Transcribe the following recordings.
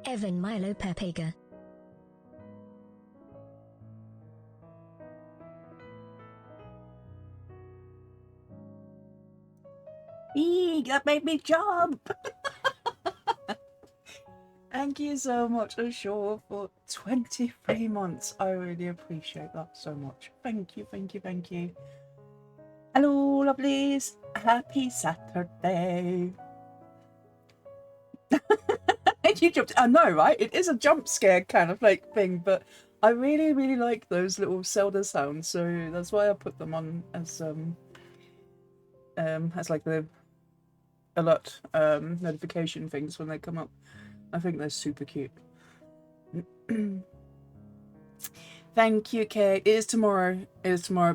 Evan Milo Pepega. That made me jump. Thank you so much, Ashore, for 23 months. I really appreciate that so much. Thank you, thank you, thank you. Hello, lovelies. Happy Saturday. You jumped. I know, right? It is a jump scare kind of like thing, but I really, really like those little Zelda sounds, so that's why I put them on as like the alert notification things when they come up. I think they're super cute. Thank you, Kate. It is tomorrow.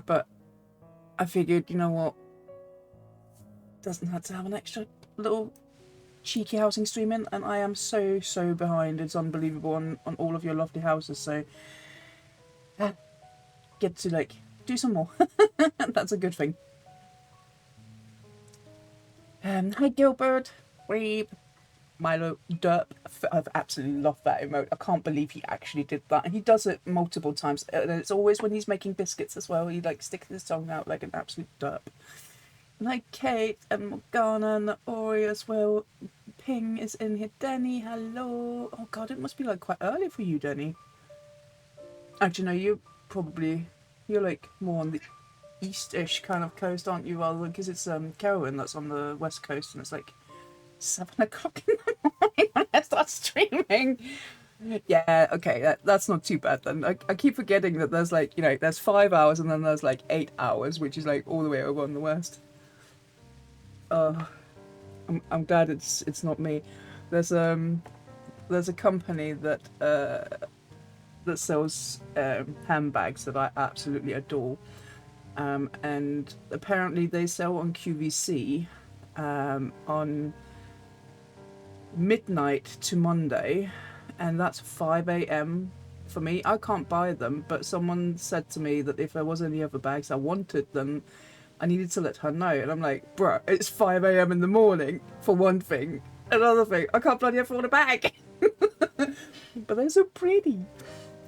But I figured, you know what? Doesn't have to have an extra little cheeky housing stream in, and I am so behind. It's unbelievable on all of your lovely houses, so get to like do some more. That's a good thing. Hi Gilbert, Weeb, Milo, Derp. I've absolutely loved that emote. I can't believe he actually did that, and he does it multiple times. And it's always when he's making biscuits as well. He like sticks his tongue out like an absolute derp. And hi Kate and Morgana and Ori as well. Ping is in here. Denny, hello. Oh god, it must be like quite early for you, Denny. Actually, no, you're like more on the east-ish kind of coast, aren't you? Rather because it's Carowin that's on the west coast, and it's like 7 o'clock in the morning when I start streaming. Yeah, okay, that's not too bad then. I keep forgetting that there's like, you know, there's 5 hours and then there's like 8 hours, which is like all the way over on the west. I'm glad it's not me. There's a company that sells handbags that I absolutely adore, and apparently they sell on QVC on midnight to Monday, and that's 5 a.m. for me. I can't buy them, but someone said to me that if there was any other bags I wanted, then I needed to let her know. And I'm like, bruh, it's 5 a.m. in the morning, for one thing. Another thing, I can't bloody afford a bag. But they're so pretty.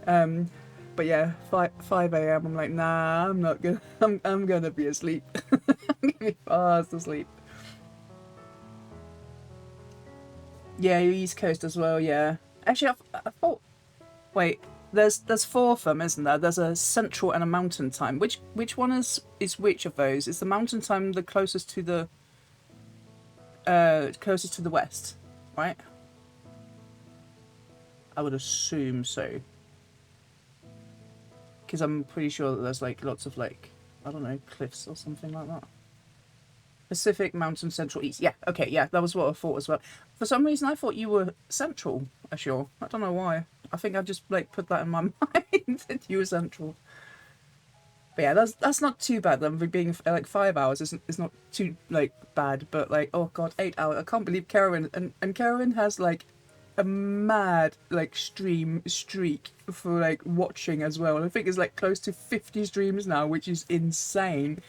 But yeah, 5 a.m. I'm like, nah, I'm not gonna. I'm gonna be asleep. I'm gonna be fast asleep. Yeah, you're East Coast as well. Yeah, actually, I thought. Wait, there's 4 of them, isn't there? There's a Central and a Mountain Time. Which one is which of those? Is the Mountain Time the closest to the west, right? I would assume so. Because I'm pretty sure that there's like lots of like, I don't know, cliffs or something like that. Pacific, Mountain, Central, East. Yeah, okay, yeah, that was what I thought as well. For some reason, I thought you were Central, Ashore. I don't know why. I think I just like put that in my mind that you were Central. But yeah, that's not too bad then. Being like 5 hours is not too like bad. But like, oh god, 8 hours. I can't believe Carowin and Carowin has like a mad like stream streak for like watching as well. And I think it's like close to 50 streams now, which is insane.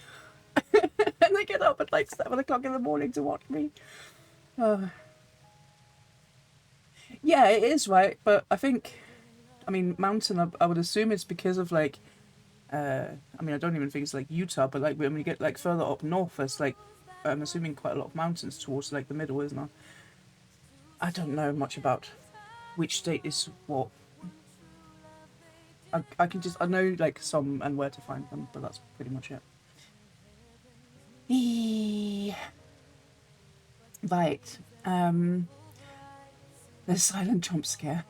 And they get up at like 7 o'clock in the morning to watch me. Yeah, it is right, but I mean, Mountain. I would assume it's because of like. I mean, I don't even think it's like Utah, but like when you get like further up north, there's like, I'm assuming quite a lot of mountains towards like the middle, isn't there? I don't know much about which state is what. I know like some and where to find them, but that's pretty much it. Right. The silent jump scare.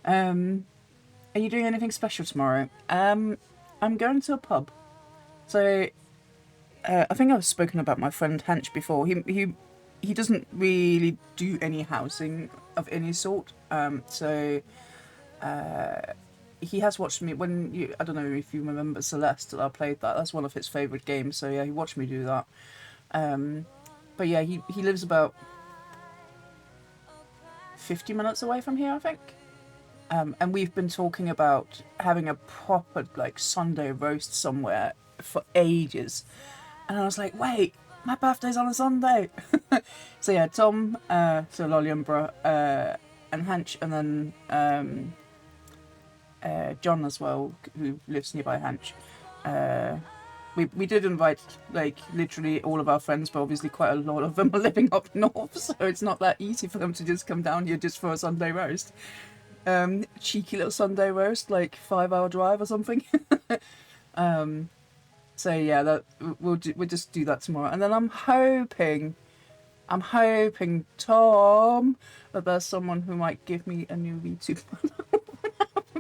Are you doing anything special tomorrow? I'm going to a pub. So I think I've spoken about my friend Hanch before. He doesn't really do any housing of any sort. So he has watched me when you. I don't know if you remember Celeste that I played that. That's one of his favourite games. So yeah, he watched me do that. But yeah, he lives about 50 minutes away from here, I think. And we've been talking about having a proper like Sunday roast somewhere for ages. And I was like, wait, my birthday's on a Sunday. So yeah, Tom, so Loliumbra, and Hanch, and then John as well, who lives nearby Hanch. We did invite like literally all of our friends, but obviously quite a lot of them are living up north, so it's not that easy for them to just come down here just for a Sunday roast. Cheeky little Sunday roast, like 5-hour drive or something. So yeah, that we'll just do that tomorrow, and then I'm hoping, Tom, that there's someone who might give me a new VTuber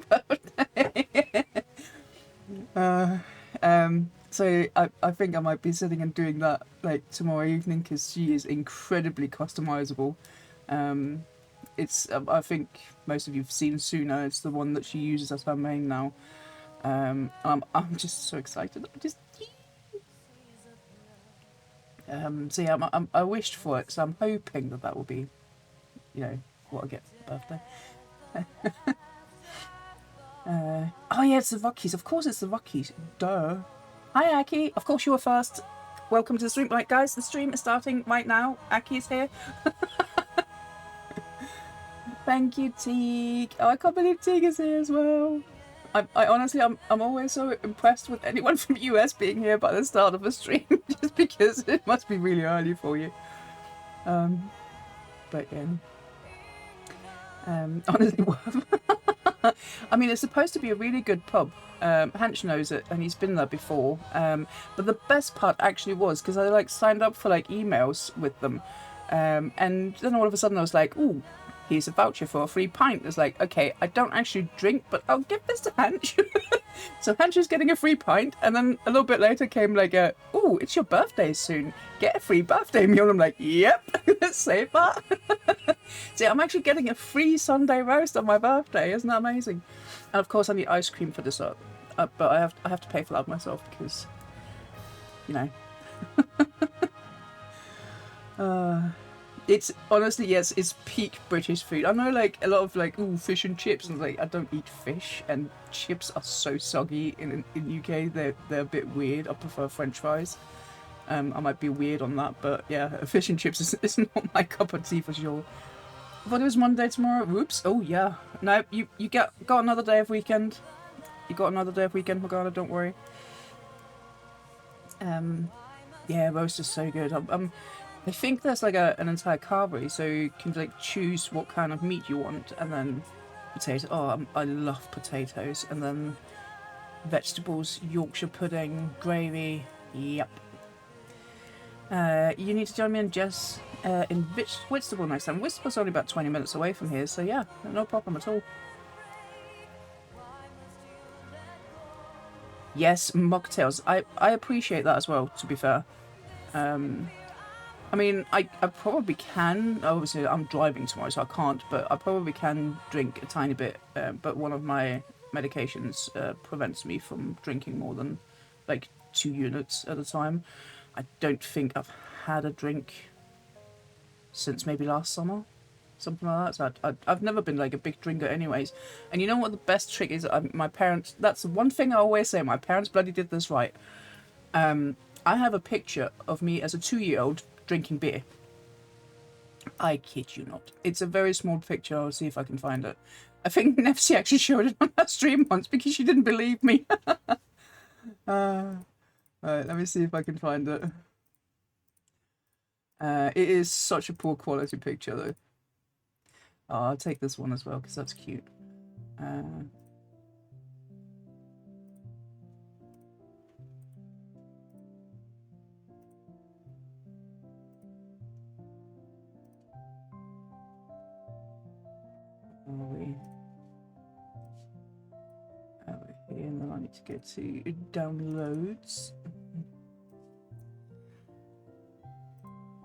birthday. So I think I might be sitting and doing that like tomorrow evening, because she is incredibly customizable. It's I think most of you've seen Suna. It's the one that she uses as her main now. I'm just so excited. So yeah, I wished for it, so I'm hoping that will be, what I get for birthday. Oh yeah, it's the Rockies. Of course it's the Rockies. Duh. Hi Aki. Of course you were first. Welcome to the stream. Right guys, the stream is starting right now. Aki is here. Thank you, Teague. Oh, I can't believe Teague is here as well. I honestly, I'm always so impressed with anyone from the US being here by the start of a stream, just because it must be really early for you. But yeah. Honestly, I mean, it's supposed to be a really good pub. Hanch knows it, and he's been there before. But the best part actually was, because I like signed up for like emails with them, and then all of a sudden I was like, "Ooh, here's a voucher for a free pint." It's like, okay, I don't actually drink, but I'll give this to Hanch. So Hanch is getting a free pint, and then a little bit later came like "Ooh, it's your birthday soon. Get a free birthday meal." I'm like, "Yep, let's save that." See, I'm actually getting a free Sunday roast on my birthday. Isn't that amazing? And of course, I need ice cream for dessert, but I have to pay for that myself, because, it's honestly, yes, it's peak British food. I know, like a lot of like, ooh, fish and chips, and like I don't eat fish, and chips are so soggy in UK. They're a bit weird. I prefer French fries. I might be weird on that, but yeah, fish and chips is not my cup of tea for sure. I thought it was Monday tomorrow. Whoops. Oh yeah. No, you got another day of weekend. You got another day of weekend, Morgana. Don't worry. Yeah, roast is so good. I think there's like an entire carvery, so you can like choose what kind of meat you want, and then potato. Oh, I love potatoes, and then vegetables, Yorkshire pudding, gravy. Yep. You need to join me and Jess in Whitstable next time. Whitstable's only about 20 minutes away from here, so yeah, no problem at all. Yes, mocktails. I appreciate that as well, to be fair. I mean, I probably can. Obviously, I'm driving tomorrow, so I can't, but I probably can drink a tiny bit. But one of my medications prevents me from drinking more than like 2 units at a time. I don't think I've had a drink since maybe last summer, something like that. So I've never been like a big drinker anyways. And you know what the best trick is? My parents, that's the one thing I always say, my parents bloody did this right. I have a picture of me as a 2-year-old drinking beer. I kid you not. It's a very small picture. I'll see if I can find it. I think Nefsy actually showed it on her stream once because she didn't believe me. Alright, let me see if I can find it. It is such a poor quality picture though. Oh, I'll take this one as well because that's cute. Over here, and then I need to go to downloads.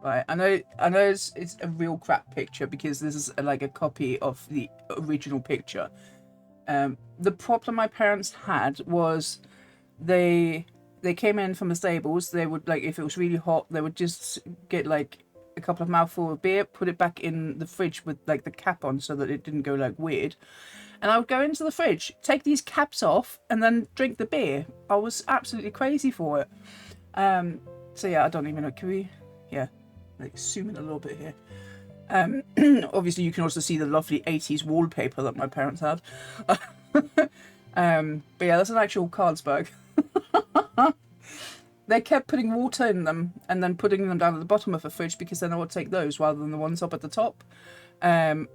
Right, I know it's a real crap picture because this is like a copy of the original picture. The problem my parents had was they came in from the stables. They would, like, if it was really hot, they would just get like a couple of mouthfuls of beer, put it back in the fridge with like the cap on so that it didn't go like weird. And I would go into the fridge, take these caps off, and then drink the beer. I was absolutely crazy for it. So yeah, I don't even know. Can we? Yeah, like zoom in a little bit here. Obviously, you can also see the lovely 80s wallpaper that my parents had. But yeah, that's an actual Carlsberg. They kept putting water in them and then putting them down at the bottom of the fridge because then I would take those rather than the ones up at the top. And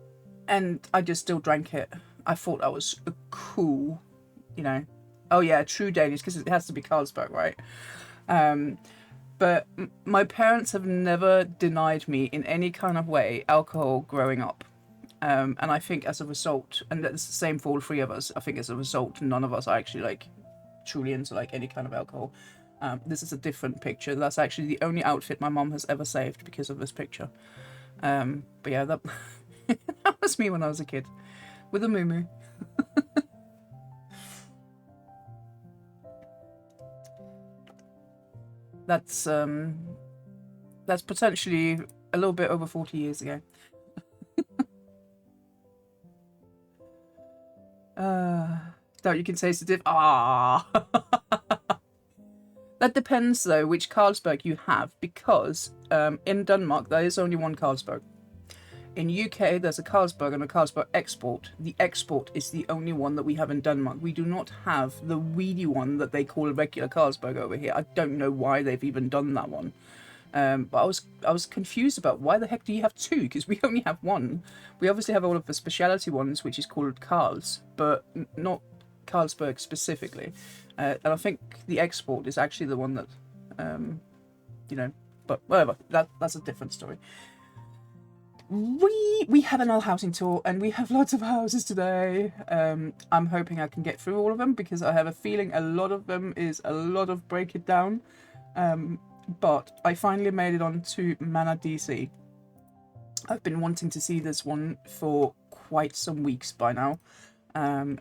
I just still drank it. I thought that was a cool, you know. Oh yeah, true Danish because it has to be Carlsberg, right? But my parents have never denied me in any kind of way alcohol growing up. And I think as a result, and it's the same for all three of us, I think as a result, none of us are actually like truly into like any kind of alcohol. This is a different picture. That's actually the only outfit my mom has ever saved because of this picture. But yeah, that, that was me when I was a kid with a moo. That's potentially a little bit over 40 years ago. Don't you can taste the diff. Ah. That depends though which Carlsberg you have, because in Denmark there is only one Carlsberg. In UK there's a Carlsberg and a Carlsberg Export. The Export is the only one that we have in Denmark. We do not have the weedy one that they call a regular Carlsberg over here. I don't know why they've even done that one. But I was confused about why the heck do you have two? Because we only have one. We obviously have all of the specialty ones, which is called Carls, but not Carlsberg specifically. And I think the Export is actually the one that, you know, but whatever. That's a different story. We have an old housing tour and we have lots of houses today. I'm hoping I can get through all of them because I have a feeling a lot of them is a lot of break it down. But I finally made it on to Manor DC. I've been wanting to see this one for quite some weeks by now.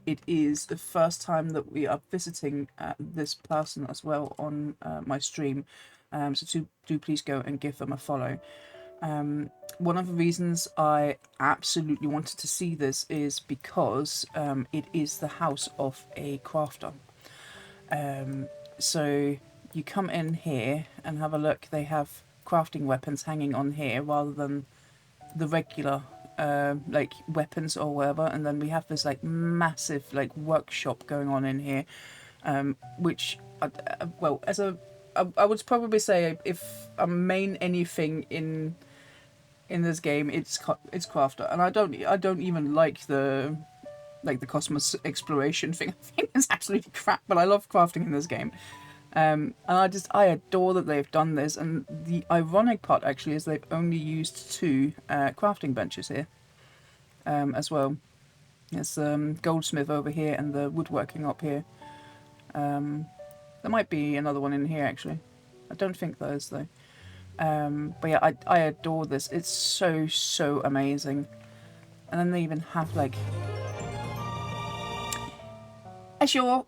It is the first time that we are visiting this person as well on my stream. So do please go and give them a follow. One of the reasons I absolutely wanted to see this is because it is the house of a crafter. So you come in here and have a look. They have crafting weapons hanging on here rather than the regular like weapons or whatever. And then we have this like massive like workshop going on in here, which well, as a I would probably say if I main anything in this game, it's crafter, and I don't even like the cosmos exploration thing. I think it's absolutely crap, but I love crafting in this game. And I adore that they've done this. And the ironic part actually is they've only used two crafting benches here, as well. There's goldsmith over here and the woodworking up here. There might be another one in here actually. I don't think there is though. But yeah, I adore this. It's so amazing. And then they even have like, Azure,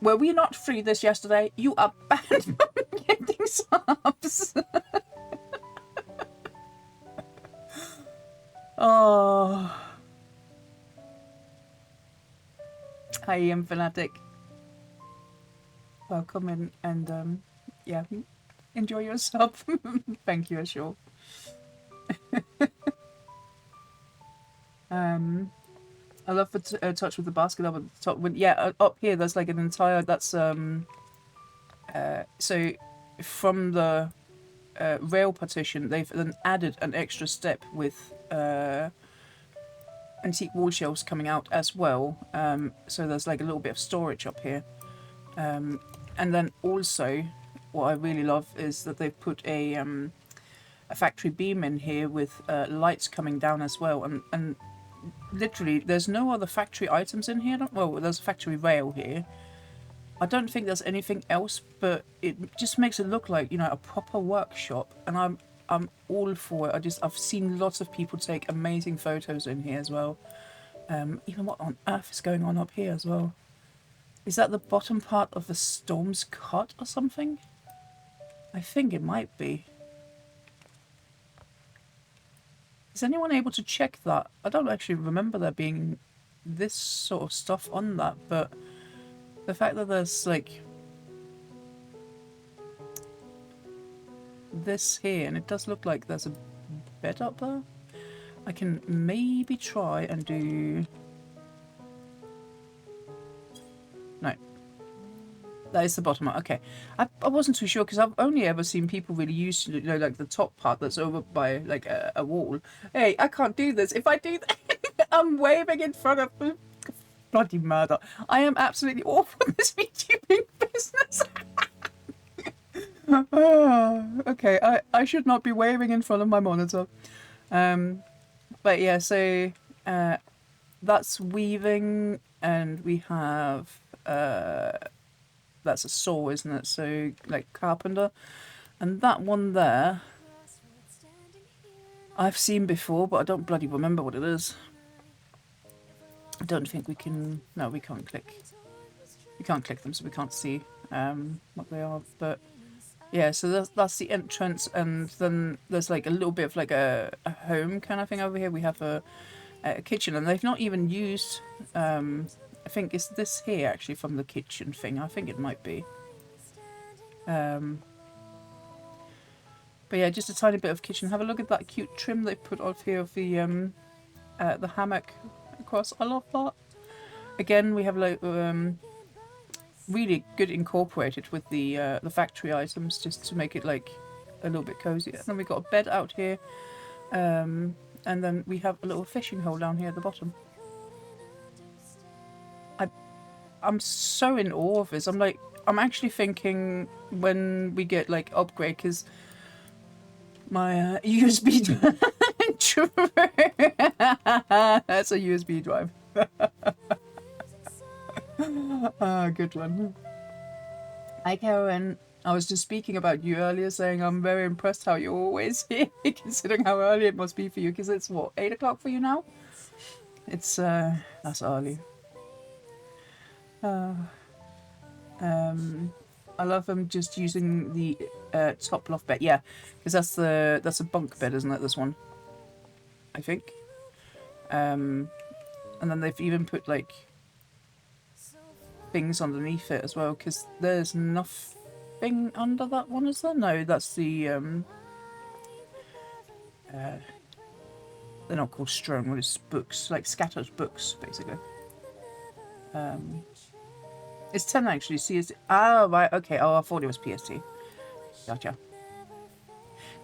were we not free this yesterday? You are banned from getting subs. Oh. Hi, Fanatic. Welcome in and yeah, enjoy your sub. Thank you, Ashore. I love the touch with the basket up at the top. When, yeah, up here there's like an entire. That's so from the rail partition, they've then added an extra step with antique wall shelves coming out as well. So there's like a little bit of storage up here. And then also, what I really love is that they've put a factory beam in here with lights coming down as well. And literally, there's no other factory items in here. Well, there's a factory rail here. I don't think there's anything else, but it just makes it look like, you know, a proper workshop. And I'm all for it. I've seen lots of people take amazing photos in here as well. Even what on earth is going on up here as well? Is that the bottom part of the Storm's Cut or something? I think it might be. Is anyone able to check that? I don't actually remember there being this sort of stuff on that, but the fact that there's like this here, and it does look like there's a bed up there. I can maybe try and do... No. That is the bottom. Okay. I wasn't too sure because I've only ever seen people really use, you know, like the top part that's over by like a wall. Hey, I can't do this. If I do that, I'm waving in front of bloody murder. I am absolutely awful at this VTubing business. Okay, I should not be waving in front of my monitor. But yeah, so that's weaving, and we have that's a saw, isn't it? So like carpenter, and that one there I've seen before, but I don't bloody remember what it is. I don't think we can. No, we can't click. We can't click them, so we can't see what they are. But yeah, so that's the entrance, and then there's like a little bit of like a home kind of thing over here. We have a kitchen, and they've not even used. I think it's this here actually from the kitchen thing. I think it might be. But yeah, just a tiny bit of kitchen. Have a look at that cute trim they put off here of the hammock across. I love that. Again, we have like really good incorporated with the factory items just to make it like a little bit cozy. And then we got a bed out here, and then we have a little fishing hole down here at the bottom. I'm so in awe of this. I'm actually thinking when we get like upgrade, because my USB drive. That's a USB drive. Good one. Hi, Karen. I was just speaking about you earlier, saying I'm very impressed how you're always here, considering how early it must be for you, because it's what, 8 o'clock for you now? It's that's early. I love them just using the top loft bed, yeah, because that's a bunk bed, isn't it? This one, I think. And then they've even put like things underneath it as well, because there's nothing under that one, is there? No, that's the they're not called strewn. What is books? Like scattered books, basically. It's 10 actually. See, it's right. Okay. Oh, I thought it was PST. Gotcha.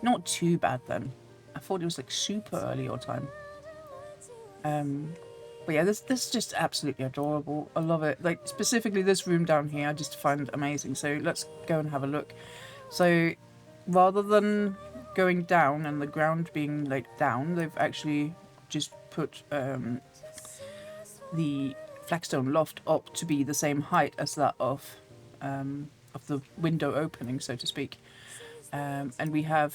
Not too bad then. I thought it was like super early your time. But yeah, this is just absolutely adorable. I love it. Like specifically this room down here, I just find amazing. So let's go and have a look. So rather than going down and the ground being like down, they've actually just put the flagstone loft up to be the same height as that of the window opening, so to speak. And we have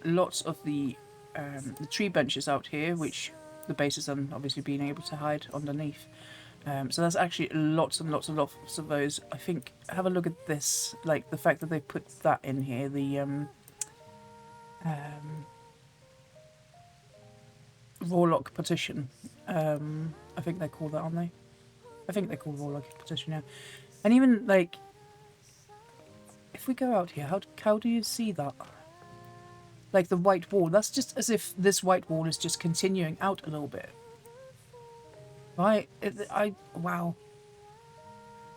lots of the tree benches out here, which the bases are obviously being able to hide underneath. So there's actually lots and lots of those. I think, have a look at this, like the fact that they put that in here, the Warlock partition. I think they call that, aren't they? I think they call Warlock partition, yeah. And even like, if we go out here, how do you see that? Like the white wall, that's just as if this white wall is just continuing out a little bit. Right? Wow.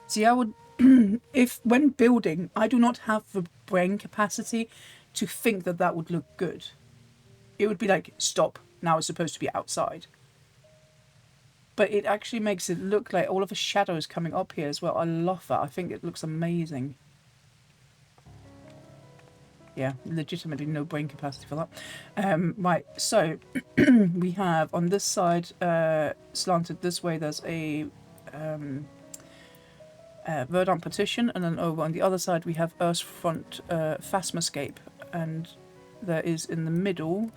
See, I would, if when building, I do not have the brain capacity to think that that would look good. It would be like, stop, now it's supposed to be outside. But it actually makes it look like all of the shadows coming up here as well. I love that. I think it looks amazing. Yeah, legitimately no brain capacity for that. Right, so we have on this side, slanted this way, there's a Verdant partition, and then over on the other side we have Earthfront Phasmascape, and there is in the middle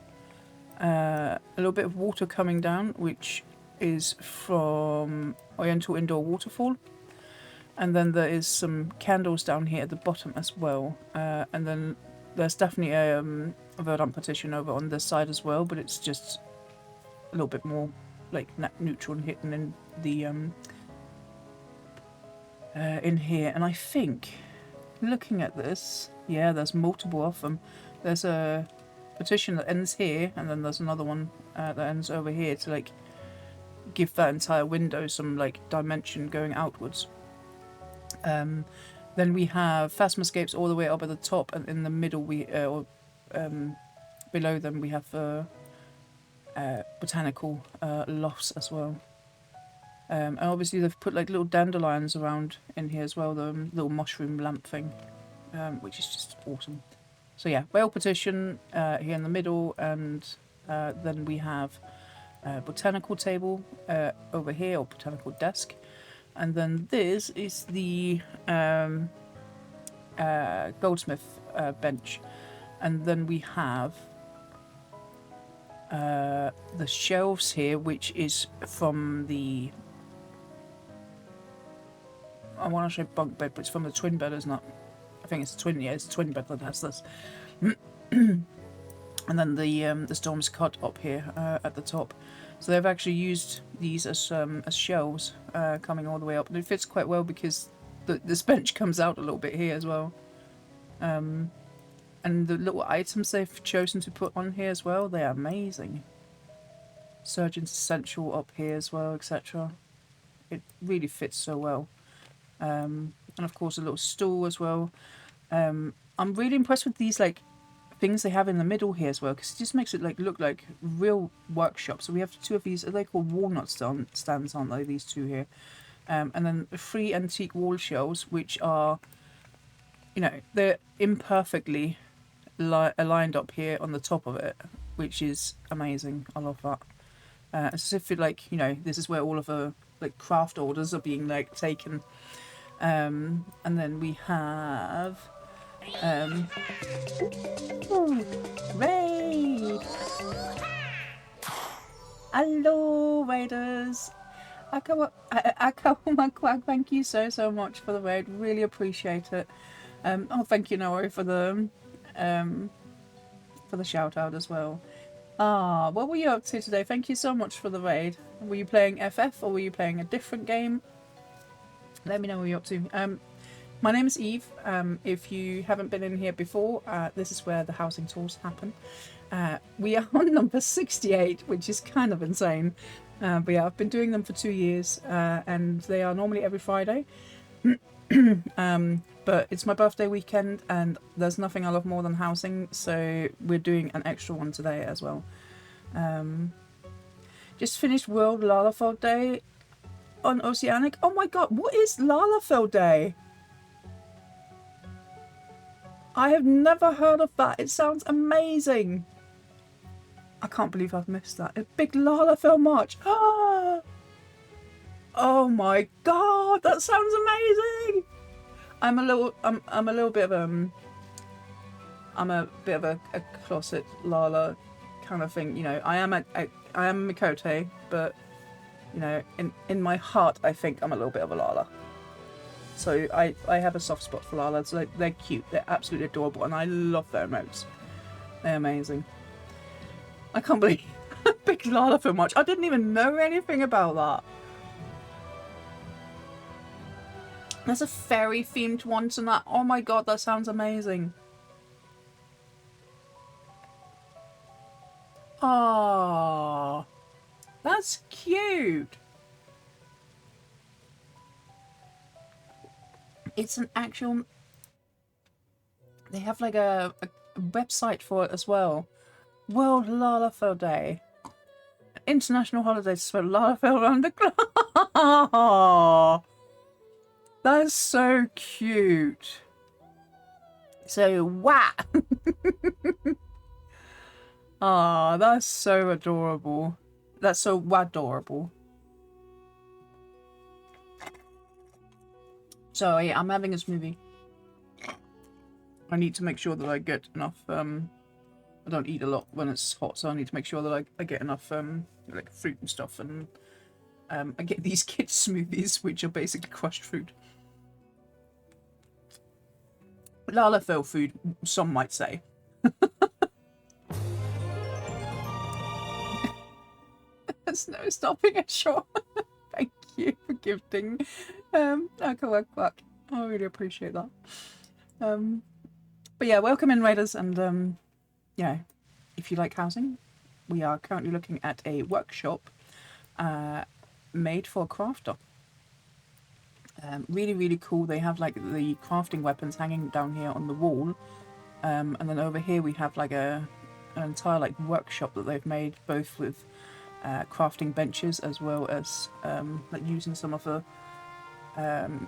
a little bit of water coming down, which is from Oriental Indoor Waterfall. And then there is some candles down here at the bottom as well. And then there's definitely a Verdant partition over on this side as well, but it's just a little bit more like neutral and hidden in the in here. And I think, looking at this, yeah, there's multiple of them. There's a partition that ends here, and then there's another one that ends over here to like give that entire window some like dimension going outwards. Then we have Phasmascapes all the way up at the top, and in the middle below them we have botanical lofts as well. And obviously they've put like little dandelions around in here as well, the little mushroom lamp thing, which is just awesome. So yeah, whale partition here in the middle, and then we have a botanical table over here, or botanical desk. And then this is the goldsmith bench. And then we have the shelves here, which is from the... I want to say bunk bed, but it's from the twin bed, isn't it? I think it's the twin, yeah, it's the twin bed that has this. And then the storm's cut up here at the top. So they've actually used these as shelves coming all the way up. And it fits quite well because this bench comes out a little bit here as well. And the little items they've chosen to put on here as well, they're amazing. Surgeon's Essential up here as well, etc. It really fits so well. And of course a little stool as well. I'm really impressed with these like things they have in the middle here as well, because it just makes it like look like real workshop. So we have two of these, are they called walnut stands, aren't they, these two here? And then 3 antique wall shelves, which are, you know, they're imperfectly aligned up here on the top of it, which is amazing. I love that. It's as if it, like, you know, this is where all of the like craft orders are being like taken. And then we have raid. Hello raiders. Akawakwak, thank you so much for the raid, really appreciate it. Oh, thank you Nori for the shout out as well. What were you up to today? Thank you so much for the raid. Were you playing FF or were you playing a different game? Let me know what you're up to. My name is Eve. If you haven't been in here before, this is where the housing tours happen. We are on number 68, which is kind of insane. But yeah, I've been doing them for 2 years, and they are normally every Friday. But it's my birthday weekend, and there's nothing I love more than housing, so we're doing an extra one today as well. Just finished World Lalafell Day on Oceanic. Oh my god, what is Lalafell Day? I have never heard of that. It sounds amazing. I can't believe I've missed that. A big Lalafell march. Ah! Oh my god, that sounds amazing. I'm a bit of a closet Lala kind of thing, you know. I am Mikote, but you know, in my heart I think I'm a little bit of a Lala. So I have a soft spot for Lala. So they're cute, they're absolutely adorable, and I love their emotes. They're amazing. I can't believe big Lala for much. I didn't even know anything about that. There's a fairy themed one to that. Oh my god, that sounds amazing. Oh, that's cute. It's an actual... They have like a website for it as well. World Lalafell Day. International holiday to spread Lalafell around the globe. That's so cute. So, wow. Ah, that's so adorable. That's so adorable. So, yeah, I'm having a smoothie. I need to make sure that I get enough, I don't eat a lot when it's hot, so I need to make sure that I get enough, like, fruit and stuff, and, I get these kids' smoothies, which are basically crushed fruit. Lalafell food, some might say. There's no stopping it short. Thank you for gifting. Quack. I really appreciate that. But yeah, welcome in, raiders, and yeah, if you like housing, we are currently looking at a workshop made for a crafter. Really, really cool. They have like the crafting weapons hanging down here on the wall. And then over here we have like an entire like workshop that they've made, both with crafting benches as well as like using some of the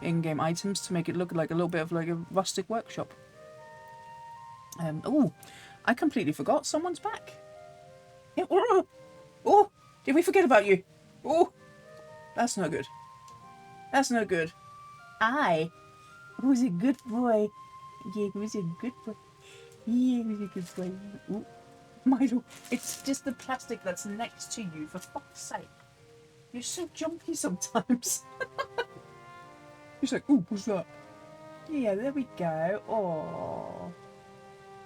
in-game items to make it look like a little bit of like a rustic workshop. Oh, I completely forgot someone's back. Yeah, oh, did we forget about you? Oh, that's no good. That's no good. Who's a good boy? Yeah, who's a good boy? Yeah, who's a good boy? Ooh, Milo, it's just the plastic that's next to you, for fuck's sake. You're so jumpy sometimes. He's like, ooh, what's that? Yeah, there we go. Oh,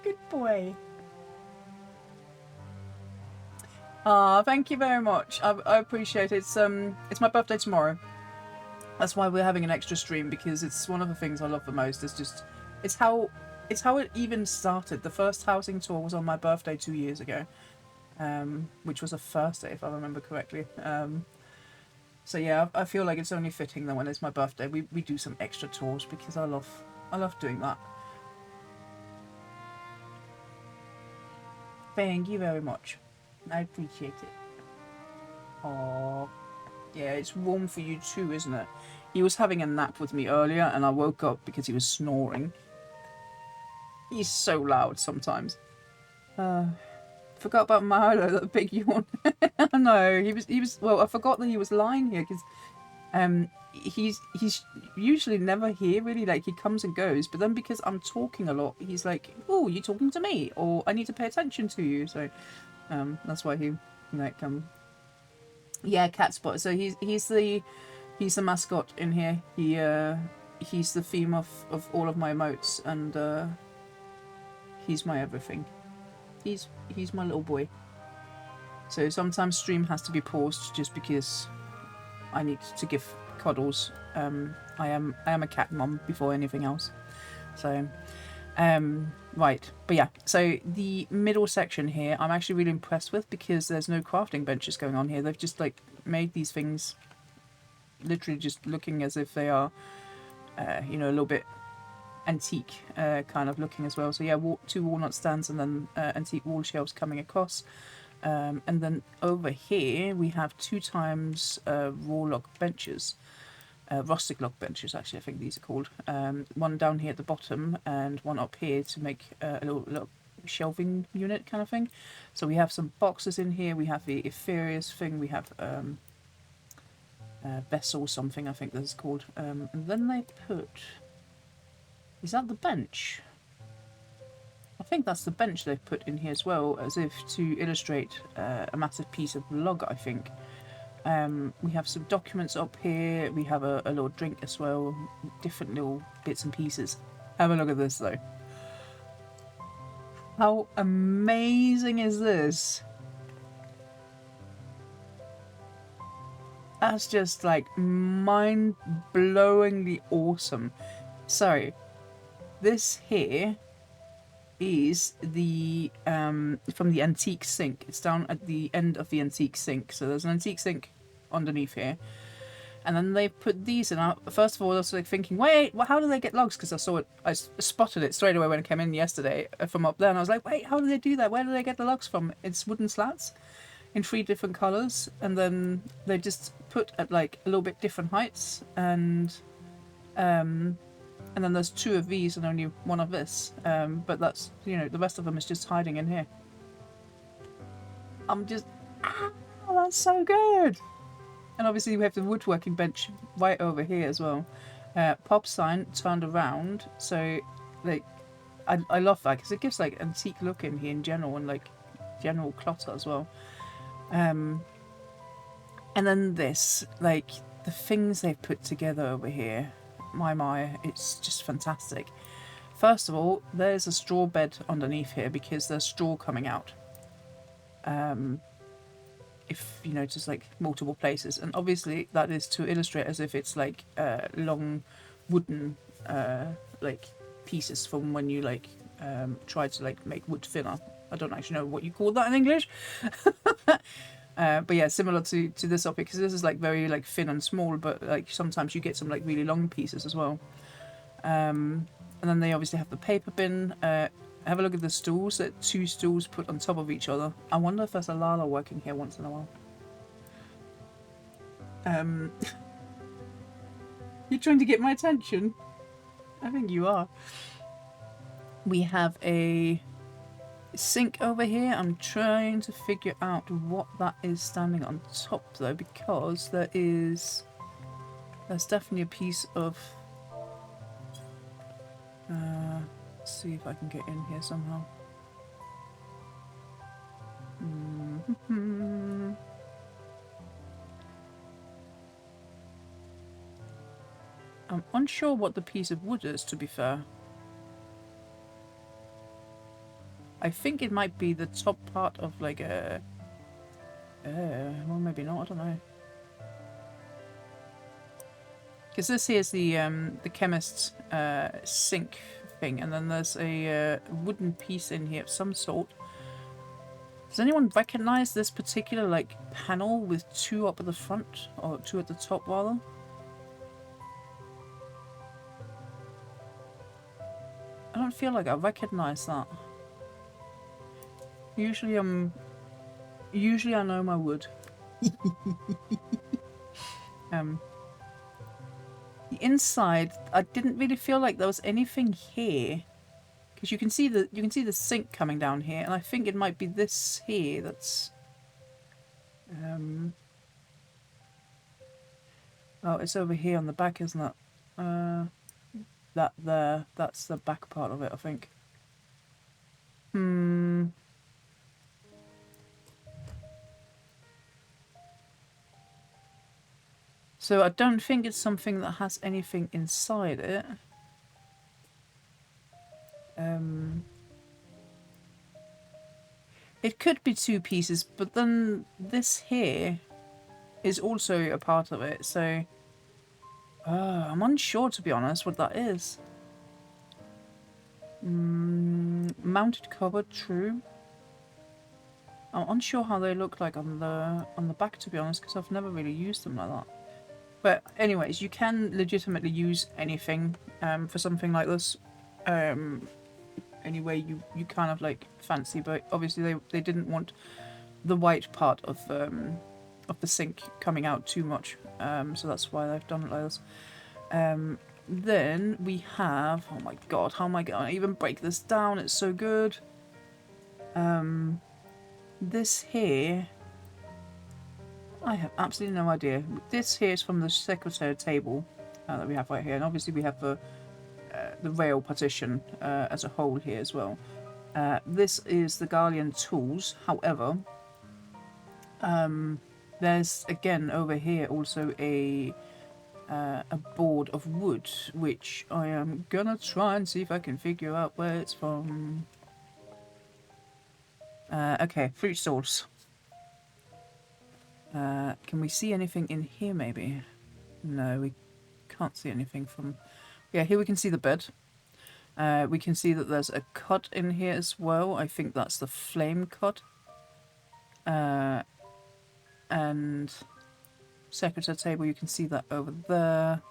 good boy. Ah, thank you very much. I appreciate it. It's my birthday tomorrow. That's why we're having an extra stream, because it's one of the things I love the most. It's how it even started. The first housing tour was on my birthday 2 years ago, which was a Thursday if I remember correctly. So yeah, I feel like it's only fitting that when it's my birthday we do some extra tours, because I love doing that. Thank you very much. I appreciate it. Oh, yeah, it's warm for you too, isn't it? He was having a nap with me earlier and I woke up because he was snoring. He's so loud sometimes. Forgot about Milo, that big yawn. No, he was. Well, I forgot that he was lying here because he's usually never here really. Like, he comes and goes, but then because I'm talking a lot, he's like, "Oh, you talking to me?" Or "I need to pay attention to you." So that's why he like yeah, cat spot. So he's the mascot in here. He's the theme of all of my emotes, and he's my everything. He's my little boy. So sometimes stream has to be paused just because I need to give cuddles. I am a cat mum before anything else. So right, but yeah, so the middle section here I'm actually really impressed with, because there's no crafting benches going on here. They've just like made these things literally just looking as if they are you know, a little bit antique kind of looking as well. So yeah, 2 walnut stands and then antique wall shelves coming across. And then over here we have 2 times raw log benches, rustic log benches actually I think these are called. One down here at the bottom and one up here to make a little shelving unit kind of thing. So we have some boxes in here, we have the Epherius thing, we have vessel something I think this is called, and then they put, is that the bench? I think that's the bench they've put in here as well, as if to illustrate a massive piece of log, I think. We have some documents up here, we have a little drink as well, different little bits and pieces. Have a look at this though. How amazing is this? That's just like mind-blowingly awesome. So this here is the from the antique sink. It's down at the end of the antique sink. So there's an antique sink underneath here, and then they put these in. First of all, I was like thinking, wait, well, how do they get logs? Because I saw it, I spotted it straight away when I came in yesterday from up there, and I was like, wait, how do they do that? Where do they get the logs from? It's wooden slats in 3 different colors, and then they just put at like a little bit different heights, and then there's 2 of these and only 1 of this, but that's, you know, the rest of them is just hiding in here. I'm just, that's so good. And obviously we have the woodworking bench right over here as well. Pop sign turned around, so like I love that because it gives like antique look in here in general, and like general clutter as well. And then this, like the things they've put together over here, my, it's just fantastic. First of all, there's a straw bed underneath here because there's straw coming out. If you notice, like multiple places, and obviously that is to illustrate as if it's like long wooden like pieces from when you like try to like make wood thinner, I don't actually know what you call that in English. But yeah, similar to this object, because this is like very like thin and small, but like sometimes you get some like really long pieces as well. And then they obviously have the paper bin. Have a look at the stools. There are 2 stools put on top of each other. I wonder if there's a Lala working here once in a while. You're trying to get my attention? I think you are. We have a sink over here. I'm trying to figure out what that is standing on top though, because there's definitely a piece of let's see if I can get in here somehow. I'm unsure what the piece of wood is, to be fair. I think it might be the top part of like a... well, maybe not, I don't know. Because this here is the chemist's sink thing, and then there's a wooden piece in here of some sort. Does anyone recognize this particular like panel with 2 up at the front, or 2 at the top rather? I don't feel like I recognize that. Usually I know my wood. The inside, I didn't really feel like there was anything here, because you can see the sink coming down here, and I think it might be this here that's oh, it's over here on the back, isn't it? That there, that's the back part of it, I think. So I don't think it's something that has anything inside it. It could be 2 pieces, but then this here is also a part of it, so I'm unsure, to be honest, what that is. Mounted cupboard, true. I'm unsure how they look like on the back, to be honest, because I've never really used them like that. But anyways, you can legitimately use anything for something like this. Any way you kind of like fancy, but obviously they didn't want the white part of the sink coming out too much, so that's why they've done it like this. Then we have, oh my god, how am I gonna even break this down? It's so good. This here, I have absolutely no idea. This here is from the secretary table that we have right here, and obviously we have the rail partition as a whole here as well. This is the Garlean tools. However, there's again over here also a board of wood, which I am gonna try and see if I can figure out where it's from. Okay, fruit stalls. Can we see anything in here maybe? No, we can't see anything from... Yeah, here we can see the bed. We can see that there's a cut in here as well. I think that's the flame cut. And secretary table, you can see that over there.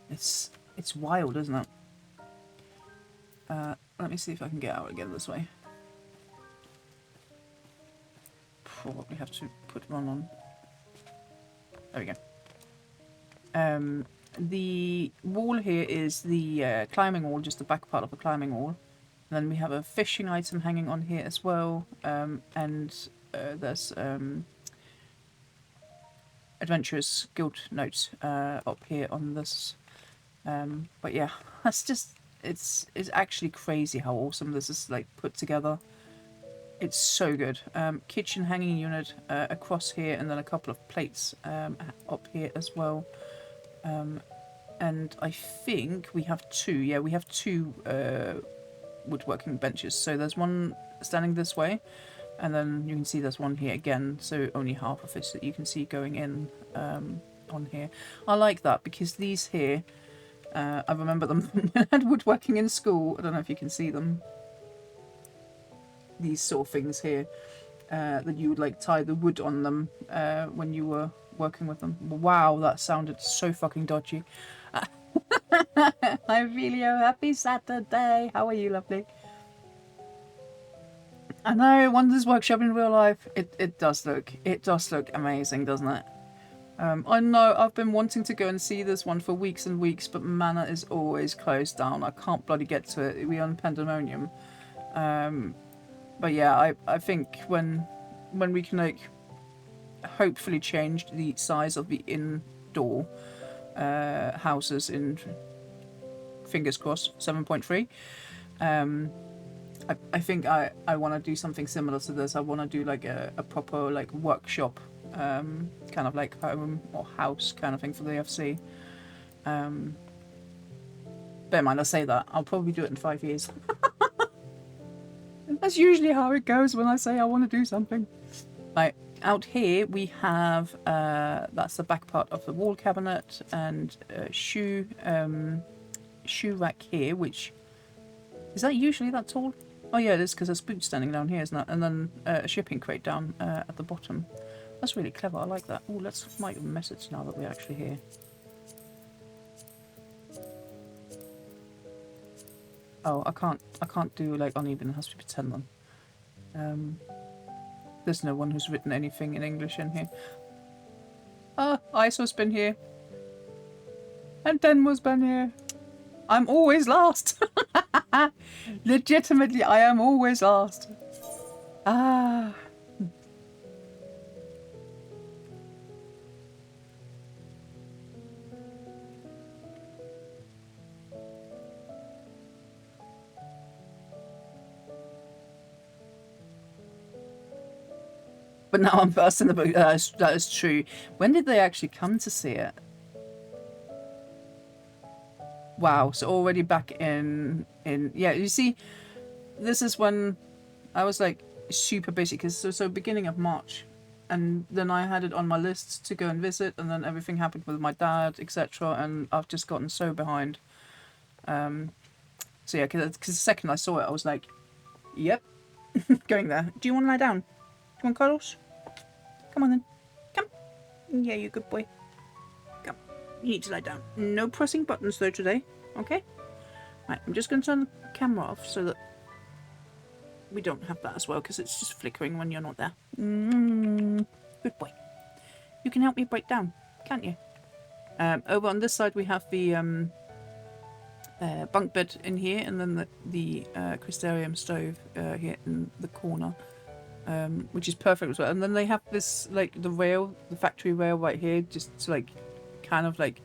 It's wild, isn't it? Let me see if I can get out again this way. Probably have to put one on. There we go. The wall here is the climbing wall, just the back part of the climbing wall. And then we have a fishing item hanging on here as well. And there's Adventurers Guild notes up here on this. But yeah, that's just, it's actually crazy how awesome this is like put together. It's so good. Kitchen hanging unit across here, and then a couple of plates up here as well. And I think we have 2. Yeah, we have 2 woodworking benches. So there's one standing this way, and then you can see there's one here again. So only half of it that you can see going in on here. I like that because these here, I remember them when I had woodworking in school. I don't know if you can see them. these sort of things here, that you would like tie the wood on them when you were working with them. Wow, that sounded so fucking dodgy. Hi, Velio. Happy Saturday. How are you, lovely? I know, Wonders Workshop in real life. It does look amazing, doesn't it? I know I've been wanting to go and see this one for weeks and weeks, but Mana is always closed down. I can't bloody get to it. We're on Pandemonium. But yeah, I think when we can like hopefully change the size of the indoor houses in, fingers crossed, 7.3. I think I want to do something similar to this. I want to do like a proper like workshop, kind of like home or house kind of thing for the FC. Bear in mind, I say that I'll probably do it in 5 years. That's usually how it goes when I say I want to do something. Right, out here we have that's the back part of the wall cabinet and shoe rack here, which is that usually that tall? Oh yeah, it is, because there's boots standing down here, isn't it? And then a shipping crate down at the bottom. That's really clever. I like that. Oh, let's write a message now that we're actually here. Oh, I can't do like uneven. It has to be 10 then. There's no one who's written anything in English in here. ISO's been here. And Denmo's been here. I'm always last. Legitimately, I am always last. Ah. But now I'm first in the book. That is true. When did they actually come to see it? Wow, so already back in yeah, you see, this is when I was like super busy, because so beginning of March, and then I had it on my list to go and visit, and then everything happened with my dad, etc., and I've just gotten so behind. So yeah, because the second I saw it, I was like, yep, going there. Do you want to lie down? Do you want cuddles? Come on then, come. Yeah, you good boy. Come. You need to lie down. No pressing buttons though today, okay? Right, I'm just going to turn the camera off so that we don't have that as well, because it's just flickering when you're not there. Good boy. You can help me break down, can't you? Over on this side we have the bunk bed in here, and then the Crystarium stove here in the corner, which is perfect as well. And then they have this, like, the factory rail right here, just to like kind of like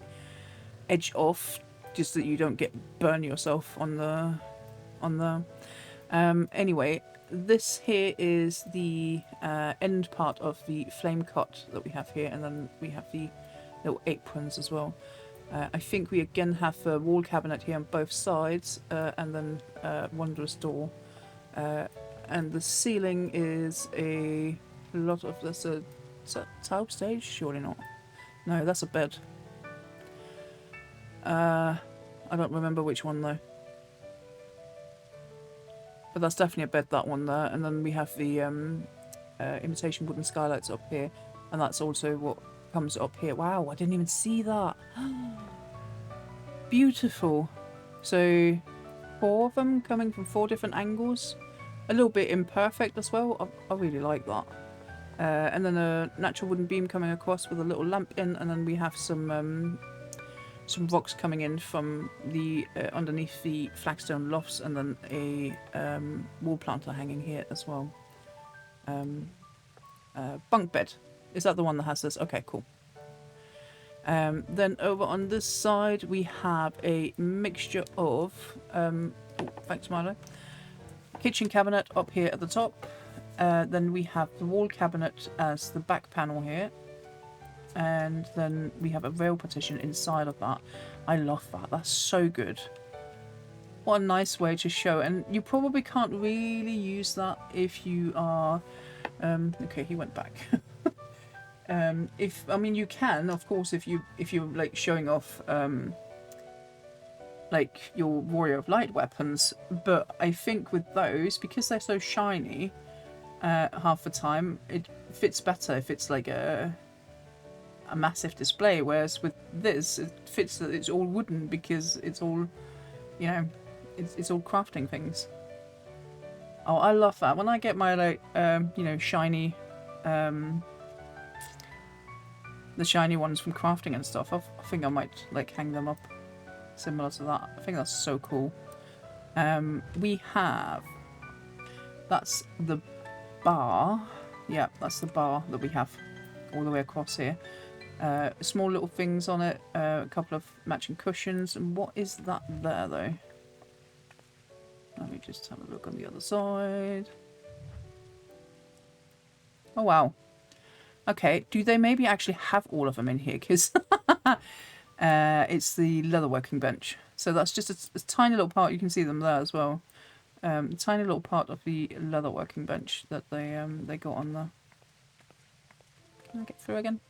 edge off, just that you don't burn yourself on the anyway, this here is the end part of the flame cot that we have here, and then we have the little aprons as well. I think we again have a wall cabinet here on both sides, and then wondrous door, and the ceiling is a lot of this. Is that tile stage? Surely not. No, that's a bed. I don't remember which one though. But that's definitely a bed, that one there. And then we have the imitation wooden skylights up here. And that's also what comes up here. Wow, I didn't even see that. Beautiful. So 4 of them coming from 4 different angles. A little bit imperfect as well. I really like that. And then a natural wooden beam coming across with a little lamp in. And then we have some rocks coming in from the underneath the flagstone lofts, and then a wall planter hanging here as well. Bunk bed. Is that the one that has this? Okay, cool. Then over on this side we have a mixture of thanks Milo, kitchen cabinet up here at the top, then we have the wall cabinet as the back panel here, and then we have a rail partition inside of that. I love that. That's so good. What a nice way to show. And you probably can't really use that if you are okay, he went back. I mean you can, of course, if you're like showing off like your Warrior of Light weapons, but I think with those, because they're so shiny, half the time it fits better if it's like a massive display, whereas with this it fits that it's all wooden because it's all, you know, it's all crafting things. Oh, I love that. When I get my like you know, shiny the shiny ones from crafting and stuff, I think I might like hang them up similar to that. I think that's so cool. We have, that's the bar. Yeah, that's the bar that we have all the way across here. Small little things on it, a couple of matching cushions. And what is that there though? Let me just have a look on the other side. Oh wow. Okay, do they maybe actually have all of them in here? Because it's the leatherworking bench. So that's just a tiny little part. You can see them there as well. Tiny little part of the leatherworking bench that they got on there. Can I get through again?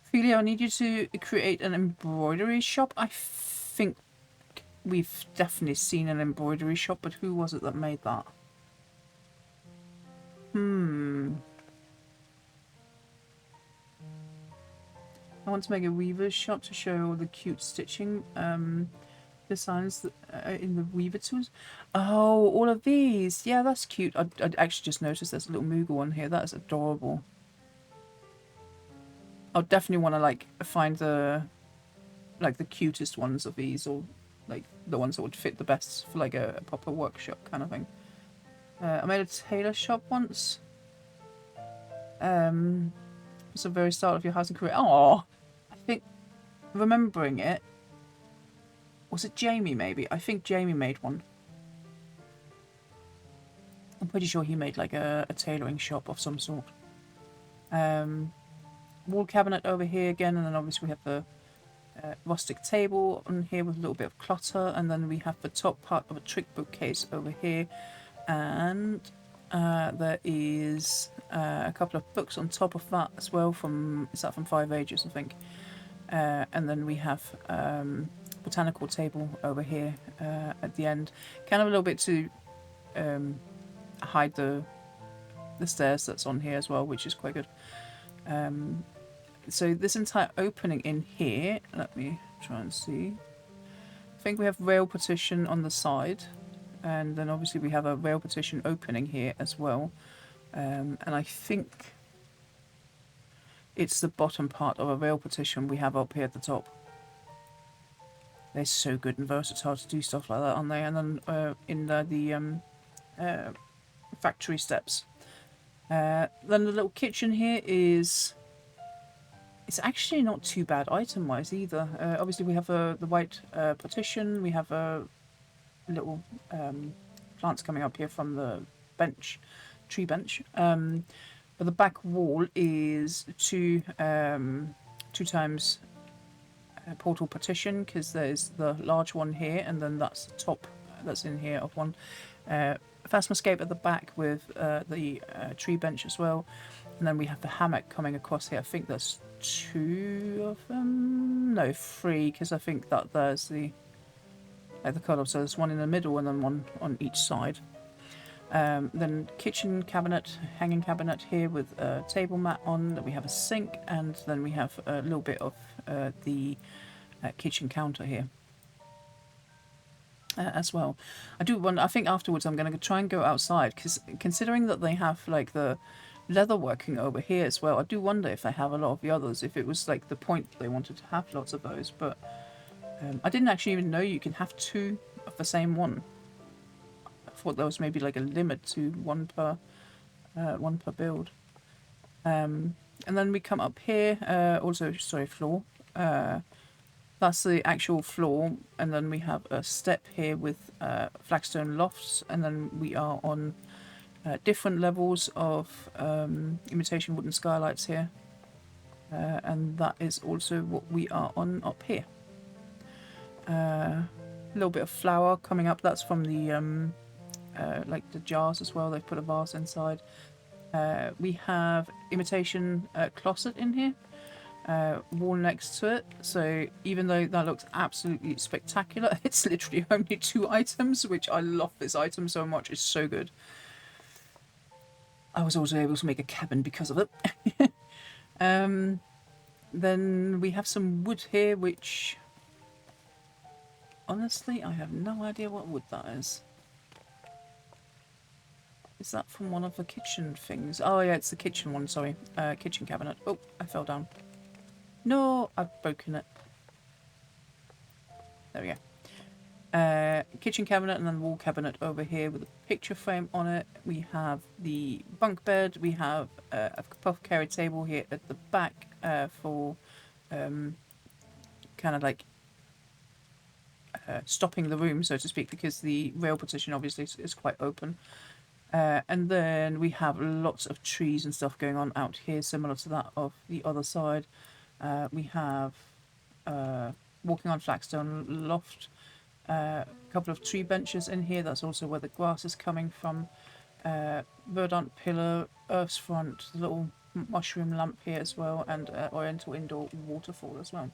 Ophelia, I need you to create an embroidery shop. I think we've definitely seen an embroidery shop, but who was it that made that? I want to make a weaver's shop to show all the cute stitching designs in the weaver tools. Oh, all of these. Yeah, that's cute. I'd actually just noticed there's a little Moogle one here. That is adorable. I'll definitely want to like find the cutest ones of these, or like the ones that would fit the best for like a proper workshop kind of thing. I made a tailor shop once. It's the very start of your housing career. Oh, I think remembering it. Was it Jamie maybe? I think Jamie made one. I'm pretty sure he made like a tailoring shop of some sort. Wall cabinet over here again, and then obviously we have the rustic table on here with a little bit of clutter, and then we have the top part of a trick bookcase over here, and there is a couple of books on top of that as well. Is that from 5 Ages, I think. And then we have botanical table over here at the end, kind of a little bit to hide the stairs that's on here as well, which is quite good. So this entire opening in here, let me try and see. I think we have rail partition on the side, and then obviously we have a rail partition opening here as well. And I think it's the bottom part of a rail partition we have up here at the top. They're so good and versatile to do stuff like that, aren't they? And then in the factory steps. Then the little kitchen here is... It's actually not too bad item-wise either. Obviously we have the white partition. We have a little plants coming up here from the bench, tree bench. But the back wall is two times portal partition, because there's the large one here, and then that's the top that's in here of one. Phasma escape at the back with the tree bench as well, and then we have the hammock coming across here. I think there's 2 of them, no 3, because I think that there's the cutoff. So there's one in the middle and then one on each side. Then kitchen cabinet, hanging cabinet here with a table mat on. Then we have a sink, and then we have a little bit of the kitchen counter here as well. I do wonder, I think afterwards I'm going to try and go outside, because considering that they have like the leather working over here as well, I do wonder if they have a lot of the others, if it was like the point they wanted to have lots of those. But I didn't actually even know you can have 2 of the same one. I thought there was maybe like a limit to one per build. And then we come up here, also, sorry, floor. That's the actual floor, and then we have a step here with flagstone lofts, and then we are on different levels of imitation wooden skylights here, and that is also what we are on up here. A little bit of flour coming up. That's from the like the jars as well. They've put a vase inside. We have imitation closet in here. wall next to it. So even though that looks absolutely spectacular, it's literally only 2 items, which I love this item so much. It's so good. I was also able to make a cabin because of it. Then we have some wood here, which honestly I have no idea what wood that is. Is that from one of the kitchen things? Oh yeah, it's the kitchen one, sorry. Kitchen cabinet. Oh, I fell down. No, I've broken it. There we go. Kitchen cabinet and then wall cabinet over here with a picture frame on it. We have the bunk bed. We have a apothecary table here at the back for kind of like stopping the room, so to speak, because the rail partition obviously is quite open. And then we have lots of trees and stuff going on out here, similar to that of the other side. We have walking on flagstone loft, a couple of tree benches in here. That's also where the grass is coming from. Verdant pillar, earth's front, little mushroom lamp here as well, and oriental indoor waterfall as well.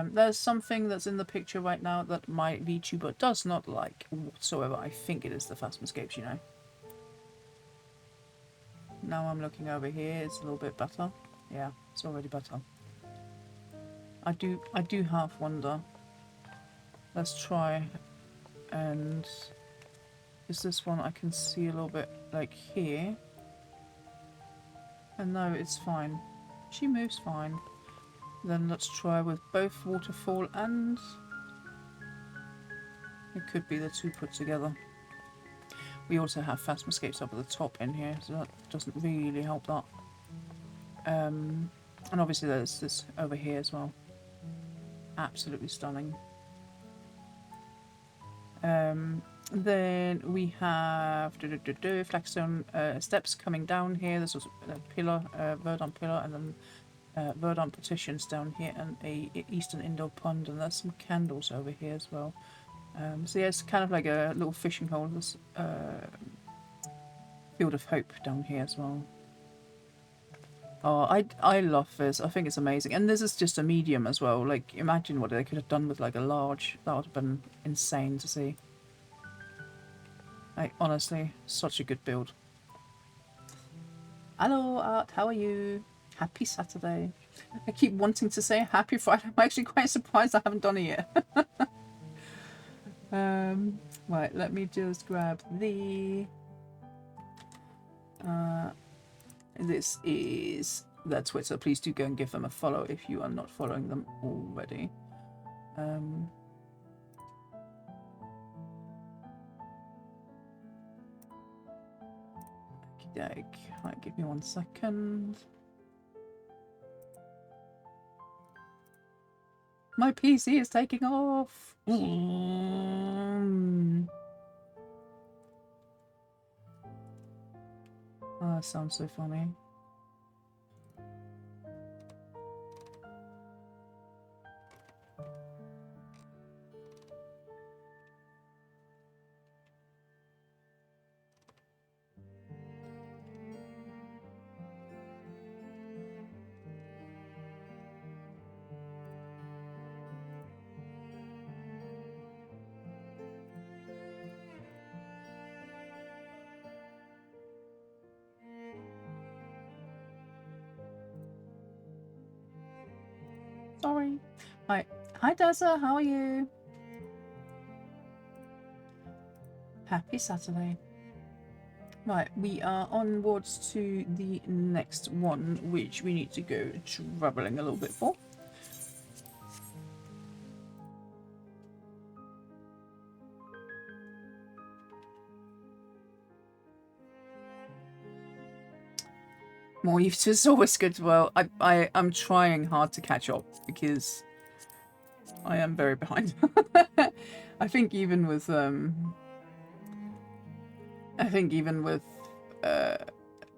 There's something that's in the picture right now that my VTuber does not like whatsoever. I think it is the Phasmascapes, you know. Now I'm looking over here, it's a little bit better. Yeah, it's already better. I do half wonder. Let's try, and is this one I can see a little bit like here? And no, it's fine. She moves fine. Then let's try with both waterfall and it could be the two put together. We also have Phasmascapes up at the top in here, so that doesn't really help that. And obviously there's this over here as well. Absolutely stunning. Then we have flagstone steps coming down here. There's also a pillar, verdant pillar, and then verdant partitions down here, and a eastern indoor pond, and there's some candles over here as well. So yeah, it's kind of like a little fishing hole. There's Field of Hope down here as well. Oh, I love this. I think it's amazing. And this is just a medium as well. Like, imagine what they could have done with like a large. That would have been insane to see. Like, honestly, such a good build. Hello, Art. How are you? Happy Saturday. I keep wanting to say happy Friday. I'm actually quite surprised I haven't done it yet. Right, let me just grab the... this is their Twitter. Please do go and give them a follow if you are not following them already. Right, give me 1 second. My PC is taking off. Oh, that sounds so funny. Sorry. Right. Hi, Dessa. How are you? Happy Saturday. Right, we are onwards to the next one, which we need to go travelling a little bit for. More use is always good. Well, I'm trying hard to catch up because I am very behind. I think even with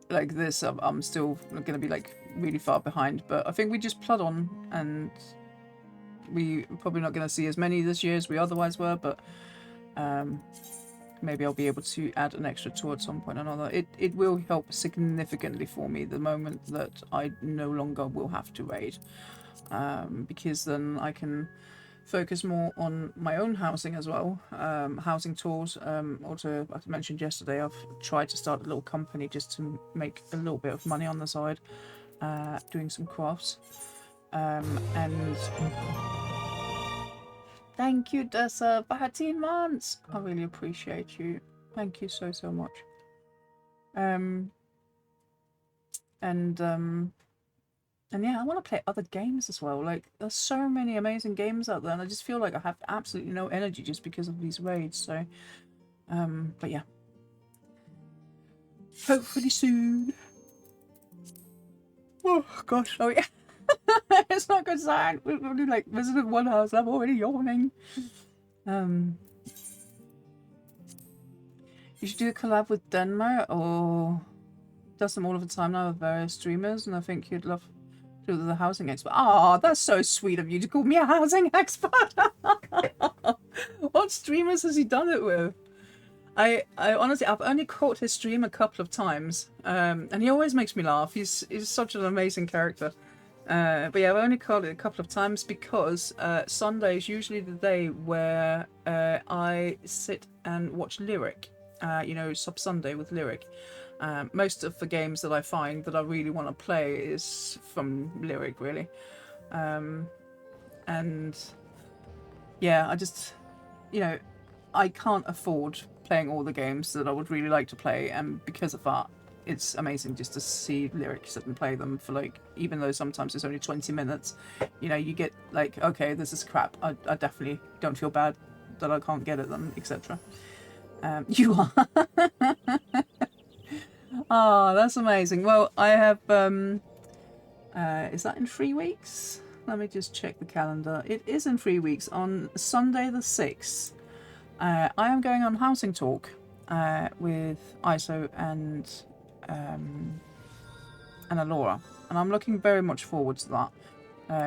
like this, I'm still gonna be like really far behind. But I think we just plod on, and we're probably not gonna see as many this year as we otherwise were. But maybe I'll be able to add an extra tour at some point or another. It will help significantly for me the moment that I no longer will have to raid, because then I can focus more on my own housing as well. Housing tours. Also, as I mentioned yesterday, I've tried to start a little company just to make a little bit of money on the side, doing some crafts. And thank you, Dessa, for 13 months. I really appreciate you. Thank you so much. And yeah, I want to play other games as well. Like, there's so many amazing games out there, and I just feel like I have absolutely no energy just because of these raids. So, but yeah, hopefully soon. Oh gosh, oh yeah. It's not good sign. We've only like visited one house. I'm already yawning. You should do a collab with Denmo, or does them all of the time now with various streamers, and I think you'd love to do the housing expert. Oh, that's so sweet of you to call me a housing expert. What streamers has he done it with? I honestly, I've only caught his stream a couple of times, and he always makes me laugh. He's such an amazing character. But yeah, I've only caught it a couple of times because Sunday is usually the day where I sit and watch Lyric. You know, Sub Sunday with Lyric. Most of the games that I find that I really want to play is from Lyric, really. And yeah, I just, you know, I can't afford playing all the games that I would really like to play, and because of that, it's amazing just to see Lyric sit and play them for, like, even though sometimes it's only 20 minutes, you know, you get like, okay, this is crap. I definitely don't feel bad that I can't get at them, etc. You are. Oh, that's amazing. Well, I have, is that in 3 weeks? Let me just check the calendar. It is in 3 weeks. On Sunday the 6th, I am going on Housing Talk with ISO and Alora, and I'm looking very much forward to that.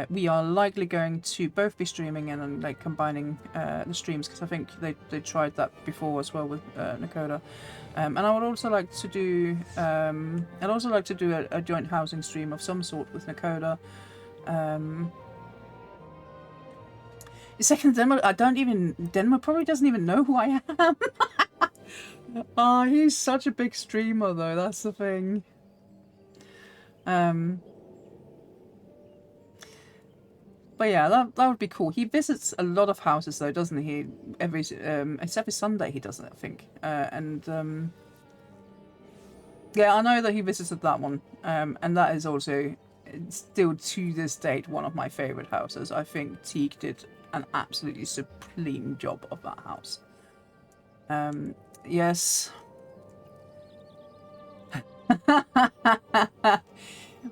We are likely going to both be streaming and like combining the streams, because I think they tried that before as well with Nakoda. And I would also like to do a joint housing stream of some sort with Nakoda. Second Denma, Denma probably doesn't even know who I am. Oh, he's such a big streamer though, that's the thing. But yeah, that would be cool. He visits a lot of houses though, doesn't he? It's every Sunday he does it, I think. Yeah, I know that he visited that one. And that is also still to this date one of my favorite houses. I think Teague did an absolutely supreme job of that house. Yes.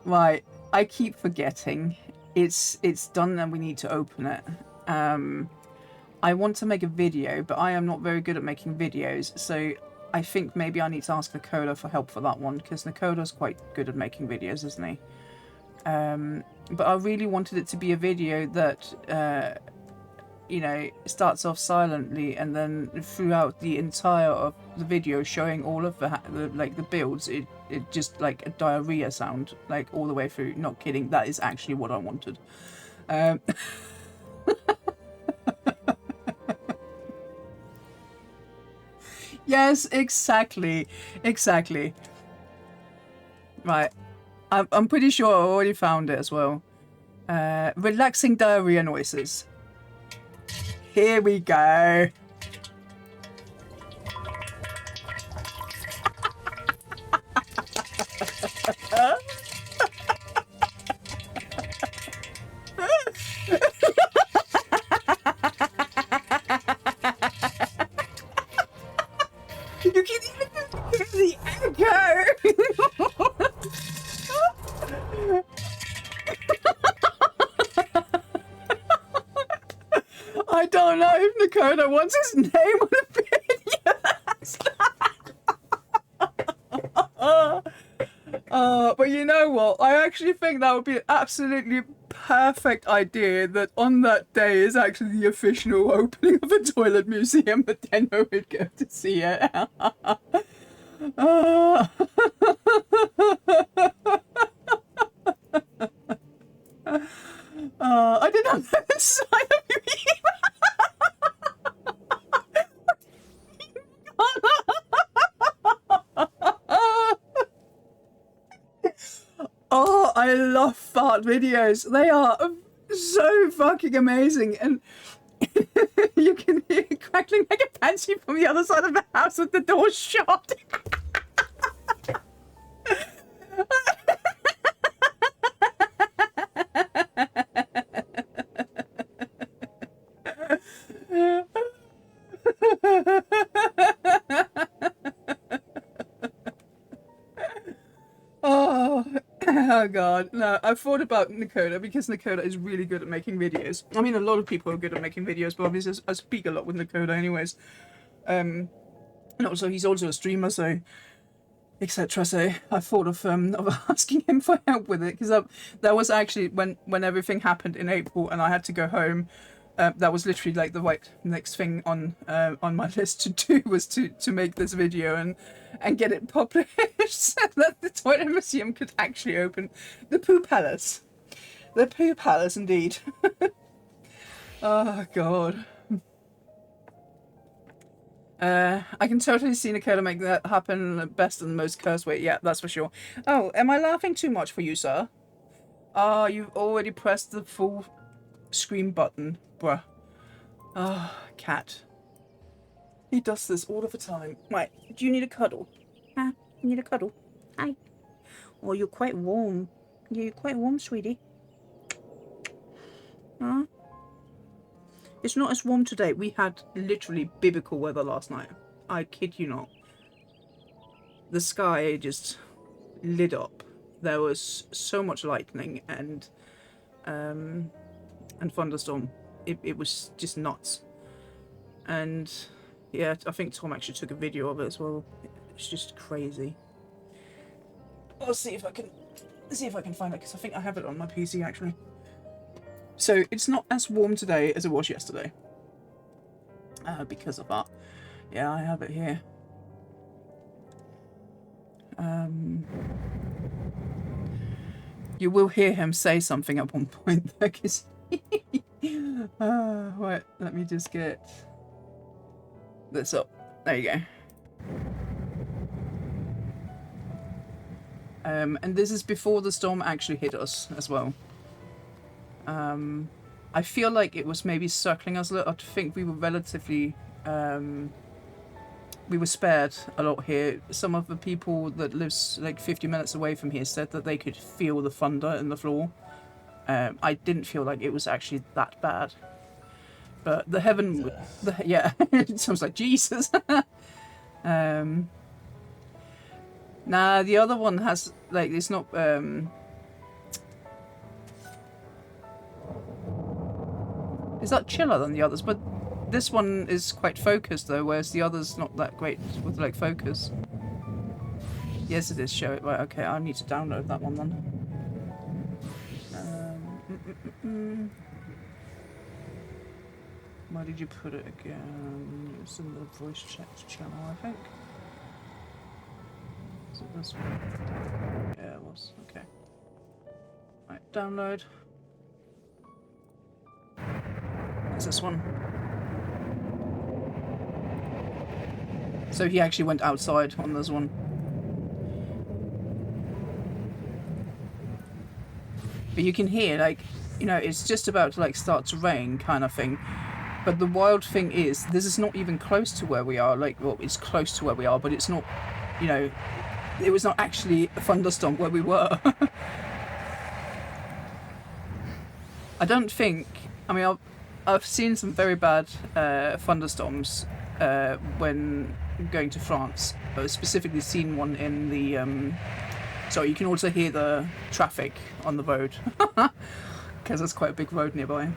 Right, I keep forgetting. It's done and we need to open it. I want to make a video, but I am not very good at making videos, so I think maybe I need to ask Nakoda for help for that one, because Nakoda's quite good at making videos, isn't he? But I really wanted it to be a video that you know, starts off silently, and then throughout the entire of the video showing all of the builds, it just like a diarrhea sound, like all the way through. Not kidding, that is actually what I wanted. Yes, exactly. Right, I'm pretty sure I already found it as well. Relaxing diarrhea noises. Here we go. You can even hear the echo. I don't know if Nakoda wants his name on a video. But you know what? I actually think that would be an absolutely perfect idea that on that day is actually the official opening of a toilet museum, but then I would go to see it. Ah. I didn't have that side of you. Oh, I love fart videos. They are so fucking amazing. And you can hear it crackling like a banshee from the other side of the house with the door shut. Oh god, no, I've thought about Nakoda because Nakoda is really good at making videos. I mean, a lot of people are good at making videos, but obviously I speak a lot with Nakoda anyways. And also, he's also a streamer, so etc. So I thought of asking him for help with it, because that was actually when everything happened in April and I had to go home. That was literally like the right next thing on my list to do, was to make this video and get it published so that the Toilet Museum could actually open. The Poo Palace. The Poo Palace, indeed. Oh, God. I can totally see Nakoda make that happen the best and the most cursed way. Yeah, that's for sure. Oh, am I laughing too much for you, sir? Ah, you've already pressed the full screen button. Bruh. Ah, cat. He does this all of the time. Right, do you need a cuddle? Huh? You need a cuddle? Hi. Oh, you're quite warm. You're quite warm, sweetie. Huh? It's not as warm today. We had literally biblical weather last night. I kid you not. The sky just lit up. There was so much lightning and thunderstorm. It was just nuts. And yeah, I think Tom actually took a video of it as well. It's just crazy. I'll see if I can find it, because I think I have it on my PC actually. So it's not as warm today as it was yesterday. Because of that. Yeah, I have it here. You will hear him say something at one point though, because wait, let me just get this up. There you go. And this is before the storm actually hit us as well. I feel like it was maybe circling us a little. I think we were relatively we were spared a lot here. Some of the people that lives like 50 minutes away from here said that they could feel the thunder in the floor. I didn't feel like it was actually that bad. But the heaven, yeah, it sounds like Jesus. Nah, the other one has, like, it's not, is that chiller than the others? But this one is quite focused though, whereas the other's not that great with, like, focus. Yes, it is, show it. Right, okay, I need to download that one then. Where did you put it again? It's in the voice chat channel, I think. Is it this one? Yeah, it was. Okay. Right, download. It's this one. So he actually went outside on this one. But you can hear, like, you know, it's just about to, like, start to rain kind of thing. But the wild thing is, this is not even close to where we are. Like, well, it's close to where we are, but it's not, you know, it was not actually a thunderstorm where we were. I don't think, I mean, I've seen some very bad thunderstorms when going to France. I've specifically seen one in the, so you can also hear the traffic on the road, because there's quite a big road nearby.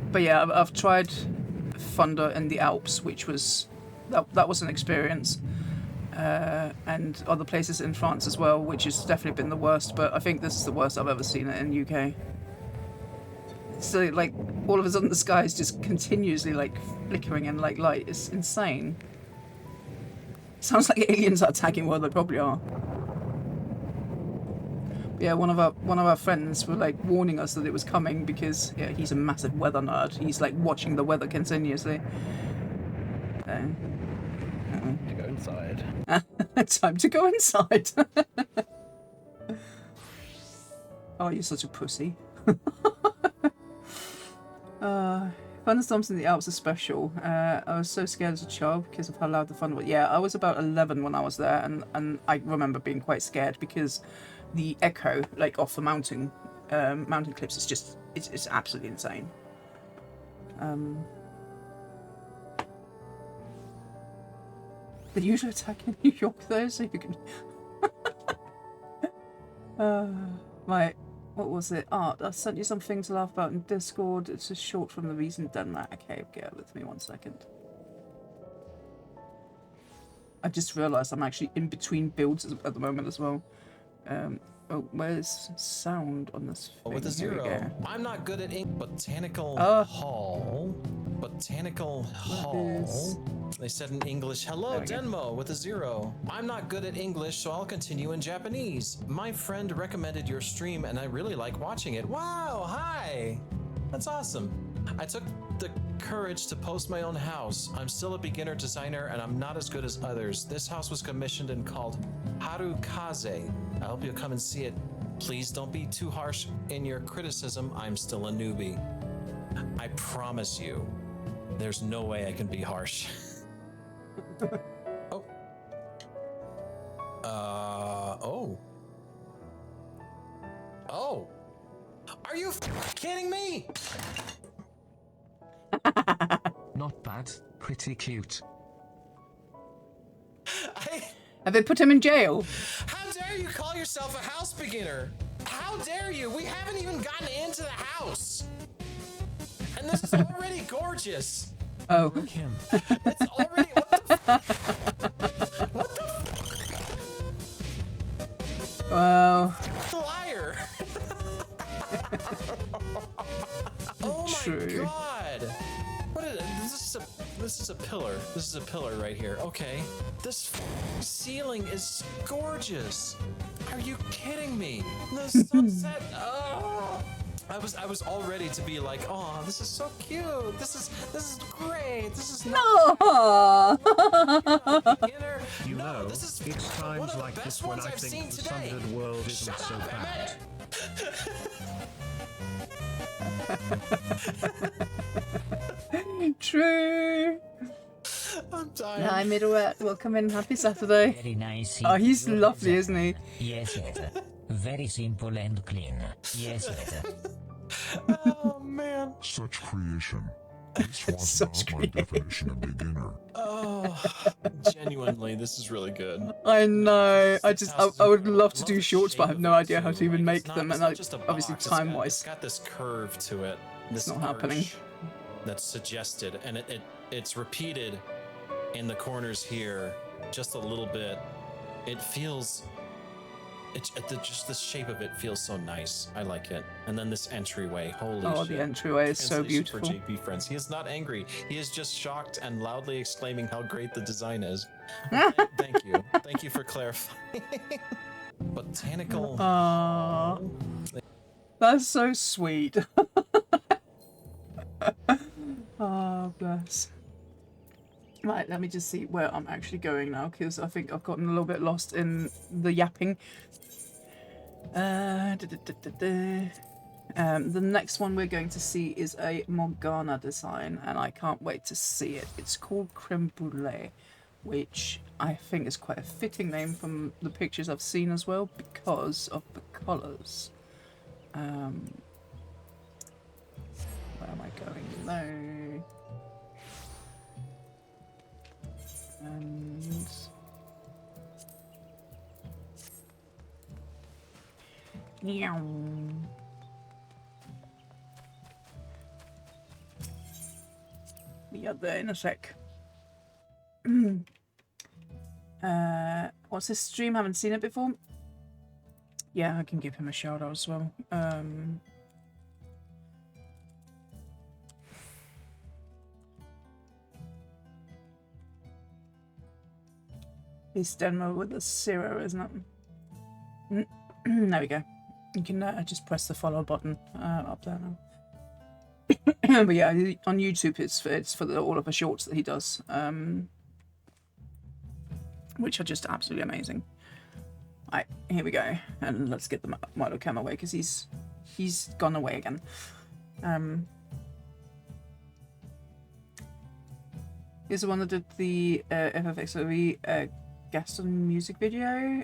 But yeah, I've tried thunder in the Alps, which was that was an experience. and other places in France as well, which has definitely been the worst. But I think this is the worst I've ever seen it in UK. So like all of a sudden the sky is just continuously like flickering and like light. It's insane. Sounds like aliens are attacking. Well, they probably are. Yeah, one of our friends were like warning us that it was coming because yeah, he's a massive weather nerd. He's like watching the weather continuously. To go inside. Time to go inside. Oh, you're such a pussy. Thunderstorms in the Alps are special. I was so scared as a child because of how loud the thunder was. Yeah, I was about 11 when I was there, and I remember being quite scared because the echo, like off the mountain cliffs, is just it's absolutely insane. The usual attack in New York, though, so you can. Right. What was it? Art. I sent you something to laugh about in Discord. It's just short from the reason Denmark. Okay, bear with me 1 second. I just realised I'm actually in between builds at the moment as well. Oh, where's sound on this thing? With a Here we 0. go. I'm not good at botanical Oh. hall. Botanical hall. is- They said in English, hello, There we go. Denmo, with a 0. I'm not good at English, so I'll continue in Japanese. My friend recommended your stream, and I really like watching it. Wow, hi. That's awesome. I took the courage to post my own house. I'm still a beginner designer, and I'm not as good as others. This house was commissioned and called Harukaze. I hope you'll come and see it. Please don't be too harsh in your criticism. I'm still a newbie. I promise you, there's no way I can be harsh. Oh. Oh. Oh. Are you kidding me? Not bad, pretty cute. Have they put him in jail? How dare you call yourself a house beginner? How dare you? We haven't even gotten into the house. And this is already gorgeous. Oh. Him. It's already. What the Well, liar? Oh my True. god. What is this is a pillar. This is a pillar right here. Okay. This ceiling is gorgeous. Are you kidding me? The sunset. Oh. I was all ready to be like, oh, this is so cute. This is great. This is not beginner. You No, know, this is it's one times of the like best this when ones I I've seen think the today. Sundered world isn't Shut so up, bad. true. I'm dying. Hi, Middleweight. Welcome in. Happy Saturday. Very nice. Oh, he's lovely, isn't he? Yes, yes. Very simple and clean. Yes, yes. Oh man. Such creation. This was Such not my definition of beginner. Oh, genuinely, this is really good. I know. I would love to I do the shorts, but I shape have of no it, idea how too. to even Like, make it's not- them, it's and not like just a obviously box, it's got- time-wise, it's got this curve to it. This not happening. arch That's suggested, and it's repeated in the corners here just a little bit. It feels. Just the shape of it feels so nice. I like it. And then this entryway. Holy Oh, shit. the entryway is so Translation beautiful. For JP friends, he is not angry. He is just shocked and loudly exclaiming how great the design is. Thank you. Thank you for clarifying. Botanical. Aww. That's so sweet. Oh, bless. Right, let me just see where I'm actually going now, because I think I've gotten a little bit lost in the yapping. The next one we're going to see is a Morgana design, and I can't wait to see it. It's called Creme Brulee, which I think is quite a fitting name from the pictures I've seen as well, because of the colours. Where am I going? No. And meow. Be up there in a sec. What's his stream? Haven't seen it before. Yeah, I can give him a shout out as well. It's Denmo with a 0, isn't it? There we go. You can just press the follow button up there now. But yeah, on YouTube it's for all of the shorts that he does, which are just absolutely amazing. Right, here we go, and let's get the Milo Cam away because he's gone away again. He's the one that did the FFXOE Gaston music video.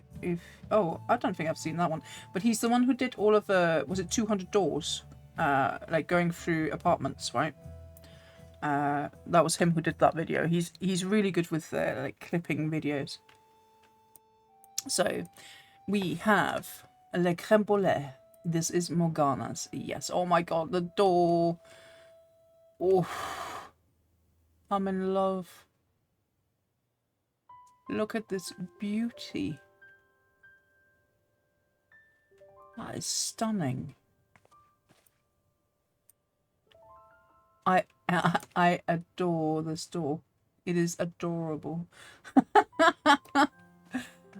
I don't think I've seen that one, but he's the one who did all of the, was it 200 doors, like going through apartments, right? That was him who did that video. He's really good with like clipping videos. So we have Le Crème Brûlée. This is Morgana's. Yes. Oh my god, the door. Oh, I'm in love. Look at this beauty. That is stunning. I adore this door. It is adorable.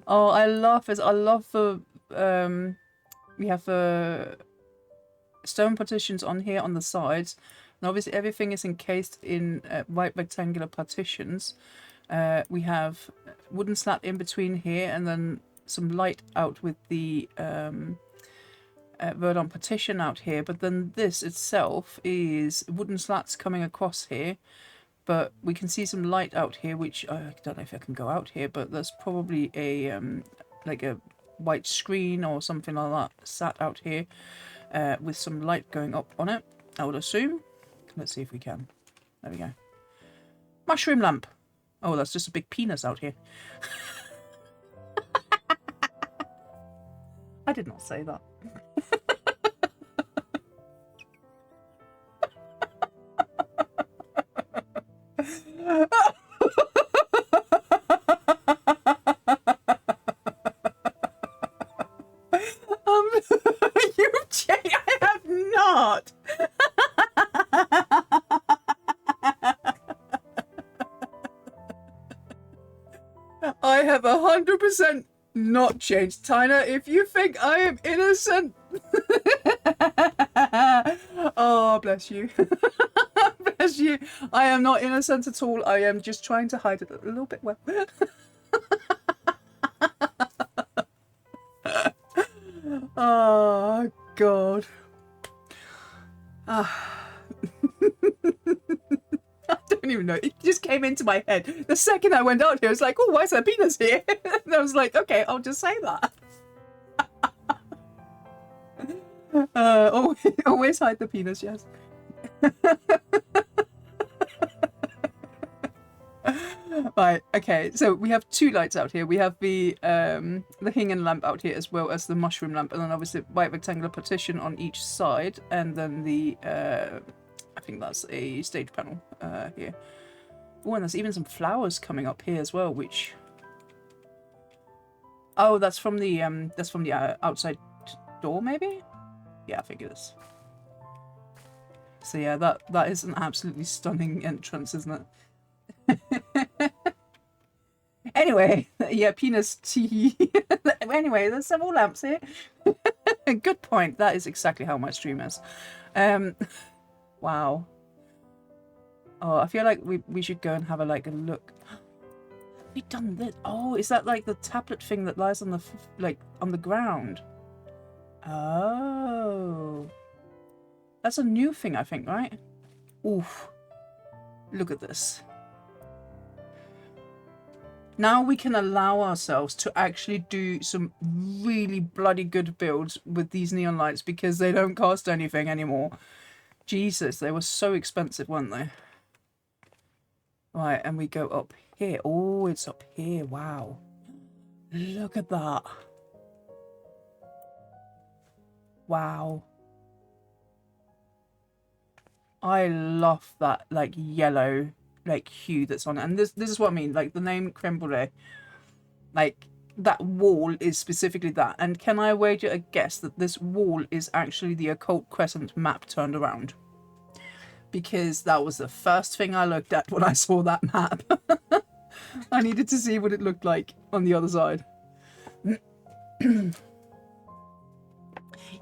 Oh, I love it. I love the we have the stone partitions on here on the sides, and obviously everything is encased in white rectangular partitions. We have wooden slat in between here, and then some light out with the Verdant partition out here. But then this itself is wooden slats coming across here. But we can see some light out here, which I don't know if I can go out here, but there's probably a like a white screen or something like that sat out here with some light going up on it, I would assume. Let's see if we can. There we go. Mushroom lamp. Oh, that's just a big penis out here. I did not say that. You've changed. I have not. I have 100% not changed, Tina. If you think I am innocent, oh bless you. Bless you. I am not innocent at all. I am just trying to hide it a little bit well. Oh god. I don't even know. It just came into my head. The second I went out here, I was like, oh, why is there a penis here? And I was like, okay, I'll just say that. Always hide the penis, yes. Right, okay, so we have two lights out here. We have the Hingen lamp out here, as well as the mushroom lamp, and then obviously white rectangular partition on each side, and then the I think that's a stage panel here. Oh, and there's even some flowers coming up here as well, which, oh, that's from the outside door, maybe? Yeah, I think it is. So yeah, that is an absolutely stunning entrance, isn't it? Anyway, yeah, penis tea. Anyway, there's several lamps here. Good point. That is exactly how my stream is. Wow. Oh, I feel like we should go and have a look. Have we done this? Oh, is that like the tablet thing that lies on the on the ground? Oh, that's a new thing, I think, right? Oof. Look at this. Now we can allow ourselves to actually do some really bloody good builds with these neon lights because they don't cost anything anymore. Jesus, they were so expensive, weren't they? Right, and we go up here. Oh, it's up here. Wow. Look at that. Wow. I love that, like, yellow, like, hue that's on it. And this is what I mean, like, the name Crème Brûlée. Like, that wall is specifically that. And can I wager a guess that this wall is actually the Occult Crescent map turned around? Because that was the first thing I looked at when I saw that map. I needed to see what it looked like on the other side.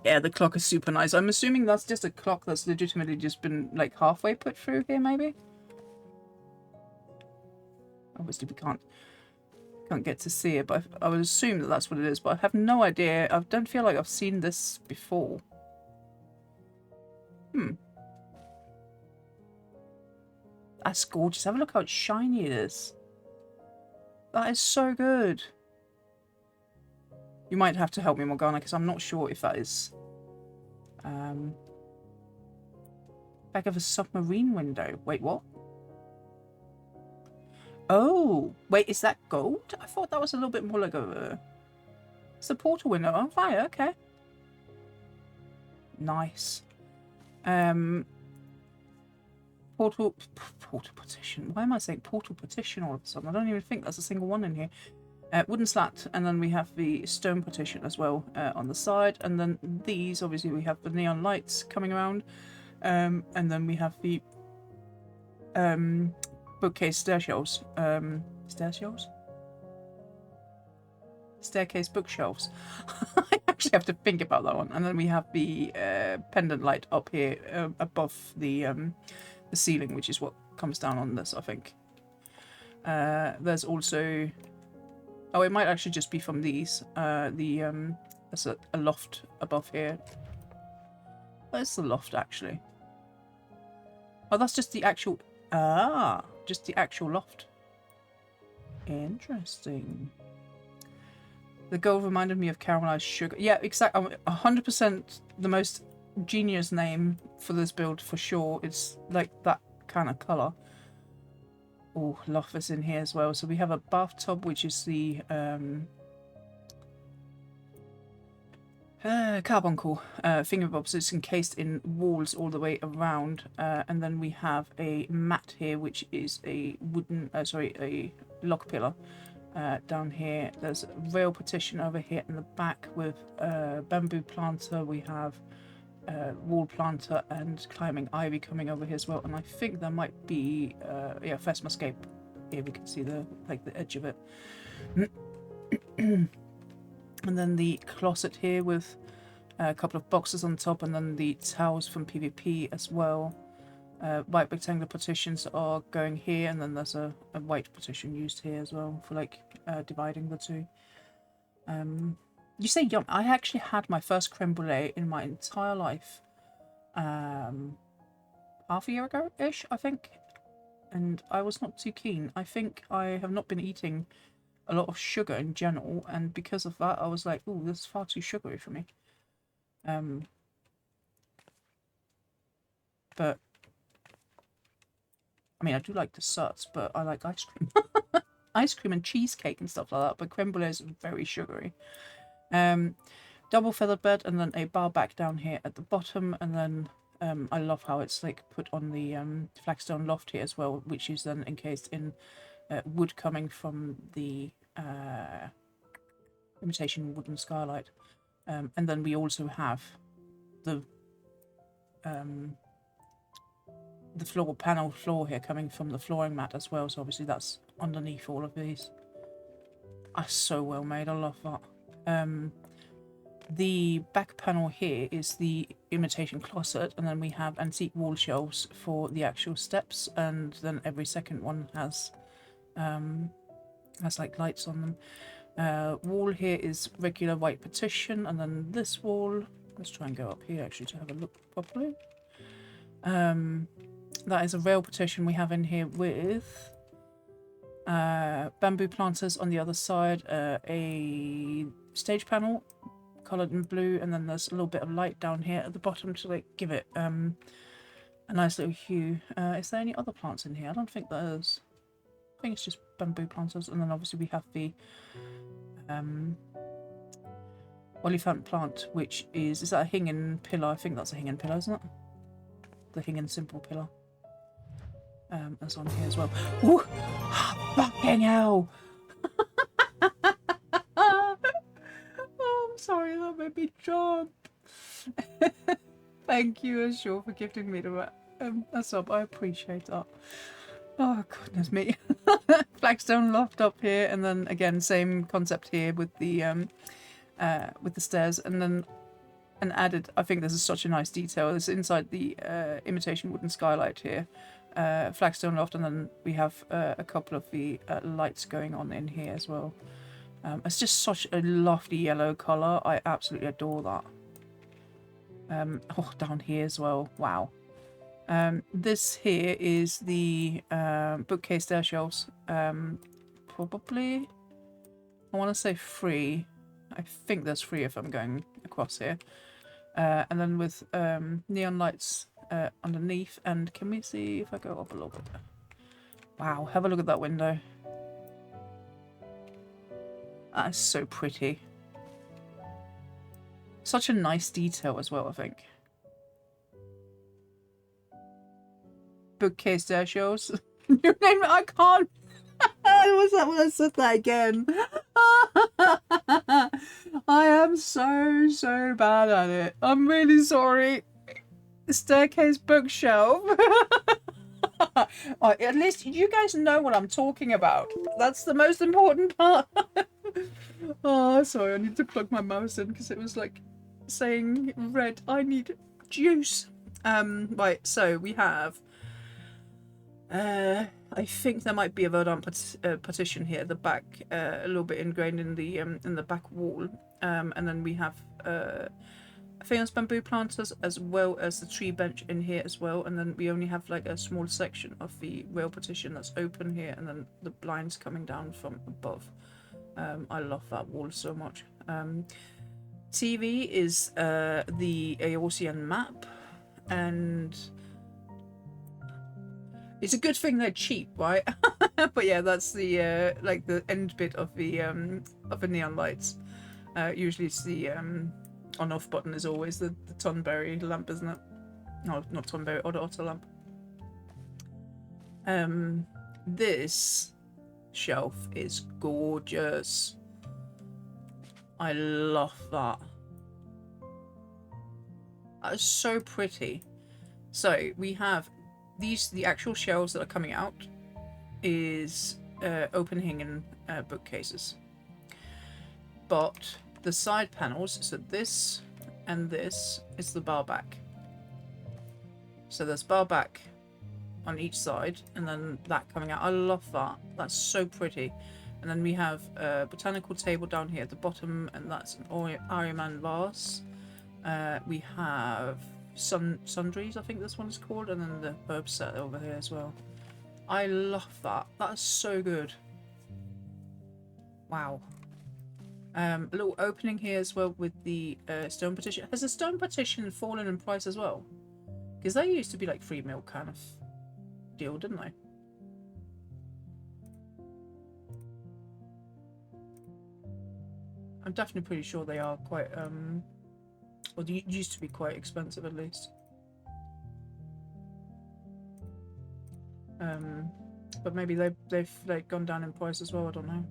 Yeah, the clock is super nice. I'm assuming that's just a clock that's legitimately just been like halfway put through here, maybe? Obviously we can't get to see it, but I would assume that that's what it is, but I have no idea. I don't feel like I've seen this before. That's gorgeous. Have a look how shiny it is. That is so good. You might have to help me, Morgana, because I'm not sure if that is back of a submarine window. Wait, what? Oh, wait, is that gold? I thought that was a little bit more like a... It's a portal window. Oh, fine, okay. Nice. Portal petition. Why am I saying portal petition all of a sudden? I don't even think there's a single one in here. Wooden slat, and then we have the stone partition as well on the side, and then these, obviously we have the neon lights coming around, and then we have the bookcase staircase bookshelves. I actually have to think about that one. And then we have the pendant light up here above the ceiling, which is what comes down on this, I think. There's also... Oh, it might actually just be from these. There's a loft above here. Where's the loft, actually? Oh, that's just the actual... Ah, just the actual loft. Interesting. The gold reminded me of caramelized sugar. Yeah, exactly. 100% the most genius name for this build, for sure. It's like that kind of colour. Oh, loft is in here as well. So we have a bathtub, which is the carbuncle fingerbobs. It's encased in walls all the way around, and then we have a mat here, which is a wooden, a log pillar down here. There's a rail partition over here in the back with bamboo planter. We have wall planter and climbing ivy coming over here as well, and I think there might be yeah, Phasmascape here. We can see the edge of it. And then the closet here with a couple of boxes on top, and then the towels from PvP as well. White rectangular partitions are going here, and then there's a white partition used here as well for dividing the two. You say yum. I actually had my first creme brulee in my entire life half a year ago-ish, I think. And I was not too keen. I think I have not been eating a lot of sugar in general, and because of that I was like, ooh, this is far too sugary for me. But I mean, I do like desserts, but I like ice cream. Ice cream and cheesecake and stuff like that, but creme brulee is very sugary. Double feathered bed, and then a bar back down here at the bottom, and then I love how it's put on the flagstone loft here as well, which is then encased in wood coming from the imitation wooden skylight, and then we also have the panel floor here coming from the flooring mat as well, so obviously that's underneath all of these. Are so well made. I love that. The back panel here is the imitation closet, and then we have antique wall shelves for the actual steps, and then every second one has lights on them. Wall here is regular white partition, and then this wall, let's try and go up here actually to have a look properly. That is a rail partition we have in here with bamboo planters on the other side, a stage panel coloured in blue, and then there's a little bit of light down here at the bottom to give it a nice little hue. Is there any other plants in here? I don't think there is. I think it's just bamboo planters, and then obviously we have the Oliphant plant, which is that a hinging pillar? I think that's a hinging pillar, isn't it? The hinging simple pillar. That's on here as well. Ooh! Fucking hell! sorry, that made me jump. Thank you, Ashur, for gifting me a sub. I appreciate that. Oh, goodness me. Flagstone loft up here, and then again, same concept here with the stairs, and then an added, I think this is such a nice detail, it's inside the imitation wooden skylight here. Flagstone loft, and then we have a couple of the lights going on in here as well. It's just such a lovely yellow colour. I absolutely adore that. Oh, down here as well. Wow. This here is the bookcase stair shelves. Probably, I want to say 3. I think there's 3 if I'm going across here. And then with neon lights underneath. And can we see if I go up a little bit? Wow, have a look at that window. That is so pretty. Such a nice detail as well, I think. Bookcase stair shelves. New name, I can't. Was that when I said that again? I am so bad at it. I'm really sorry. Staircase bookshelf. Oh, at least you guys know what I'm talking about. That's the most important part. Oh, sorry, I need to plug my mouse in because it was like saying red. I need juice. Right, so we have I think there might be a Verdant partition here at the back, a little bit ingrained in the back wall, and then we have famous bamboo planters as well as the tree bench in here as well, and then we only have like a small section of the rail partition that's open here, and then the blinds coming down from above. I love that wall so much. TV is the Eorzean map, and it's a good thing they're cheap, right? But yeah, that's the like the end bit of the neon lights. Usually it's the on-off button is always the Tonberry lamp, isn't it? No, not Tonberry, Otter lamp. This shelf is gorgeous. I love that. That is so pretty. So we have the actual shelves that are coming out is Openhingen bookcases, but the side panels, so this and this, is the bar back. So there's bar back on each side, and then that coming out. I love that. That's so pretty. And then we have a botanical table down here at the bottom, and that's an Ahriman vase. We have sundries, I think this one is called, and then the herb set over here as well. I love that. That is so good. Wow. A little opening here as well with the stone partition. Has the stone partition fallen in price as well? Because they used to be like free milk kind of deal, didn't they? I'm definitely pretty sure they are quite or they used to be quite expensive at least. But maybe they've like gone down in price as well, I don't know.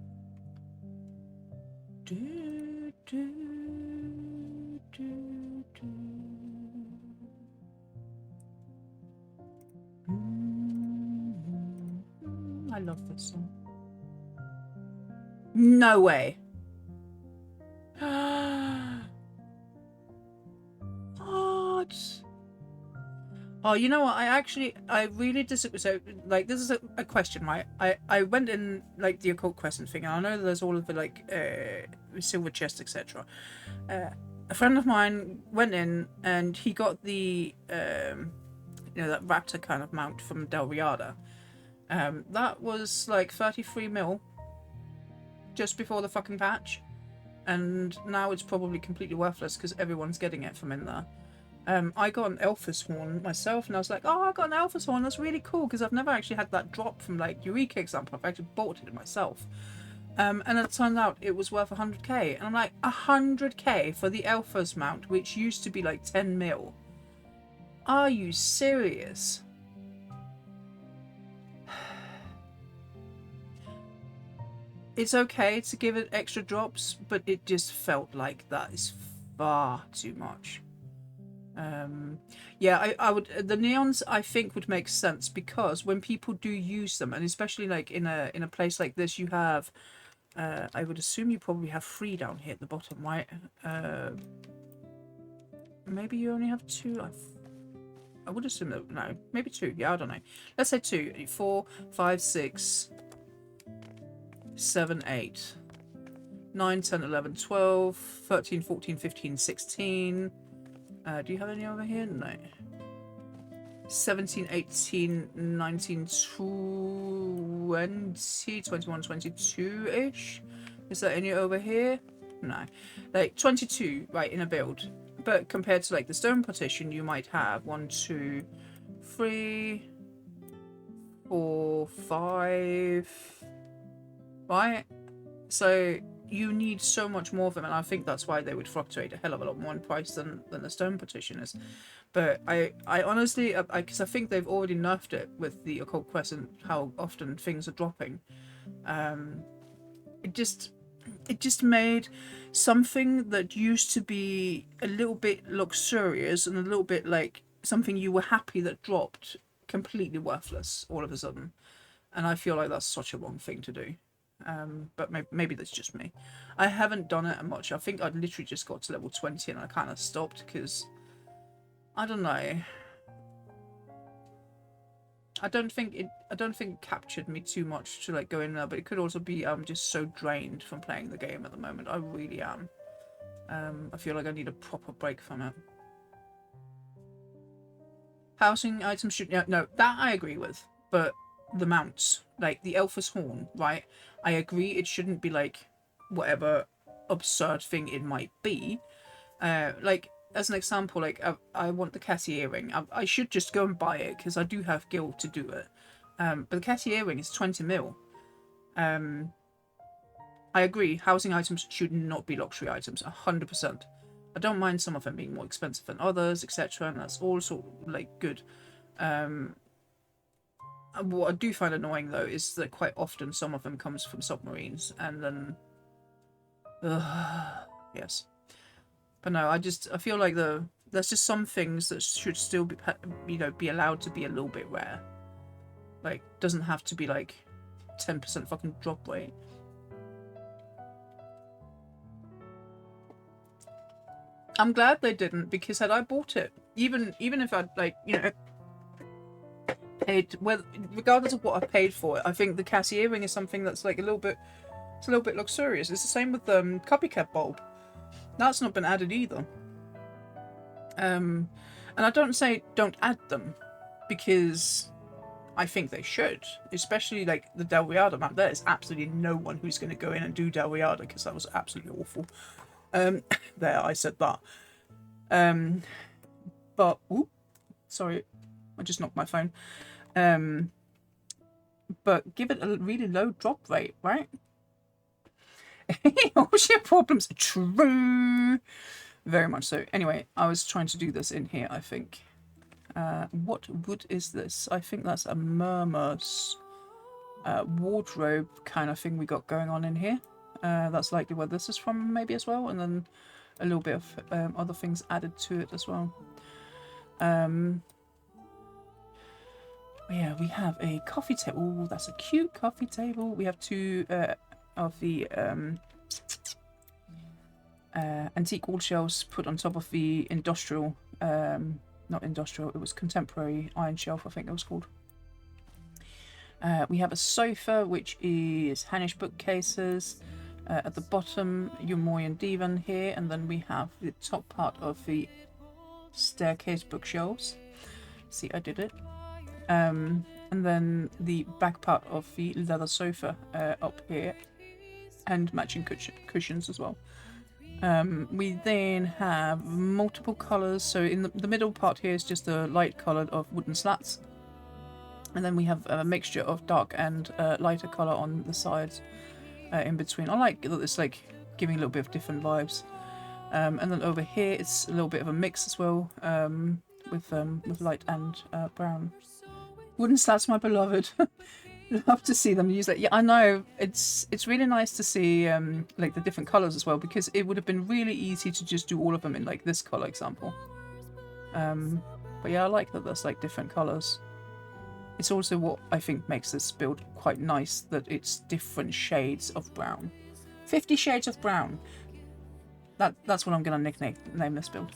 I love this song. No way. What? Oh, you know what? I really disagree. So, like, this is a question, right? I went in, like, the occult questions thing, and I know there's all of the, like, silver chest, etc. A friend of mine went in, and he got the, you know, that raptor kind of mount from Del Riada. That was, like, 33 mil just before the fucking patch. And now it's probably completely worthless because everyone's getting it from in there. I got an Elphus horn myself, and I was like, oh, I got an Elphus horn, that's really cool, because I've never actually had that drop from, like, Eureka example. I've actually bought it myself. And it turned out it was worth 100k. And I'm like, 100k for the Elphus mount, which used to be, like, 10 mil? Are you serious? it's okay to give it extra drops, but it just felt like that is far too much. Yeah, I would, the neons I think would make sense, because when people do use them, and especially like in a place like this, you have I would assume you probably have 3 down here at the bottom, right? Maybe you only have 2. I would assume that, no, maybe 2. Yeah, I don't know. Let's say 2. 4, 5, 6, 7, 8, 9, 10, 11, 12, 13, 14, 15, 16. Do you have any over here? No. 17, 18, 19, 20, 21, 22-ish. Is there any over here? No. Like 22, right, in a build. But compared to like the stone partition, you might have 1, 2, 3, 4, 5. Right? So you need so much more of them, and I think that's why they would fluctuate a hell of a lot more in price than the stone partition is. But I honestly, because I think they've already nerfed it with the Occult Quest and how often things are dropping. It just made something that used to be a little bit luxurious and a little bit like something you were happy that dropped completely worthless all of a sudden. And I feel like that's such a wrong thing to do. But maybe that's just me. I haven't done it much. I think I literally just got to level 20 and I kind of stopped because I don't know. I don't think it captured me too much to like go in there, but it could also be I'm just so drained from playing the game at the moment. I really am. I feel like I need a proper break from it. Housing items should no, that I agree with, but the mounts, like the Elfus Horn, right? I agree it shouldn't be like whatever absurd thing it might be. Like as an example, like I want the Cassie earring. I should just go and buy it because I do have guild to do it. But the Cassie earring is 20 mil. I agree. Housing items should not be luxury items. 100%. I don't mind some of them being more expensive than others, etc. And that's also like good. What I do find annoying though is that quite often some of them comes from submarines, and then yes. But no, I feel like there's just some things that should still be, be allowed to be a little bit rare. Like, doesn't have to be like 10% fucking drop rate. I'm glad they didn't, because had I bought it, even if I'd like, paid, well, regardless of what I paid for it, I think the Cassie earring is something that's like a little bit luxurious. It's the same with the copycat bulb. That's not been added either. And I don't say don't add them, because I think they should, especially like the Del Riada map. There is absolutely no one who's going to go in and do Del Riada, because that was absolutely awful. There, I said that. But sorry, I just knocked my phone. But give it a really low drop rate, right? What's your problems? True. Very much so. Anyway, I was trying to do this in here, I think. What wood is this? I think that's a Murmur's wardrobe kind of thing we got going on in here. That's likely where this is from, maybe, as well. And then a little bit of other things added to it as well. Yeah, we have a coffee table. Ooh, that's a cute coffee table. We have 2 of the antique wall shelves put on top of the industrial, not industrial, it was contemporary iron shelf, I think it was called. We have a sofa, which is Hanish bookcases. At the bottom, Umoyan divan here, and then we have the top part of the staircase bookshelves. See, I did it. And then the back part of the leather sofa up here, and matching cushions as well. We then have multiple colours. So in the middle part here is just a light coloured of wooden slats, and then we have a mixture of dark and lighter colour on the sides in between. I like that it's like giving a little bit of different vibes. And then over here it's a little bit of a mix as well, with light and brown. Wooden slats, my beloved. Love to see them use that. Yeah, I know. It's really nice to see like the different colors as well, because it would have been really easy to just do all of them in like this color example. But yeah, I like that there's like different colors. It's also what I think makes this build quite nice, that it's different shades of brown. 50 shades of brown. That's what I'm gonna name this build.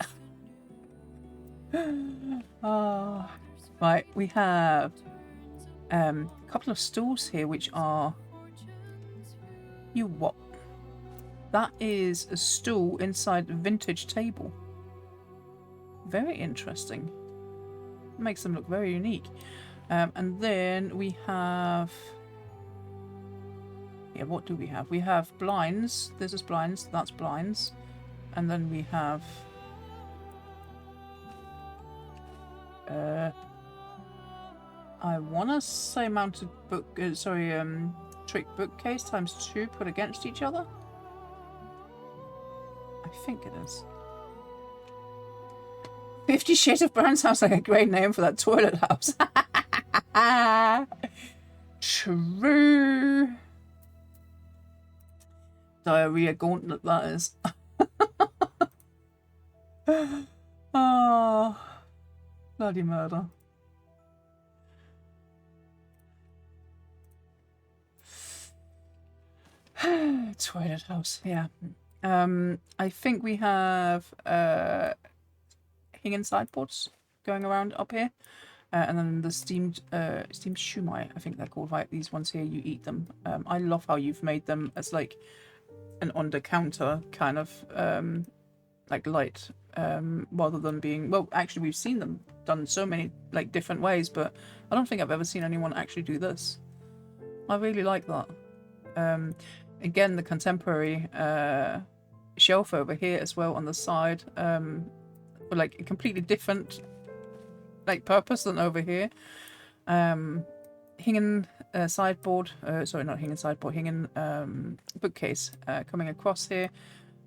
Right, we have a couple of stools here, which are... You what? That is a stool inside a vintage table. Very interesting. Makes them look very unique. And then we have... Yeah, what do we have? We have blinds. This is blinds. That's blinds. And then we have... I want to say mounted book... trick bookcase times 2 put against each other? I think it is. 50 Shades of Brown sounds like a great name for that toilet house. True. Diarrhea gauntlet, that is. Oh, bloody murder. Toilet house, yeah. I think we have hinging sideboards going around up here, and then the steamed shumai, I think they're called. Right, these ones here, you eat them. I love how you've made them as like an under counter kind of like light, rather than being, well, actually we've seen them done so many like different ways, but I don't think I've ever seen anyone actually do this. I really like that. Again, the contemporary shelf over here as well on the side, for like a completely different like purpose than over here. Hinging sideboard, sorry, not hinging sideboard, hinging bookcase coming across here,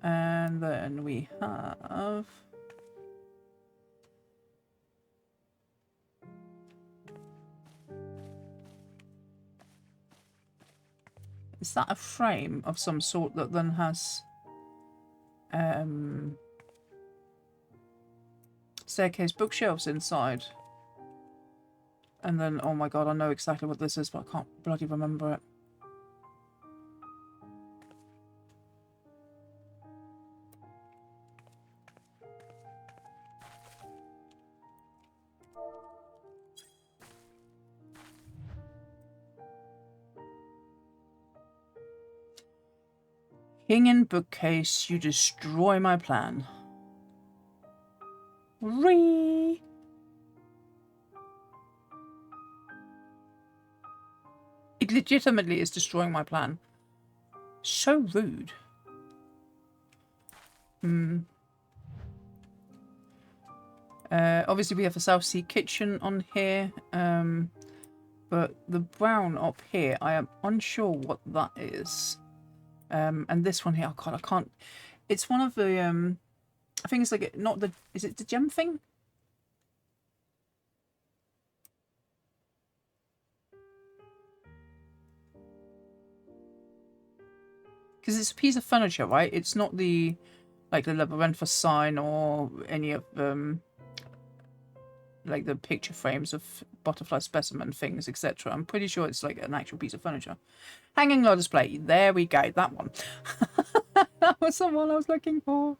and then we have is that a frame of some sort that then has staircase bookshelves inside? And then, oh my god, I know exactly what this is, but I can't bloody remember it. Hinging bookcase, you destroy my plan. Ree. It legitimately is destroying my plan. So rude. Obviously we have a South Sea kitchen on here, but the brown up here, I am unsure what that is. And this one here, oh god, I can't. It's one of the I think it's like not the. Is it the gem thing? Because it's a piece of furniture, right? It's not the like the Labyrinthus sign or any of like the picture frames of butterfly specimen things, etc. I'm pretty sure it's like an actual piece of furniture. Hanging lotus plate. There we go. That one. That was the one I was looking for.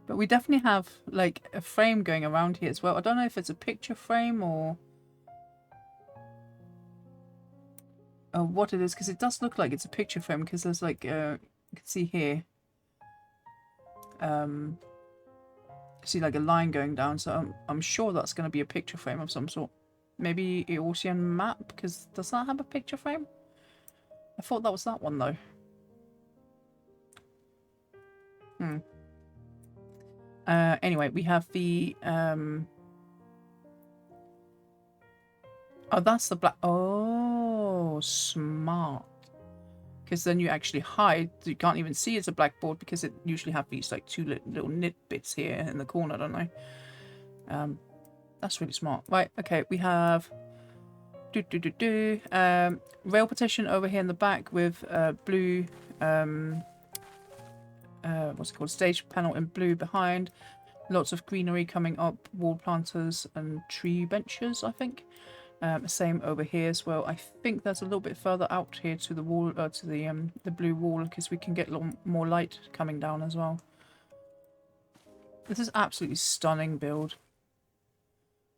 But we definitely have like a frame going around here as well. I don't know if it's a picture frame or what it is, because it does look like it's a picture frame, because there's like you can see here see like a line going down, so I'm sure that's going to be a picture frame of some sort. Maybe Eorzean map, because does that have a picture frame? I thought that was that one though. Anyway, we have the oh, that's the black. Oh, smart. Because then you actually hide. You can't even see it's a blackboard, because it usually have these like two little knit bits here in the corner, don't they? That's really smart. Right, okay, we have Rail partition over here in the back with blue, what's it called? Stage panel in blue behind. Lots of greenery coming up, wall planters and tree benches, I think. Same over here as well. I think there's a little bit further out here to the wall, to the blue wall, because we can get a lot more light coming down as well. This is absolutely stunning build.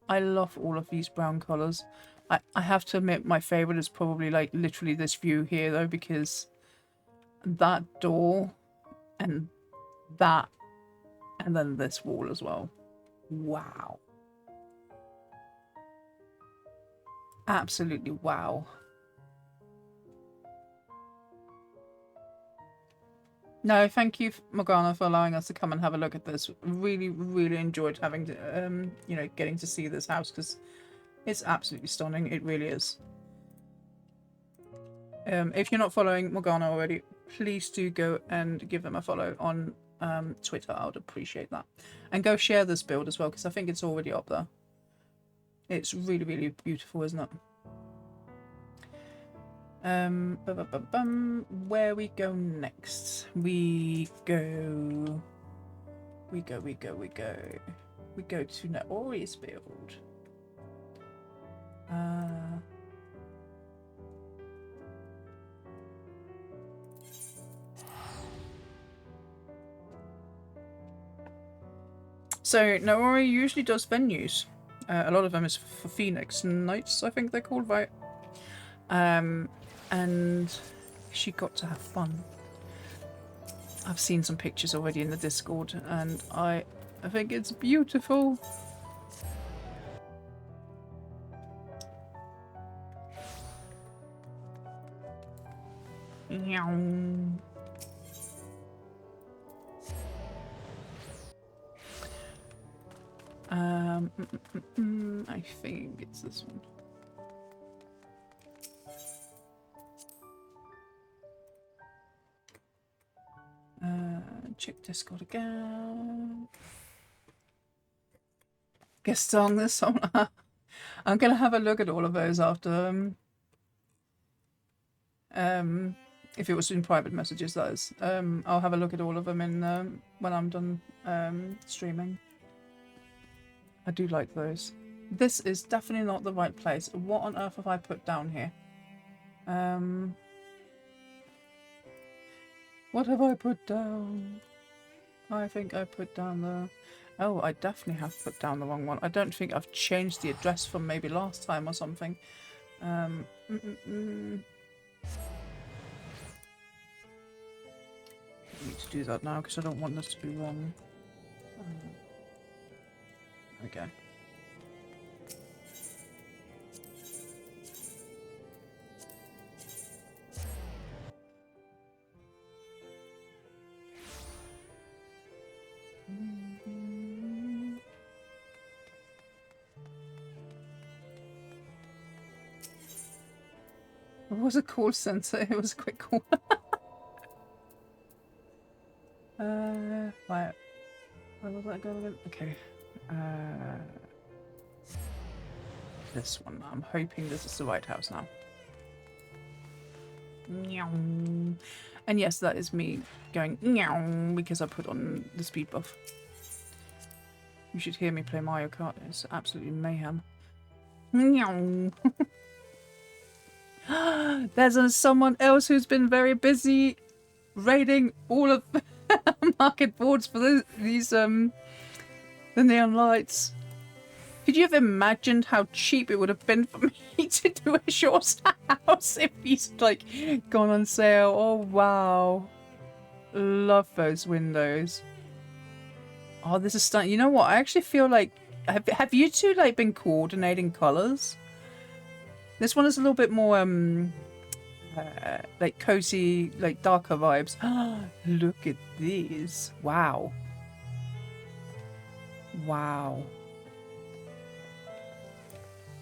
I love all of these brown colours. I have to admit my favourite is probably like literally this view here though, because that door and that and then this wall as well. Wow. Absolutely wow. No, thank you, Morgana, for allowing us to come and have a look at this. Really, really enjoyed having to, you know, getting to see this house because it's absolutely stunning. It really is. If you're not following Morgana already, please do go and give them a follow on Twitter. I would appreciate that. And go share this build as well because I think it's already up there. It's really, really beautiful, isn't it? Where we go next? We go to Naori's build. So Naori usually does venues. A lot of them is for Phoenix Nights, I think they're called, right? And she got to have fun. I've seen some pictures already in the Discord, and I think it's beautiful. I think it's this one. Check Discord again. Guest on this one. I'm gonna have a look at all of those after. If it was in private messages, that is. I'll have a look at all of them in when I'm done streaming. I do like those. This is definitely not the right place. What on earth have I put down here? What have I put down? I think I put down the... Oh, I definitely have put down the wrong one. I don't think I've changed the address from maybe last time or something. I need to do that now because I don't want this to be wrong. Okay. It was a call center. It was a quick call. Right. Where was that going again? Okay. This one. I'm hoping this is the right house now. And yes, that is me going because I put on the speed buff. You should hear me play Mario Kart. It's absolutely mayhem. There's someone else who's been very busy raiding all of the market boards for these the neon lights. Could you have imagined how cheap it would have been for me to do a short house if he's like gone on sale? Oh wow, love those windows. Oh, this is stunning. You know what? I actually feel like have you two like been coordinating colors? This one is a little bit more like cozy, like darker vibes. Look at these! Wow, wow.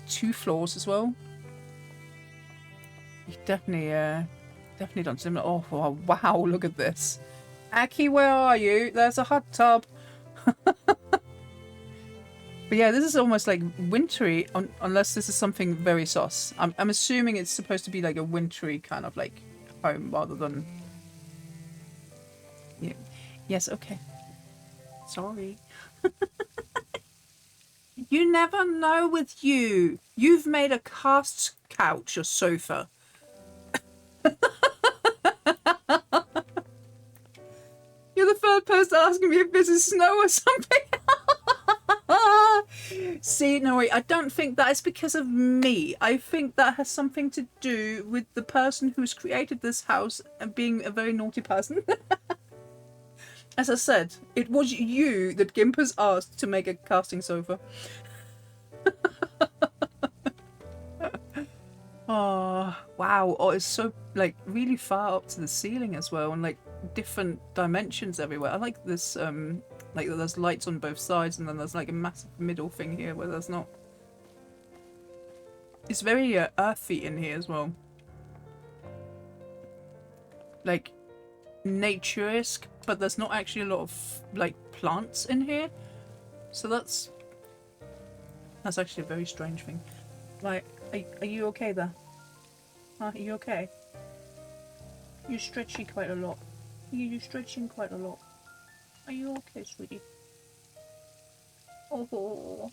2 floors as well. You've definitely done similar. Oh wow! Look at this, Aki. Where are you? There's a hot tub. But yeah, this is almost like wintry, unless this is something very sauce. I'm assuming it's supposed to be like a wintry kind of like home rather than. Yeah. Yes. Okay. Sorry. You never know with you. You've made a cast couch or sofa. You're the third person asking me if this is snow or something. See, no, I don't think that is because of me. I think that has something to do with the person who's created this house and being a very naughty person. As I said, it was you that Gimpers asked to make a casting sofa. Oh, wow. Oh, it's so, like, really far up to the ceiling as well, and, like, different dimensions everywhere. I like this, like, there's lights on both sides, and then there's, like, a massive middle thing here where there's not. It's very earthy in here as well. Like, nature-esque, but there's not actually a lot of, like, plants in here. So that's actually a very strange thing. Like, are you okay there? Huh? Are you okay? You're stretching quite a lot. You're stretching quite a lot. Are you okay, sweetie? Oh,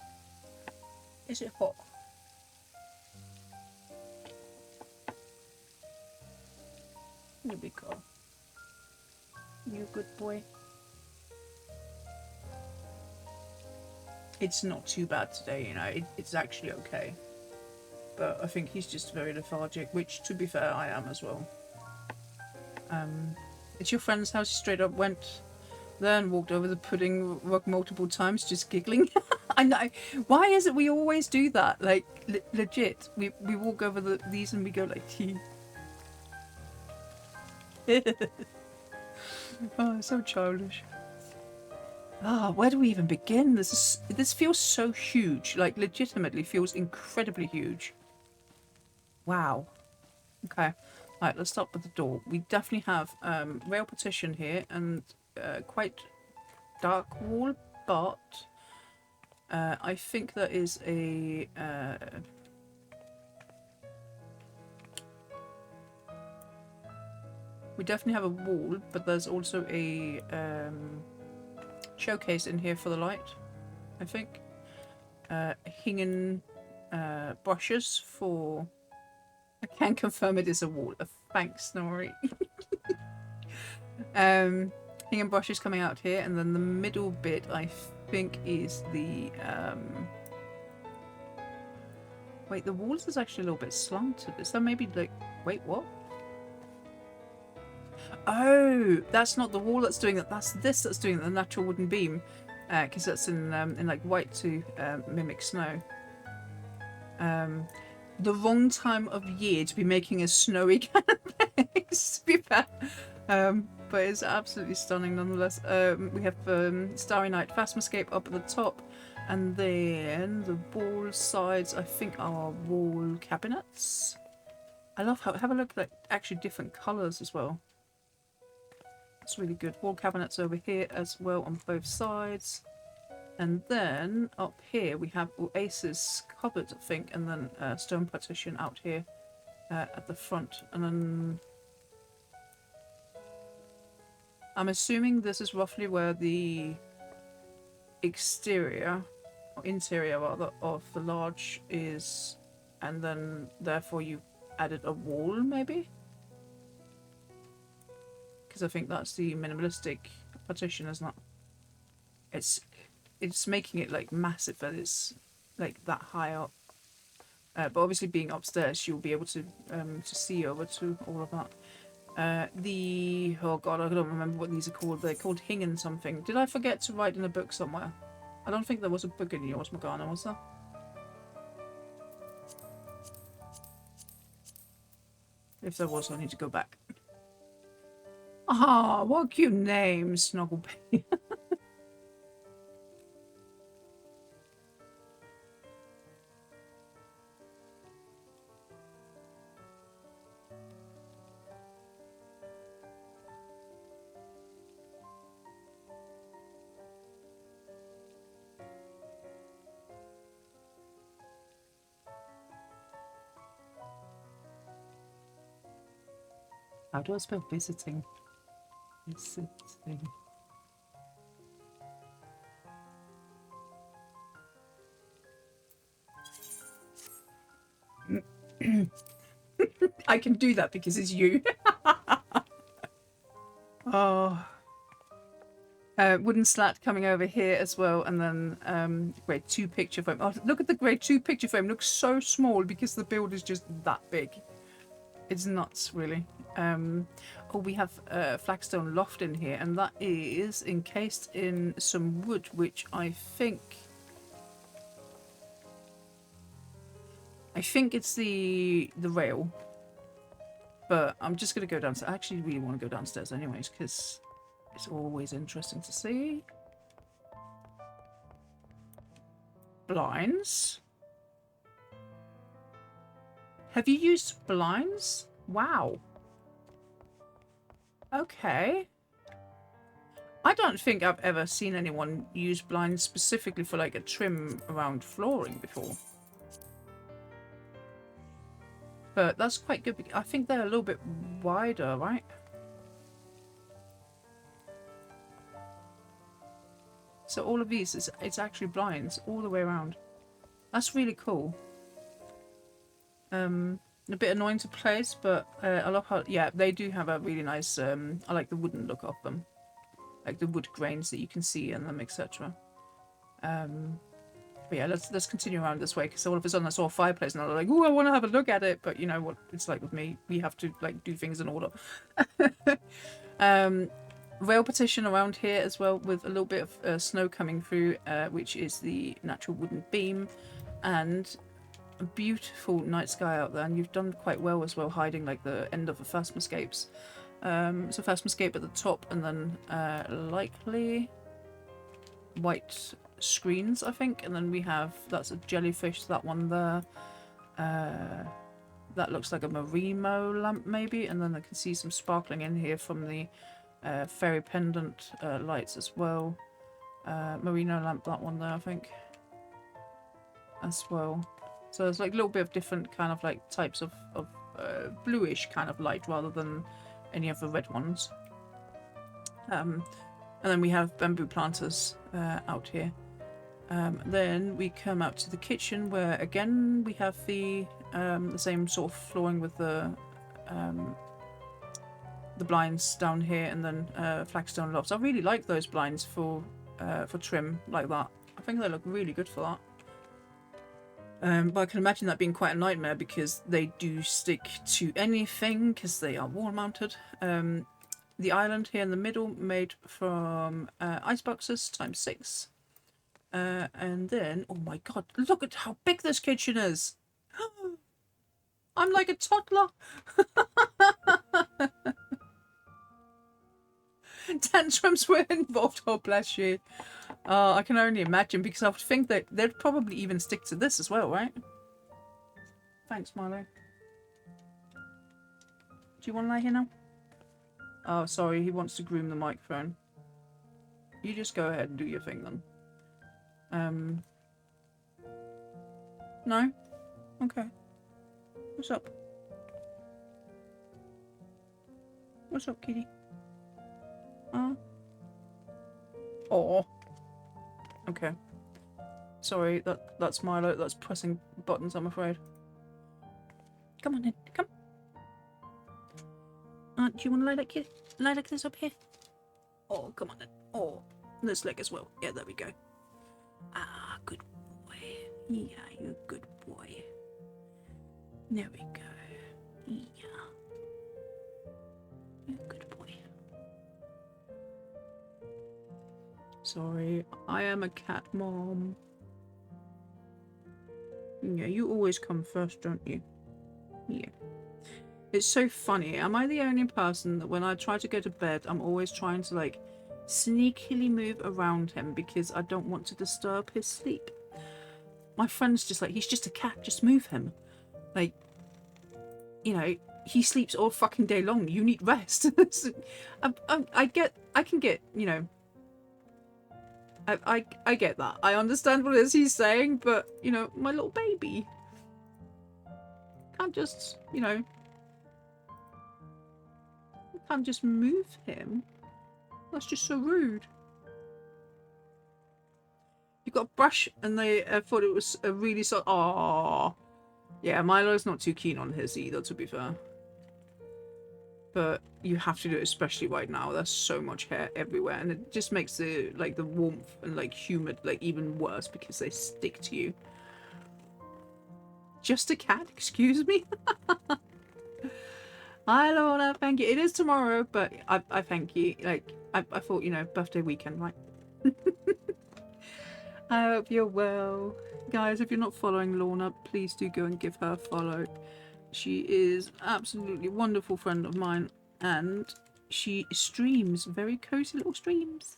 is it hot? Here we go. You good boy. It's not too bad today, you know. It's actually okay. But I think he's just very lethargic, which, to be fair, I am as well. It's your friend's house. He straight up went there and walked over the pudding rug multiple times, just giggling. I know. Why is it we always do that? Like, legit. We walk over these and we go like, oh, so childish. Ah, where do we even begin? This feels so huge. Like, legitimately feels incredibly huge. Wow. Okay. Right, let's start with the door. We definitely have rail partition here and quite dark wall, but I think there is a we definitely have a wall, but there's also a showcase in here for the light, I think. Hinging brushes for. I can confirm it is a wall. Thanks, Snorri. Hinging brushes coming out here, and then the middle bit I think is the wait, the walls is actually a little bit slanted. Is that maybe like wait, what? Oh, that's not the wall that's doing it. That's this that's doing it, the natural wooden beam, because that's in like white to mimic snow. The wrong time of year to be making a snowy kind of place, to be fair. But it's absolutely stunning nonetheless. We have Starry Night Phasmoscape up at the top, and then the wall sides I think are wall cabinets. I love how have a look at actually different colours as well. It's really good. Wall cabinets over here as well on both sides. And then up here we have Oasis cupboard, I think, and then stone partition out here at the front. And then I'm assuming this is roughly where the exterior, or interior rather, of the large is, and then therefore you added a wall maybe? Because I think that's the minimalistic partition, isn't it? It's making it like massive that it's like that high up. But obviously being upstairs, you'll be able to see over to all of that. Oh god, I don't remember what these are called. They're called Hingen something. Did I forget to write in a book somewhere? I don't think there was a book in yours, Morgana, was there? If there was, I need to go back. Ah, what cute name, Snugglebaby. How do I spell visiting? Visiting. I can do that because it's you. Oh. Wooden slat coming over here as well, and then grade 2 picture frame. Oh, look at the grade 2 picture frame. It looks so small because the build is just that big. It's nuts, really. Oh, we have a flagstone loft in here, and that is encased in some wood, which I think it's the rail. But I'm just gonna go downstairs. I actually really want to go downstairs anyways, because it's always interesting to see. Blinds. Have you used blinds? Wow. Okay. I don't think I've ever seen anyone use blinds specifically for like a trim around flooring before. But that's quite good. I think they're a little bit wider, right? So all of these, it's actually blinds all the way around. That's really cool. A bit annoying to place, but I love how, yeah, they do have a really nice, I like the wooden look of them. Like the wood grains that you can see in them, etc. But yeah, let's continue around this way, because all of a sudden I saw a fireplace and I was like, oh, I want to have a look at it. But you know what it's like with me. We have to like do things in order. Rail partition around here as well, with a little bit of snow coming through, which is the natural wooden beam. And a beautiful night sky out there. And you've done quite well as well, hiding like the end of the Phasmoscapes. So Phasmoscape at the top, and then likely white screens, I think, and then we have, that's a jellyfish, that one there, that looks like a Marimo lamp maybe, and then I can see some sparkling in here from the fairy pendant lights as well. Merino lamp, that one there, I think, as well. So there's like a little bit of different kind of like types of bluish kind of light rather than any of the red ones. And then we have bamboo planters out here. Then we come out to the kitchen, where again we have the same sort of flooring with the blinds down here, and then flagstone lofts. I really like those blinds for trim like that. I think they look really good for that. But I can imagine that being quite a nightmare, because they do stick to anything because they are wall mounted. The island here in the middle made from ice boxes ×6. And then, oh my god, look at how big this kitchen is! I'm like a toddler! Tantrums were involved, oh bless you. I can only imagine, because I would think that they'd probably even stick to this as well, right? Thanks, Milo. Do you want to lie here now? Oh, sorry, he wants to groom the microphone. You just go ahead and do your thing then. No? Okay. What's up? What's up, kitty? Oh. Okay. Sorry, that's Milo. That's pressing buttons, I'm afraid. Come on in. Come. Do you want to lie like this up here? Oh, come on then. Oh, this leg as well. Yeah, there we go. Ah, good boy. Yeah, you're a good boy. There we go. Yeah. You're a good boy. Sorry, I am a cat mom. Yeah, you always come first, don't you? Yeah. It's so funny. Am I the only person that when I try to go to bed, I'm always trying to like sneakily move around him because I don't want to disturb his sleep? My friend's just like, he's just a cat, just move him. Like, you know, he sleeps all fucking day long. You need rest. I can get, you know, I get that. I understand what it is he's saying, but, you know, my little baby. Can't just, you know. can't just move him. That's just so rude. You got a brush, and they thought it was a really so. Oh, yeah. Milo's not too keen on his either, to be fair. But you have to do it, especially right now. There's so much hair everywhere, and it just makes the the warmth and humid even worse because they stick to you. Just a cat, excuse me. Hi, Lorna. Thank you. It is tomorrow, but I thank you. I thought, birthday weekend, right? I hope you're well. Guys, if you're not following Lorna, please do go and give her a follow. She is absolutely wonderful friend of mine, and she streams very cozy little streams.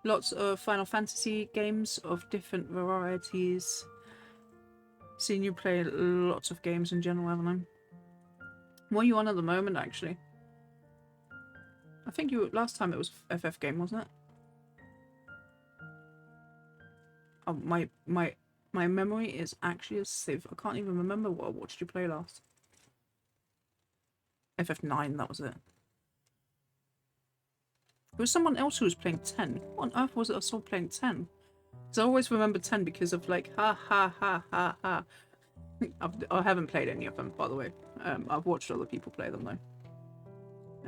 Lots of Final Fantasy games of different varieties. Seen you play lots of games in general, haven't I? What are you on at the moment, actually? I think last time it was FF game, wasn't it? Oh, my memory is actually a sieve. I can't even remember what I watched you play last. FF9, that was it. There was someone else who was playing 10. What on earth was it I saw playing 10? Because I always remember 10 because of ha ha ha ha ha. I haven't played any of them, by the way. I've watched other people play them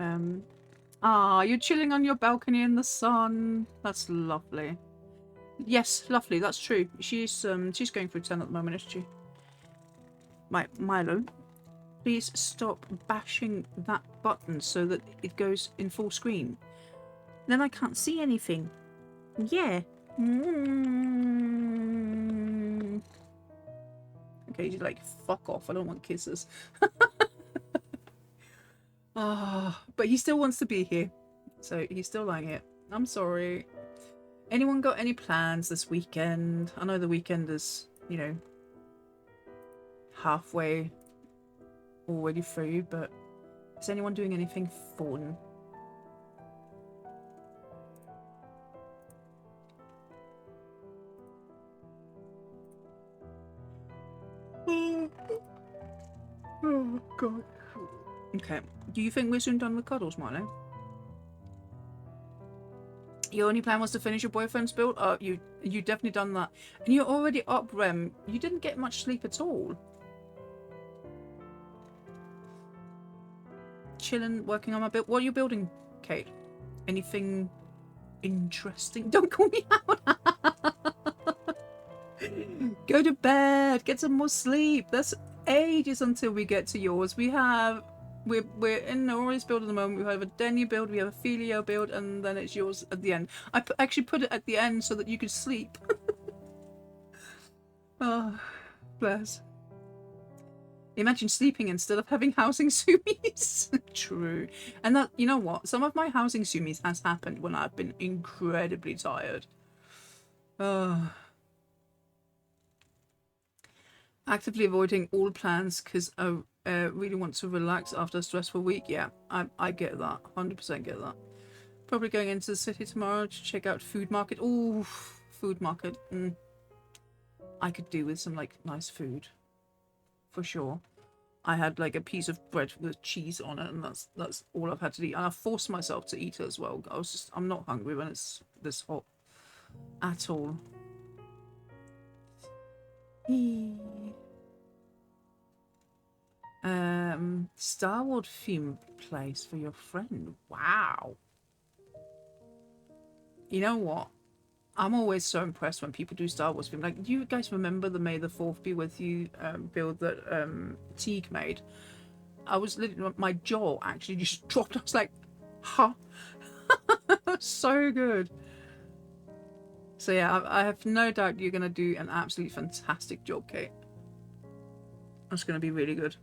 though. You're chilling on your balcony in the sun. That's lovely. Yes, lovely. That's true. She's going through 10 at the moment, isn't she? Milo, please stop bashing that button so that it goes in full screen. Then I can't see anything. Yeah. Okay, he's fuck off. I don't want kisses. But he still wants to be here. So he's still lying here. I'm sorry. Anyone got any plans this weekend? I know the weekend is, halfway already through, but is anyone doing anything fun? Oh, God. Okay. Do you think we're soon done with cuddles, Milo? Your only plan was to finish your boyfriend's build? Oh, you definitely done that. And you're already up, Rem. You didn't get much sleep at all. Chilling, working on my build. What are you building, Kate? Anything interesting? Don't call me out. Go to bed. Get some more sleep. That's ages until we get to yours. We're in Nori's build at the moment. We have a Denu build, we have a Filio build, and then it's yours at the end. I actually put it at the end so that you could sleep. Oh, bless. Imagine sleeping instead of having housing sumis. True. And that, you know what? Some of my housing sumis has happened when I've been incredibly tired. Actively avoiding all plans because I really want to relax after a stressful week. Yeah, I get that. 100% get that. Probably going into the city tomorrow to check out food market. Ooh, food market. I could do with some nice food. For sure. I had a piece of bread with cheese on it, and that's all I've had to eat. And I forced myself to eat it as well. I'm not hungry when it's this hot at all. Star Wars theme place for your friend. Wow. You know what? I'm always so impressed when people do Star Wars theme. Do you guys remember the May the 4th be with you build that Teague made? I was literally, my jaw actually just dropped. I was like, huh? So good. So yeah, I have no doubt you're going to do an absolutely fantastic job, Kate. That's going to be really good.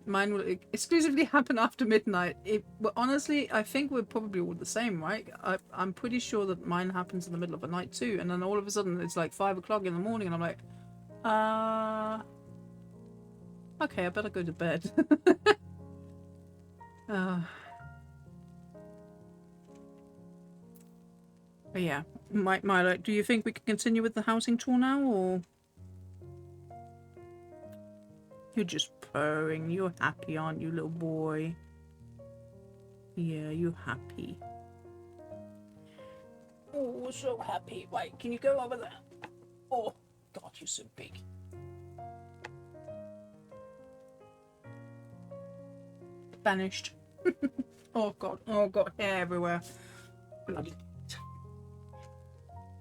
Mine will exclusively happen after midnight. Well, honestly, I think we're probably all the same, right? I'm pretty sure that mine happens in the middle of the night too, and then all of a sudden it's 5 o'clock in the morning, and I'm like, okay, I better go to bed. But yeah, Milo, do you think we can continue with the housing tour now, or you're just purring. You're happy, aren't you, little boy? Yeah, you're happy. Oh, so happy. Wait, can you go over there? Oh, God, you're so big. Vanished. Oh, God. Oh, God. Hair everywhere. Bloody.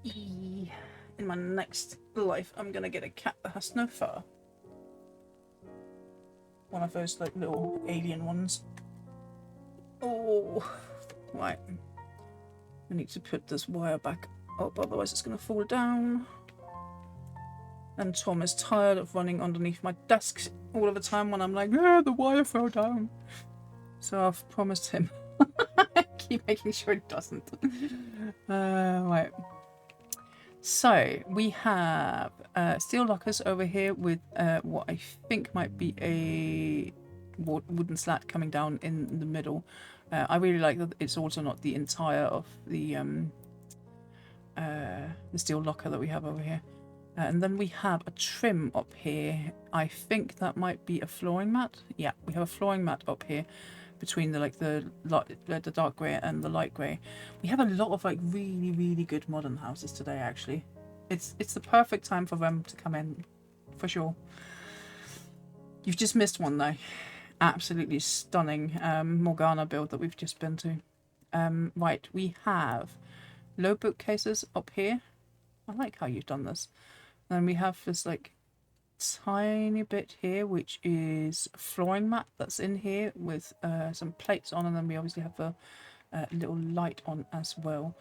In my next life, I'm going to get a cat that has no fur. One of those, like, little alien ones. Oh, right. I need to put this wire back up, otherwise it's going to fall down. And Tom is tired of running underneath my desk all of the time when I'm like, ah, the wire fell down. So I've promised him. Keep making sure it doesn't. Right. So we have steel lockers over here with what I think might be a wooden slat coming down in the middle. I really like that it's also not the entire of the steel locker that we have over here. And then we have a trim up here. I think that might be a flooring mat. Yeah, we have a flooring mat up here between the dark grey and the light grey. We have a lot of like really good modern houses today. Actually, it's the perfect time for them to come in, for sure. You've just missed one though. Absolutely stunning Morgana build that we've just been to. Right, we have low bookcases up here. I like how you've done this. Then we have this like tiny bit here, which is a flooring mat that's in here with some plates on, and then we obviously have a little light on as well.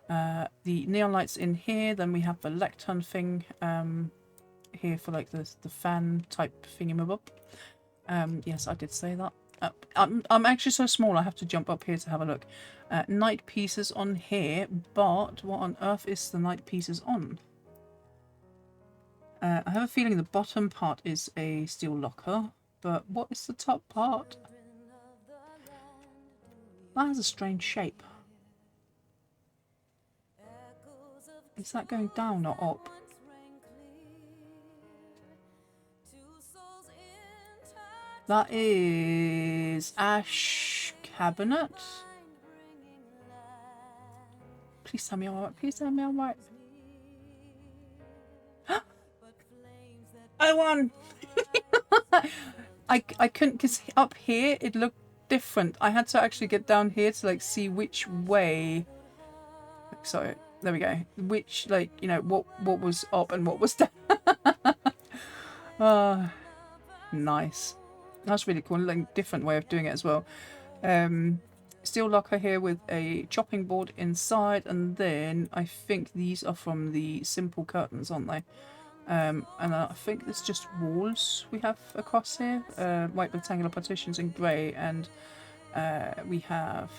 The neon lights in here. Then we have the lectern thing here for like the fan type thingamabob. Yes, I did say that. I'm actually so small I have to jump up here to have a look. Night pieces on here, but what on earth is the night pieces on? I have a feeling the bottom part is a steel locker, but what is the top part? That has a strange shape. Is that going down or up? That is Ash Cabinet. Please tell me I'm right. Please tell me I'm right. I won! I couldn't, because up here it looked different. I had to actually get down here to like see which way. So there we go. Which, like, you know, what was up and what was down. Nice. That's really cool. Like, different way of doing it as well. Steel locker here with a chopping board inside, and then I think these are from the simple curtains, aren't they? And I think it's just walls we have across here. White rectangular partitions in grey, and we have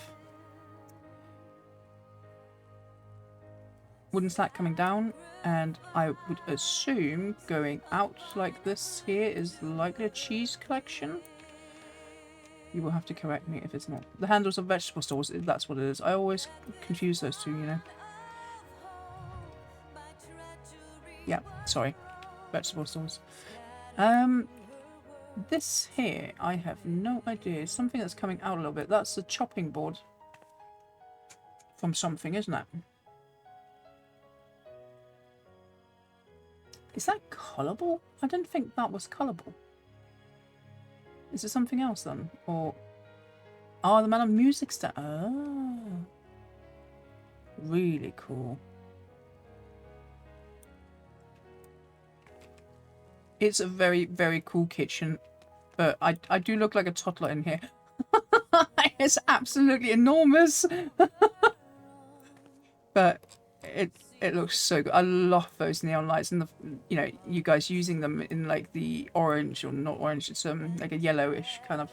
wooden slat coming down, and I would assume going out like this here is likely a cheese collection. You will have to correct me if it's not. The handles of vegetable stores, that's what it is. I always confuse those two, you know. Yeah, sorry. Vegetable stores. This here, I have no idea. It's something that's coming out a little bit. That's a chopping board from something, isn't it? Is that colourable? I didn't think that was colourable. Is it something else then? Or... oh, the Man of Music stand. Oh. Really cool. It's a very cool kitchen. But I do look like a toddler in here. It's absolutely enormous. But it looks so good. I love those neon lights, and the, you know, you guys using them in like the orange, or not orange, it's like a yellowish kind of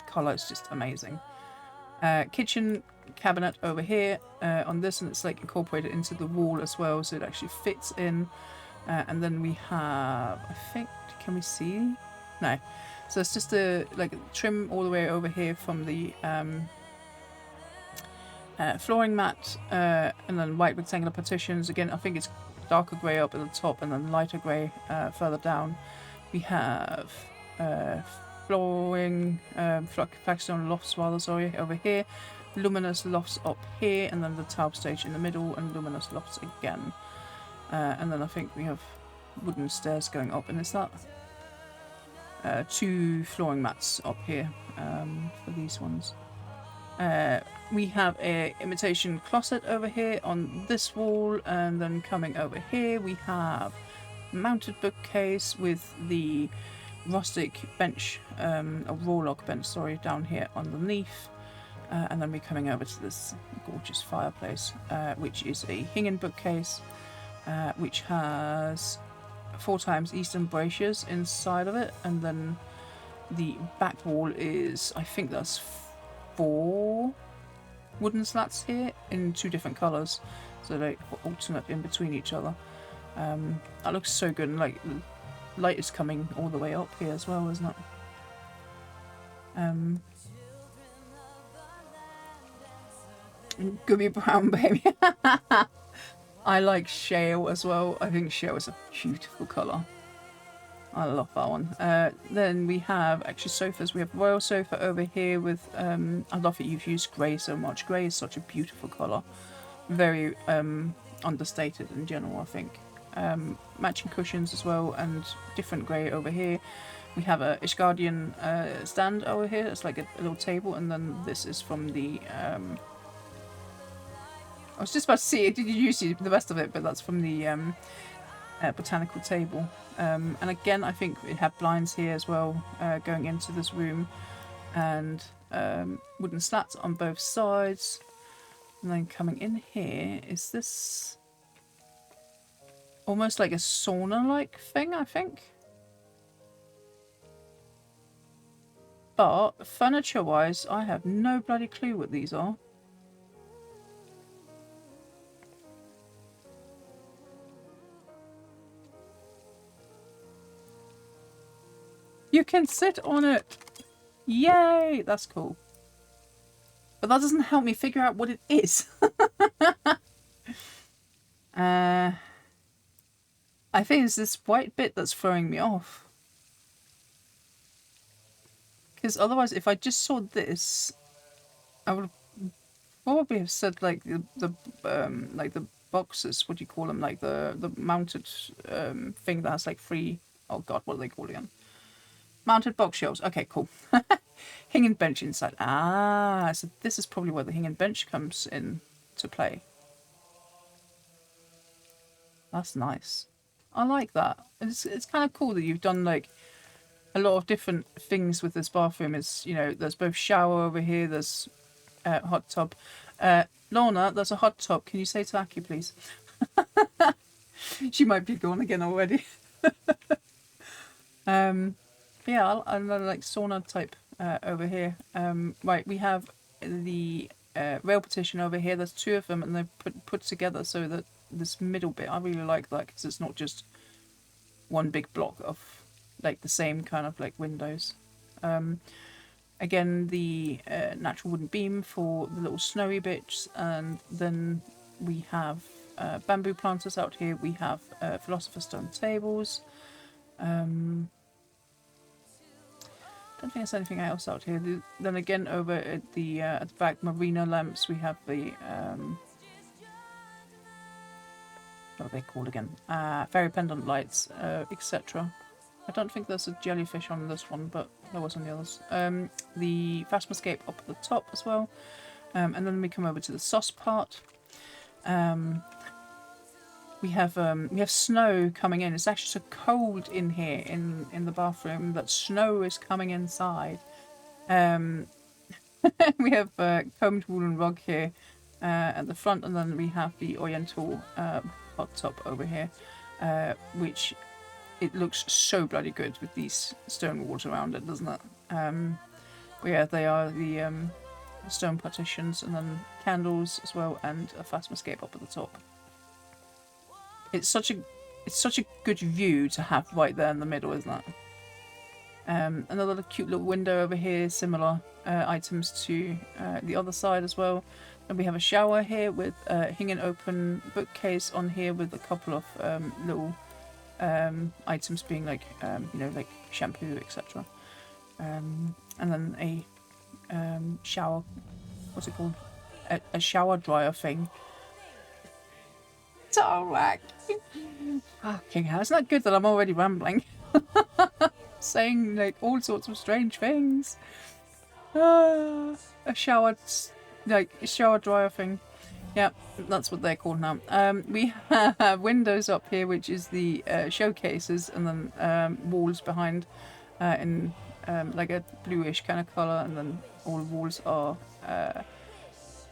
color. It's just amazing. Kitchen cabinet over here on this, and it's like incorporated into the wall as well, so it actually fits in. And then we have, I think, can we see? No. So it's just a like trim all the way over here from the flooring mat, and then white rectangular partitions. Again, I think it's darker grey up at the top and then lighter grey further down. We have flooring, flagstone lofts rather, sorry, over here. Luminous lofts up here, and then the tub stage in the middle, and luminous lofts again. And then I think we have wooden stairs going up, and is that 2 flooring mats up here for these ones. We have a imitation closet over here on this wall, and then coming over here we have mounted bookcase with the rustic bench, a raw log bench, sorry, down here underneath. And then we're coming over to this gorgeous fireplace, which is a Hingen bookcase, which has 4 times Eastern braziers inside of it, and then the back wall is, I think that's 4 wooden slats here in 2 different colours, so they alternate in between each other. That looks so good, and like light is coming all the way up here as well, isn't it? Gummy brown baby. I like shale as well. I think shale is a beautiful colour. I love that one. Then we have actually sofas. We have royal sofa over here with I love that you've used grey so much. Grey is such a beautiful colour. Very understated in general, I think. Matching cushions as well, and different grey over here. We have a Ishgardian stand over here. It's like a little table, and then this is from the I was just about to see it. Did you use the rest of it? But that's from the botanical table. And again, I think we have blinds here as well, going into this room, and wooden slats on both sides. And then coming in here is this almost like a sauna-like thing, I think. But furniture-wise, I have no bloody clue what these are. You can sit on it! Yay! That's cool. But that doesn't help me figure out what it is. I think it's this white bit that's throwing me off. Because otherwise, if I just saw this, I would probably have said like the boxes. What do you call them? Like the mounted thing that has like 3. Oh god, what are they called again? Mounted box shelves. Okay, cool. Hingen bench inside. Ah, so this is probably where the Hingen bench comes in to play. That's nice. I like that. It's kind of cool that you've done like a lot of different things with this bathroom. It's, you know, there's both shower over here, there's hot tub. Lorna, there's a hot tub. Can you say to Aki, please? She might be gone again already. Yeah, I like sauna type over here. Right, we have the rail partition over here. There's 2 of them, and they're put together so that this middle bit, I really like that because it's not just one big block of like the same kind of like windows. Again, the natural wooden beam for the little snowy bits, and then we have bamboo planters out here. We have philosopher's stone tables. Don't think there's anything else out here. Then again, over at the back, marina lamps. We have the what are they called again? Fairy pendant lights, etc. I don't think there's a jellyfish on this one, but there was on the others. The Phasmoscape up at the top as well, and then we come over to the sauce part. We have snow coming in. It's actually so cold in here in the bathroom that snow is coming inside. We have combed woolen rug here at the front, and then we have the Oriental hot tub over here, which it looks so bloody good with these stone walls around it, doesn't it? Yeah, they are the stone partitions, and then candles as well, and a Phasmoscape up at the top. It's such a good view to have right there in the middle, isn't it? Another cute little window over here, similar items to the other side as well. And we have a shower here with Hingen open bookcase on here with a couple of little items being like you know, like shampoo, etc. And then a shower, what's it called? A shower dryer thing. Tarmac. Fucking hell! It's not good that I'm already rambling, saying like all sorts of strange things. A shower, like a shower dryer thing. Yeah, that's what they're called now. We have windows up here, which is the showcases, and then walls behind in like a bluish kind of colour, and then all the walls are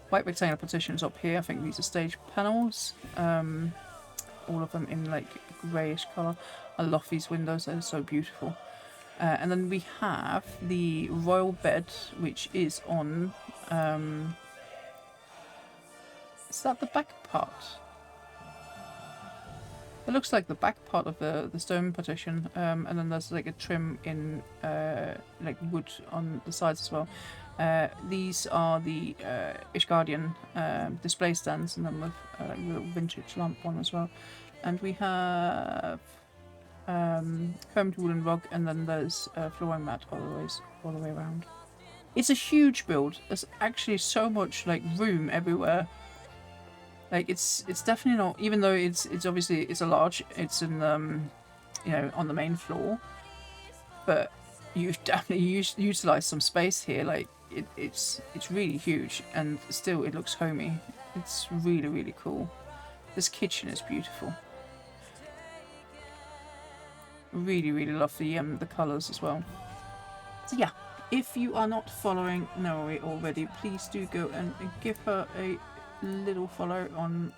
white rectangular partitions up here. I think these are stage panels. All of them in like greyish colour. I love these windows, they're so beautiful. And then we have the royal bed, which is on... is that the back part? It looks like the back part of the stone partition, and then there's like a trim in like wood on the sides as well. These are the Ishgardian display stands, and then with like a little vintage lamp one as well. And we have combed woolen rug, and then there's a flooring mat all the way around. It's a huge build. There's actually so much like room everywhere. Like it's definitely not, even though it's obviously it's a large, it's in you know, on the main floor, but you've definitely utilized some space here. Like it's really huge, and still it looks homey. It's really, really cool. This kitchen is beautiful. Really, really love the colors as well. So yeah, if you are not following Noe already, please do go and give her a little follow on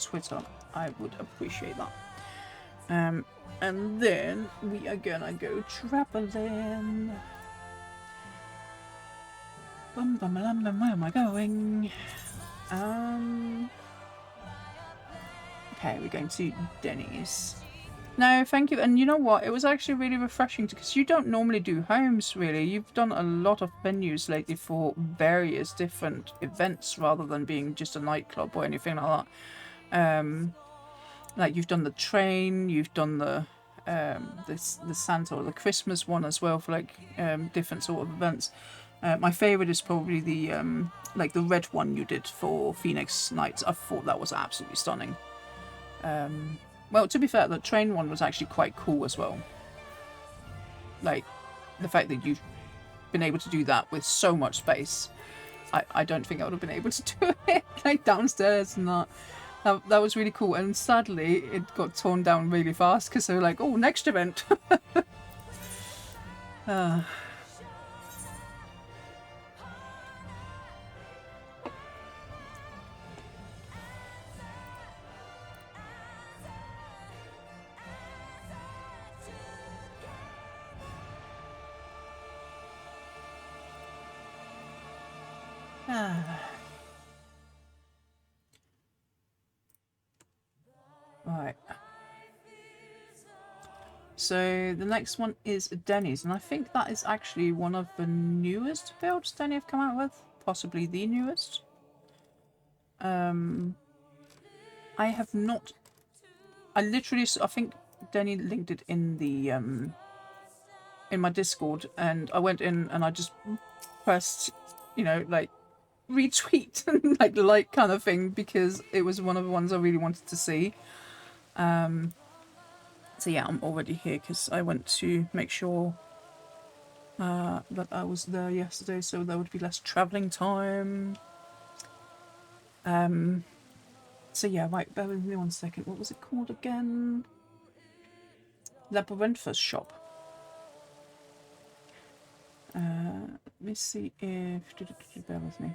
Twitter. I would appreciate that. And then we are gonna go traveling. Bum bum bum bum. Where am I going? Okay, we're going to Denny's. No, thank you. And you know what? It was actually really refreshing because you don't normally do homes, really. You've done a lot of venues lately for various different events rather than being just a nightclub or anything like that. Like you've done the train, you've done the Santa or the Christmas one as well for like different sort of events. My favourite is probably the like the red one you did for Phoenix Nights. I thought that was absolutely stunning. Well, to be fair, the train one was actually quite cool as well. Like, the fact that you've been able to do that with so much space. I don't think I would have been able to do it, like, downstairs and that. That was really cool. And sadly, it got torn down really fast because they were like, oh, next event. Right. So the next one is Denny's, and I think that is actually one of the newest builds Denny have come out with, possibly the newest. I have not. I think Denny linked it in the in my Discord, and I went in and I just pressed, you know, like retweet and like kind of thing because it was one of the ones I really wanted to see. So yeah, I'm already here because I went to make sure that I was there yesterday, so there would be less travelling time. So yeah, right, bear with me 1 second. What was it called again? Labyrinthus shop. Let me see if... Bear with me.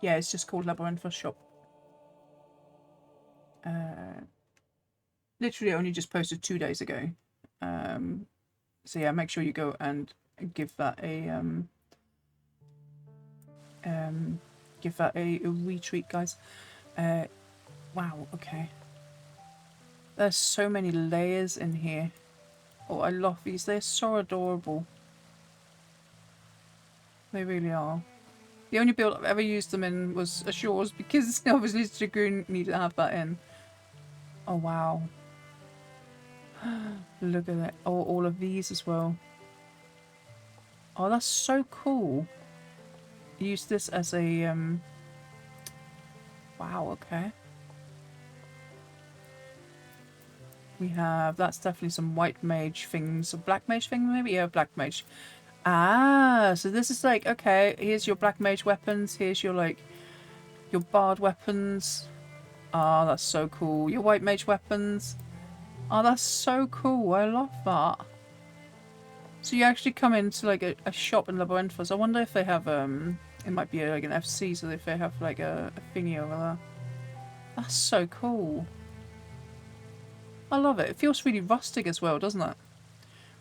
Yeah, it's just called Labyrinthus shop. Literally only just posted 2 days ago. So yeah, make sure you go and give that a retweet, guys. Wow, okay. There's so many layers in here. Oh, I love these. They're so adorable. They really are. The only build I've ever used them in was Ashores because obviously Dragoon needed to have that in. Oh wow. Look at it. Oh, all of these as well. Oh, that's so cool. Use this as a wow, okay. We have, that's definitely some white mage things. A black mage thing maybe? Yeah, black mage. Ah, so this is like, okay, here's your black mage weapons, here's your like your bard weapons. Ah, that's so cool. Your white mage weapons. Oh, that's so cool. I love that. So you actually come into like a shop in Labyrinthos. I wonder if they have it might be like an FC, so if they have like a thingy over there. That's so cool. I love it. It feels really rustic as well, doesn't it?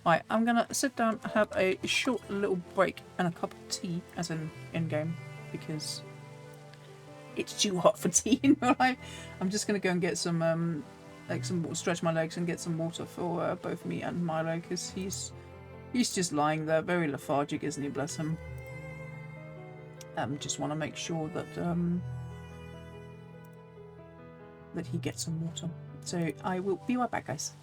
Right, I'm gonna sit down, have a short little break and a cup of tea, as in game, because it's too hot for tea in real life. I'm just gonna go and get some like some stretch my legs and get some water for both me and Milo, because he's just lying there, very lethargic, isn't he? Bless him. Just want to make sure that that he gets some water. So I will be right back, guys.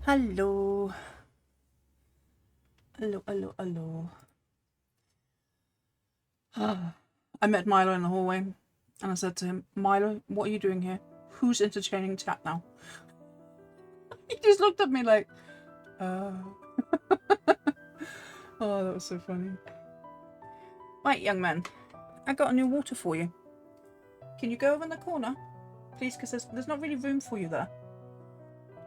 Hello. Hello, hello, hello. I met Milo in the hallway and I said to him, Milo, what are you doing here? Who's entertaining chat now? He just looked at me like, Oh, that was so funny. Right, young man, I got a new water for you. Can you go over in the corner? Please, because there's not really room for you there.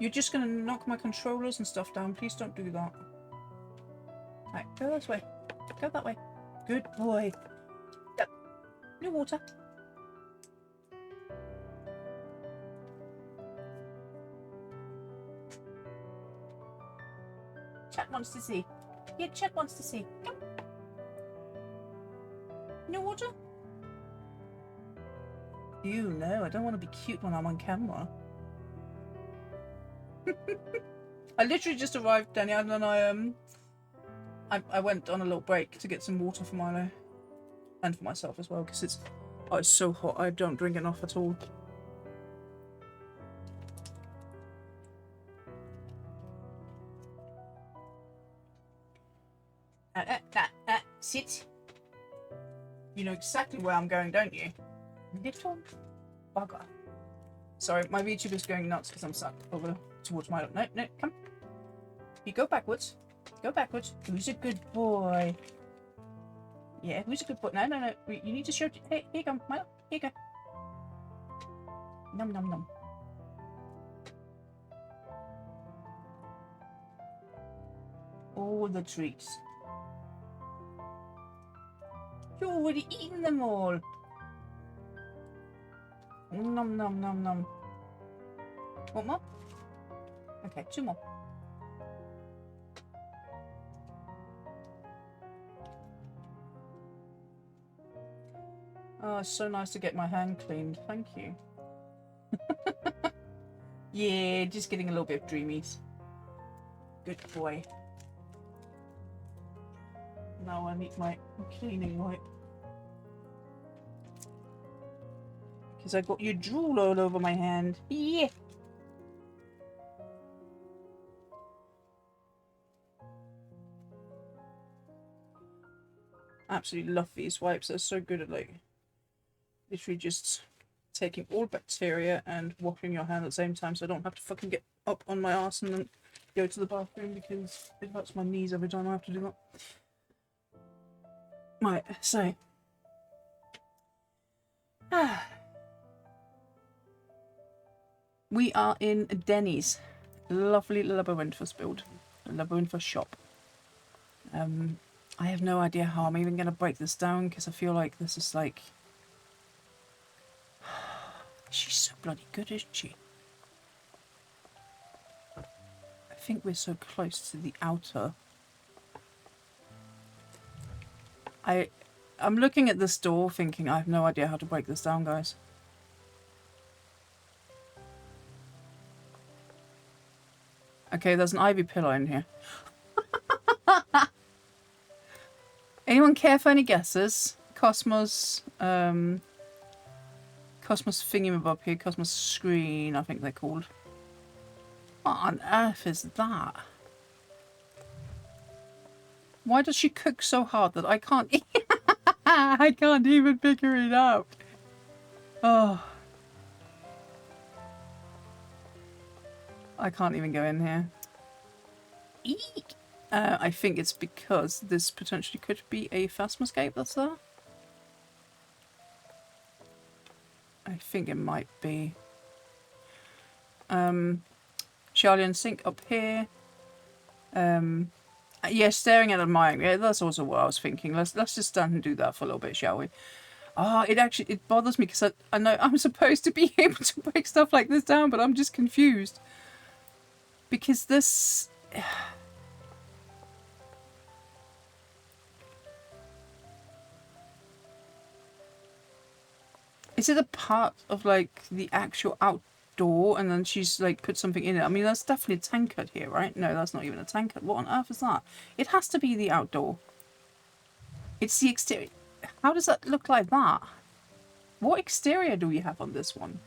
You're just going to knock my controllers and stuff down. Please don't do that. Right, go this way. Go that way. Good boy. Go. New water. Chat wants to see. Yeah, Chat wants to see. Come. New water? Ew, no, I don't want to be cute when I'm on camera. I literally just arrived, Danielle, and then I went on a little break to get some water for Milo. And for myself as well, because it's so hot, I don't drink enough at all. Sit. You know exactly where I'm going, don't you? Little bugger. Sorry, my VTuber's going nuts because I'm sat over towards my... No, no, come. You go backwards. Go backwards. Who's a good boy? Yeah, who's a good boy? No, no, no. You need to show... Hey, here you go, Milo. Here you go. Nom, nom, nom. All the treats. You've already eaten them all. Nom, nom, nom, nom. One more? Okay, 2 more. Oh, it's so nice to get my hand cleaned. Thank you. Yeah, just getting a little bit of dreamies. Good boy. Now I need my cleaning wipe. Because I got your drool all over my hand. Yeah. Absolutely love these wipes. They're so good at like literally just taking all bacteria and washing your hand at the same time, so I don't have to fucking get up on my arse and then go to the bathroom because it hurts my knees every time I have to do that. Right, so we are in Denny's lovely Labyrinthus build, Labyrinthus shop. I have no idea how I'm even going to break this down because I feel like this is like... She's so bloody good, isn't she? I think we're so close to the outer. I'm looking at this door thinking I have no idea how to break this down, guys. Okay, there's an ivy pillar in here. Anyone care for any guesses? Cosmos, Cosmos thingamabob here, Cosmos screen, I think they're called. What on earth is that? Why does she cook so hard that I can't I can't even figure it out. Oh. I can't even go in here. Eek. I think it's because this potentially could be a Phasmoscape that's there. I think it might be. Charlie and Sink up here. Yeah, staring at admiring. Yeah, that's also what I was thinking. Let's just stand and do that for a little bit, shall we? Ah, it bothers me because I know I'm supposed to be able to break stuff like this down, but I'm just confused. Because this... Is it a part of like the actual outdoor and then she's like put something in it? I mean, that's definitely a tankard here, right? No, that's not even a tankard. What on earth is that? It has to be the outdoor. It's the exterior. How does that look like that? What exterior do we have on this one?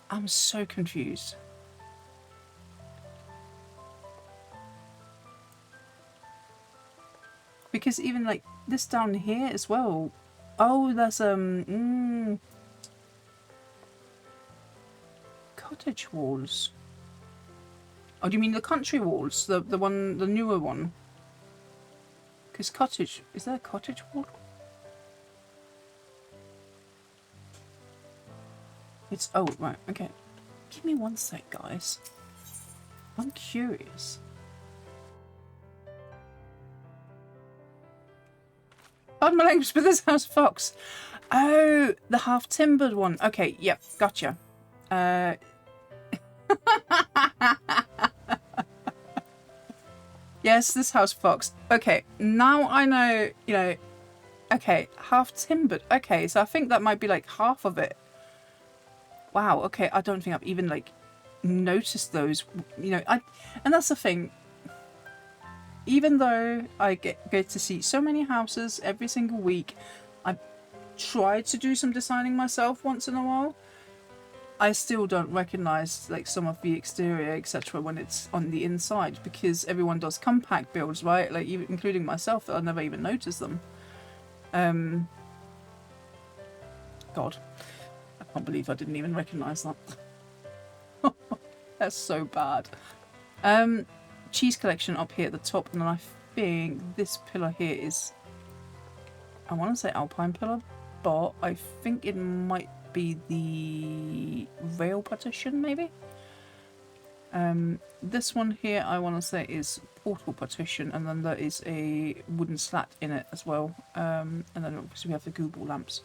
I'm so confused. because even like this down here as well. Oh, there's cottage walls. Oh, do you mean the country walls? The newer one? Because cottage, is there a cottage wall? It's, oh, right, okay. Give me one sec, guys. I'm curious. Pardon my language, but this House Fox. Oh, the half-timbered one. Okay, yep, gotcha. Yes, this House Fox. Okay, now I know, you know, okay, half-timbered. Okay, so I think that might be like half of it. Wow, okay, I don't think I've even like noticed those, you know, and that's the thing. Even though I get to see so many houses every single week, I try to do some designing myself once in a while. I still don't recognize like some of the exterior, etc., when it's on the inside, because everyone does compact builds, right? Like even including myself, I never even notice them. God, I can't believe I didn't even recognize that. That's so bad. Cheese collection up here at the top, and then I think this pillar here is, I want to say Alpine pillar, but I think it might be the rail partition maybe. This one here I want to say is portal partition, and then there is a wooden slat in it as well, and then obviously we have the Google lamps.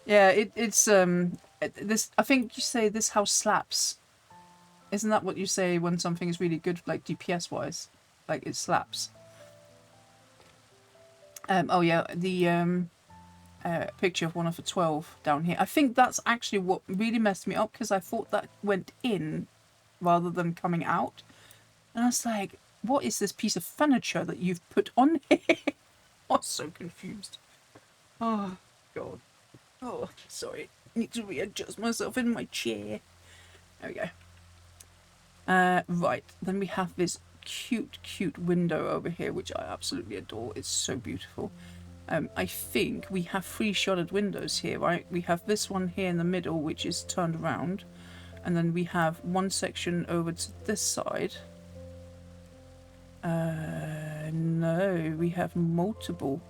Yeah, it's this, I think you say this house slaps. Isn't that what you say when something is really good, like DPS wise? Like it slaps. Oh yeah, the picture of one of the 12 down here. I think that's actually what really messed me up, because I thought that went in rather than coming out. And I was like, what is this piece of furniture that you've put on here? I was so confused. Oh, God. Oh, sorry. Need to readjust myself in my chair. There we go. Right. Then we have this cute window over here, which I absolutely adore. It's so beautiful. I think we have 3 shuttered windows here, right? We have this one here in the middle, which is turned around. And then we have one section over to this side. No, we have multiple.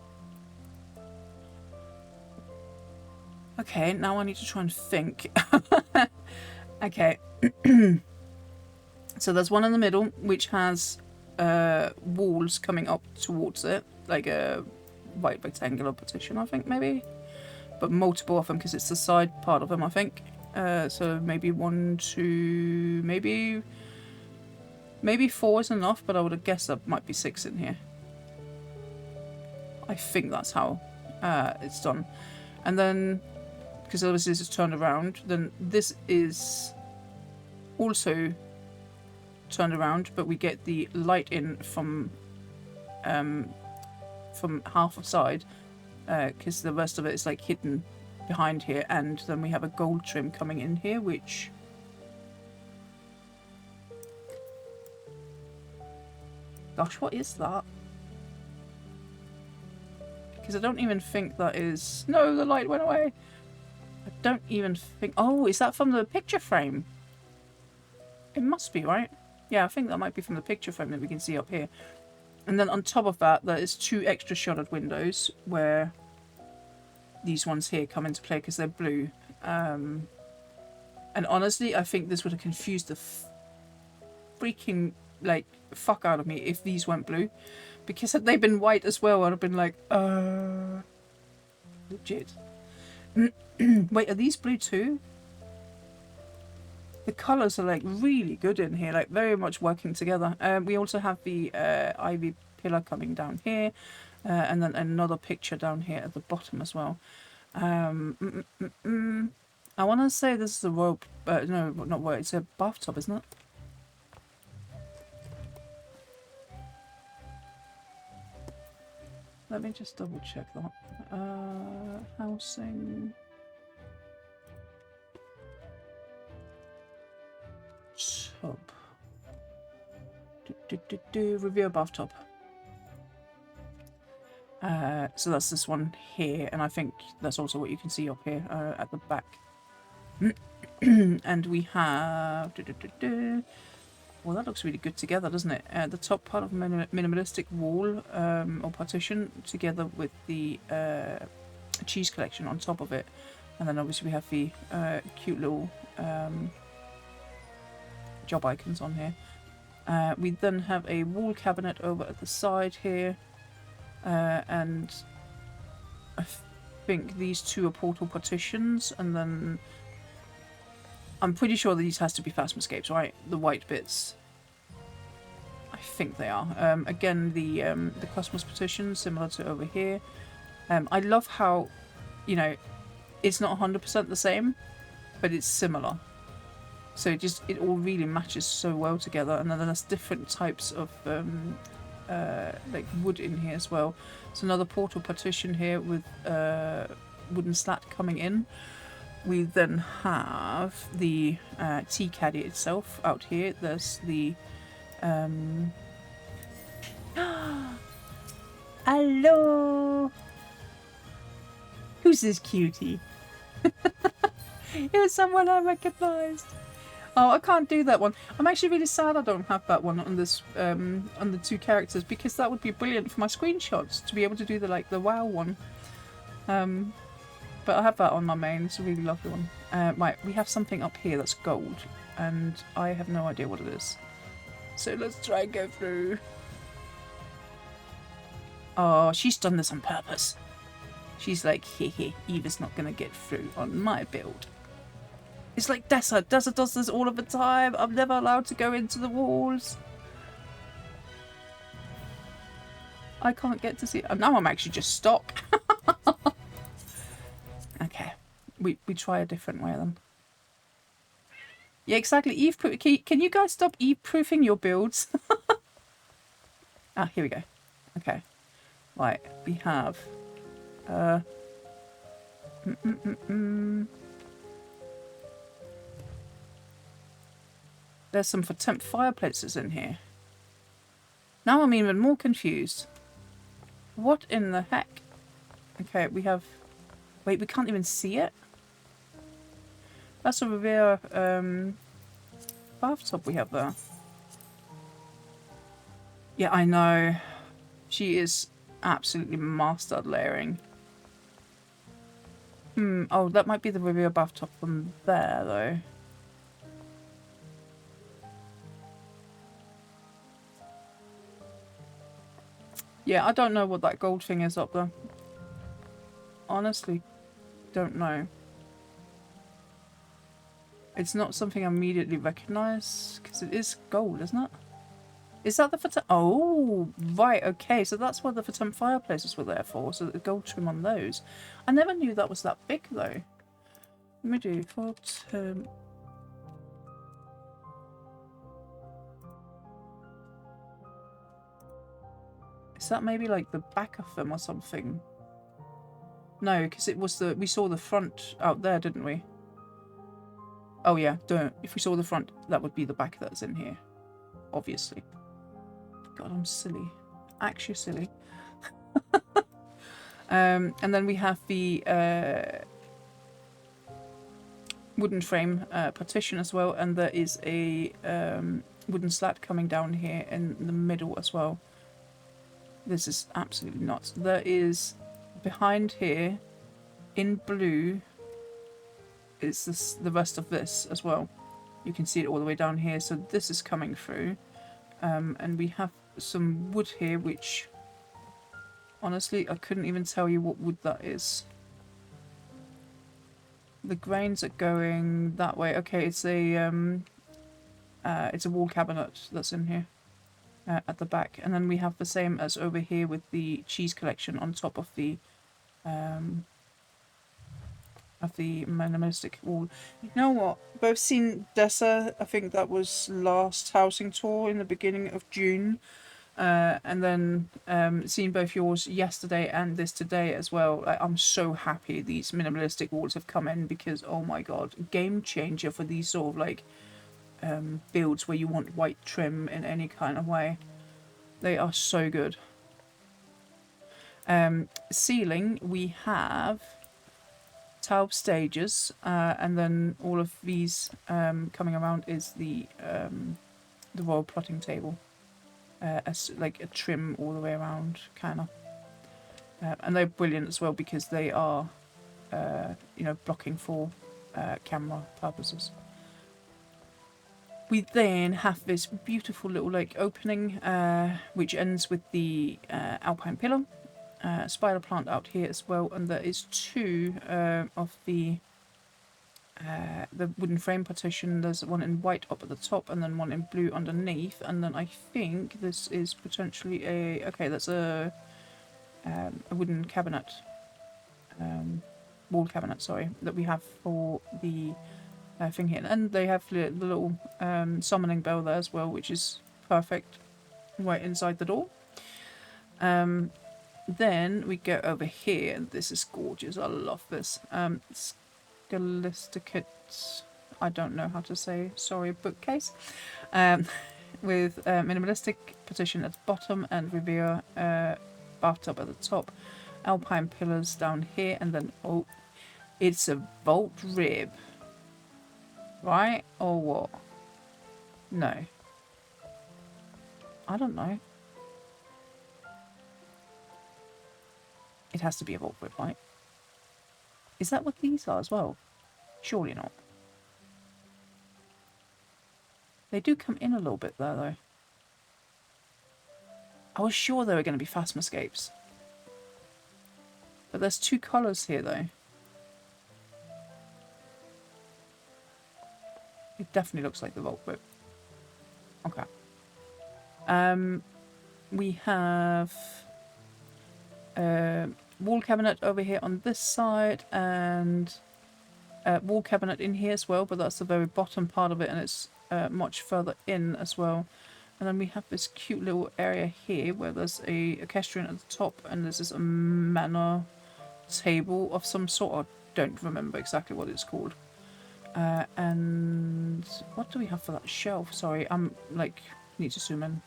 Okay, now I need to try and think. Okay. So there's one in the middle, which has walls coming up towards it, like a white rectangular partition, I think, maybe. But multiple of them, because it's the side part of them, I think. So maybe 1, 2, maybe 4 is enough, but I would have guessed there might be 6 in here. I think that's how it's done. And then, because obviously this is turned around, then this is also turned around, but we get the light in from half of side, because the rest of it is like hidden behind here, and then we have a gold trim coming in here, which gosh, what is that? Because I don't even think that is, no, the light went away. I don't even think, oh, is that from the picture frame? It must be, right? Yeah, I think that might be from the picture frame that we can see up here. And then on top of that, there is 2 extra shuttered windows where these ones here come into play because they're blue. And honestly, I think this would have confused the freaking, like, fuck out of me if these weren't blue. Because had they been white as well, I'd have been like, legit. Wait, are these blue too? The colours are like really good in here, like very much working together. We also have the ivy pillar coming down here, and then another picture down here at the bottom as well. I want to say this is a royal, no, not royal, it's a bathtub, isn't it? Let me just double check that. Housing. bathtub. Review a bathtub. So that's this one here, and I think that's also what you can see up here at the back. And we have... Well, that looks really good together, doesn't it? The top part of minimalistic wall or partition together with the cheese collection on top of it. And then obviously we have the cute little job icons on here. We then have a wall cabinet over at the side here. And I think these two are portal partitions, and then I'm pretty sure these has to be Phasmoscapes, right? The white bits. I think they are. Again, the Cosmos partition, similar to over here. I love how, you know, it's not 100% the same, but it's similar. So it all really matches so well together. And then there's different types of like wood in here as well. So another portal partition here with wooden slat coming in. We then have the tea caddy itself out here. There's the hello, who's this cutie? It was someone I recognised. Oh, I can't do that one. I'm actually really sad I don't have that one on this on the two characters, because that would be brilliant for my screenshots to be able to do the WoW one. But I have that on my main. It's a really lovely one. Right, we have something up here that's gold, and I have no idea what it is. So let's try and go through. Oh, she's done this on purpose. She's like, hehe, Eva's not gonna get through on my build. It's like Dessa. Dessa does this all of the time. I'm never allowed to go into the walls. I can't get to see it. Now I'm actually just stuck. Okay. We try a different way then. Yeah, exactly. Eve, can you guys stop Eve-proofing your builds? Ah, here we go. Okay. Right, we have... There's some for temp fireplaces in here. Now I'm even more confused. What in the heck? Okay, we have... Wait, we can't even see it? That's a Revere bathtub we have there. Yeah, I know. She is absolutely mastered layering. Oh, that might be the Revere bathtub from there, though. Yeah, I don't know what that gold thing is up there. Honestly, don't know. It's not something I immediately recognise, because it is gold, isn't it? Is that the for... Oh, right, okay. So that's what the for temp fireplaces were there for. So the gold trim on those. I never knew that was that big, though. Let me do for temp... Is that maybe like the back of them or something? No, because it was the... We saw the front out there, didn't we? Oh yeah, don't. If we saw the front, that would be the back that's in here. Obviously. God, I'm silly. Actually silly. And then we have the wooden frame partition as well. And there is a wooden slat coming down here in the middle as well. This is absolutely nuts. There is behind here in blue is this, the rest of this as well. You can see it all the way down here. So this is coming through. And we have some wood here, which honestly I couldn't even tell you what wood that is. The grains are going that way. Okay, it's a wall cabinet that's in here. At the back, and then we have the same as over here with the cheese collection on top of the minimalistic wall. You know what? Both seen Dessa. I think that was last housing tour in the beginning of June, and then seen both yours yesterday and this today as well. I'm so happy these minimalistic walls have come in, because oh my god, game changer for these sort of like builds where you want white trim in any kind of way. They are so good. Ceiling, we have tiled stages, and then all of these coming around is the royal plotting table, as like a trim all the way around, kind of. And they're brilliant as well because they are, you know, blocking for camera purposes. We then have this beautiful little like opening, which ends with the alpine pillar. Spider plant out here as well, and there is two of the wooden frame partition. There's one in white up at the top and then one in blue underneath, and then I think this is potentially that's a wooden cabinet, wall cabinet, sorry, that we have for the thing here. And they have the little summoning bell there as well, which is perfect right inside the door. Then we go over here, and this is gorgeous. I love this. Scholasticate, I don't know how to say, sorry, bookcase. With minimalistic partition at the bottom and Revere bathtub at the top. Alpine pillars down here, and then, oh, it's a vault rib. Right? Or what? No. I don't know. It has to be a vault rib, right? Is that what these are as well? Surely not. They do come in a little bit there, though. I was sure they were going to be Phasmascapes. But there's two colours here, though. It definitely looks like the vault rib. Okay. We have wall cabinet over here on this side, and wall cabinet in here as well, but that's the very bottom part of it, and it's much further in as well. And then we have this cute little area here where there's a equestrian at the top, and there's this manor table of some sort. I don't remember exactly what it's called. And what do we have for that shelf? Sorry, I'm like, need to zoom in.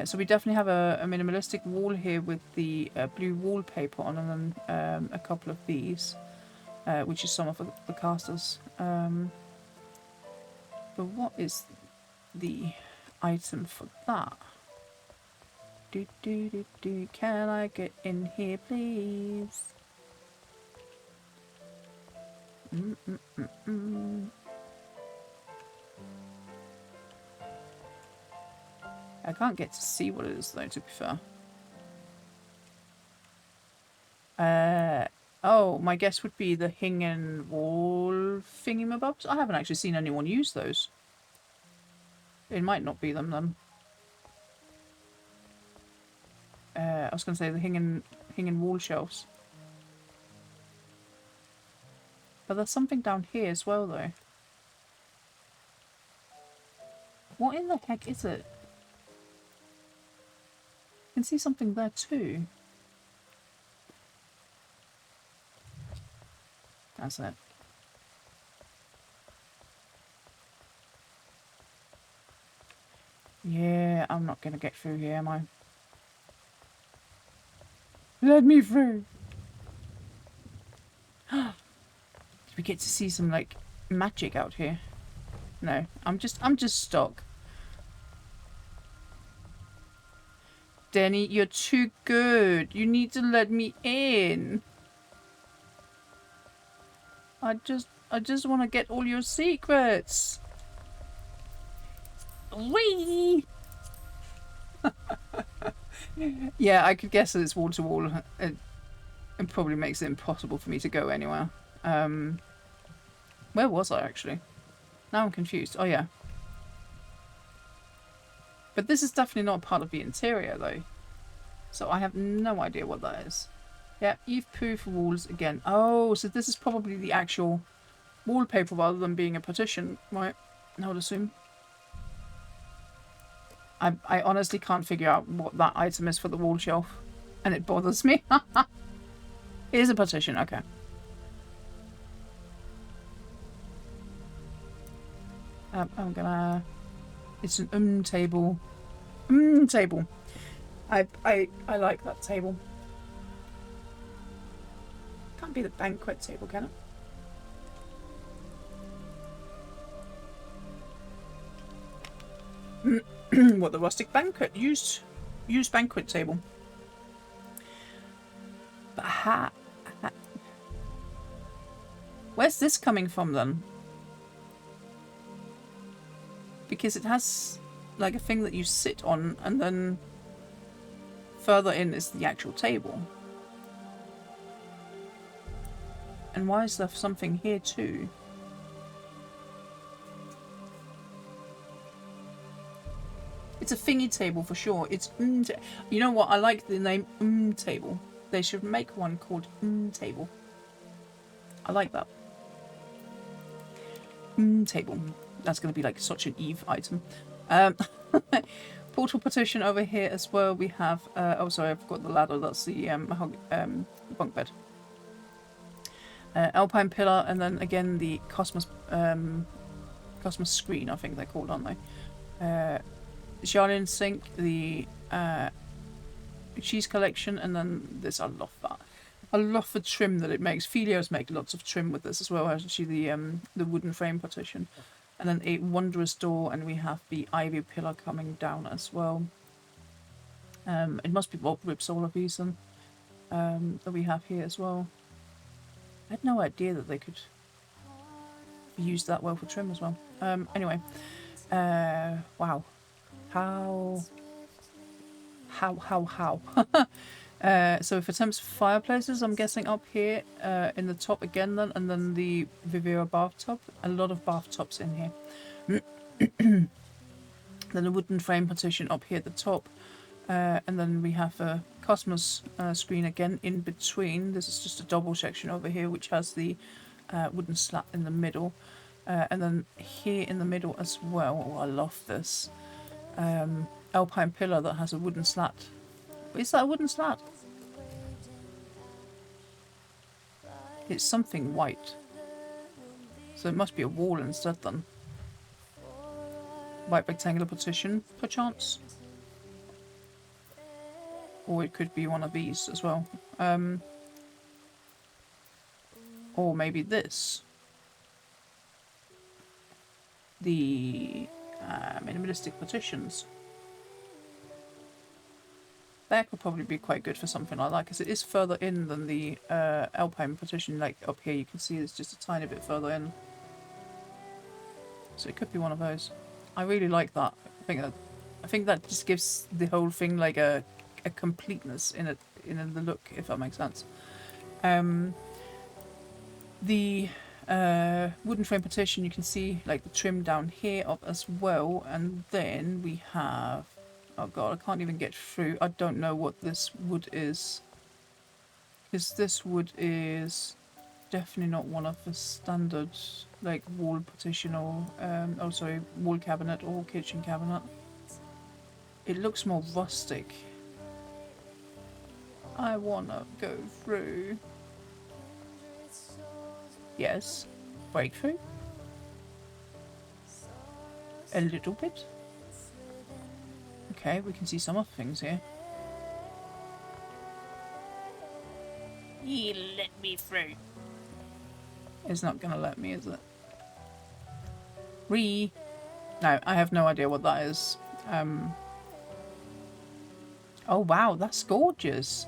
So we definitely have a minimalistic wall here with the blue wallpaper on, and then a couple of these, which is some of the casters. But what is the item for that? Can I get in here, please? I can't get to see what it is, though, to be fair. Oh, my guess would be the Hingen wall thingamabobs. I haven't actually seen anyone use those. It might not be them, then. I was going to say the Hingen wall shelves. But there's something down here as well, though. What in the heck is it? I can see something there too. That's it. Yeah, I'm not gonna get through here, am I? Let me through! Did we get to see some, like, magic out here? No, I'm just stuck. Denny, you're too good. You need to let me in. I just want to get all your secrets. Whee! Yeah, I could guess that it's wall to wall. It probably makes it impossible for me to go anywhere. Where was I actually? Now I'm confused. Oh yeah. But this is definitely not part of the interior though. So I have no idea what that is. Yeah, Eve-proof walls again. Oh, so this is probably the actual wallpaper rather than being a partition, right? I would assume. I honestly can't figure out what that item is for the wall shelf. And it bothers me. It is a partition, okay. I'm gonna. It's an table. Table. I like that table. Can't be the banquet table, can it? What, the rustic banquet? Used banquet table. But where's this coming from then? Because it has like a thing that you sit on, and then further in is the actual table. And why is there something here too? It's a thingy table for sure. It's you know what? I like the name table. They should make one called table. I like that. Table. That's going to be like such an Eve item. Portal partition over here as well. We have. Oh, sorry, I forgot the ladder. That's the bunk bed. Alpine pillar, and then again the Cosmos screen. I think they're called, aren't they? Charlene sink, the cheese collection, and then this. I love that. I love the trim that it makes. Felios make lots of trim with this as well. Actually, the wooden frame partition, and then a wondrous door, and we have the ivy pillar coming down as well. It must be Vault Rips, all of these then, that we have here as well. I had no idea that they could be used that well for trim as well. Anyway, wow. How? So if attempts fireplaces, I'm guessing up here in the top again then, and then the Vivera bathtub. A lot of bathtubs in here. Then a wooden frame partition up here at the top. And then we have a Cosmos screen again in between. This is just a double section over here, which has the wooden slat in the middle. And then here in the middle as well. Oh, I love this. Alpine pillar that has a wooden slat. Is that a wooden slat? It's something white. So it must be a wall instead then. White rectangular partition, perchance. Or it could be one of these as well. Or maybe this. The minimalistic partitions. That could probably be quite good for something like that, because it is further in than the Alpine partition. Like up here you can see it's just a tiny bit further in. So it could be one of those. I really like that. I think that just gives the whole thing like a completeness in it, in the look, if that makes sense. The wooden frame partition, you can see like the trim down here up as well, and then we have, oh god, I can't even get through. I don't know what this wood is, because this wood is definitely not one of the standard like wall partition or oh sorry, wall cabinet or kitchen cabinet. It looks more rustic. I wanna go through. Yes. Breakthrough. A little bit. Okay, we can see some other things here. You let me through. It's not gonna let me, is it? No, I have no idea what that is. Oh wow, that's gorgeous.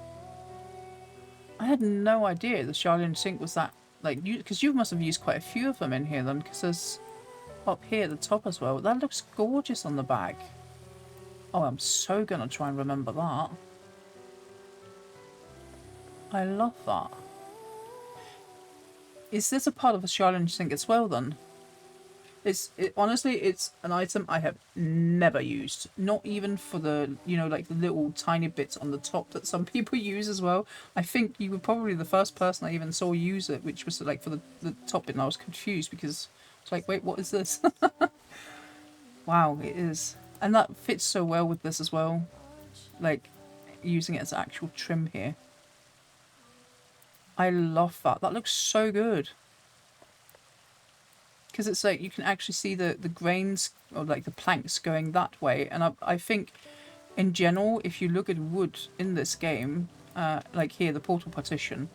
I had no idea the Charlene sink was that, like, because you must have used quite a few of them in here then, because there's up here at the top as well. That looks gorgeous on the back. Oh, I'm so gonna try and remember that. I love that. Is this a part of the Charlene sink as well then? Honestly, it's an item I have never used. Not even for the, you know, like the little tiny bits on the top that some people use as well. I think you were probably the first person I even saw use it, which was like for the top bit, and I was confused because it's like, wait, what is this? Wow, it is. And that fits so well with this as well. Like, using it as actual trim here. I love that. That looks so good. because it's like you can actually see the grains or like the planks going that way. And I think in general, if you look at wood in this game, like here, the portal partition,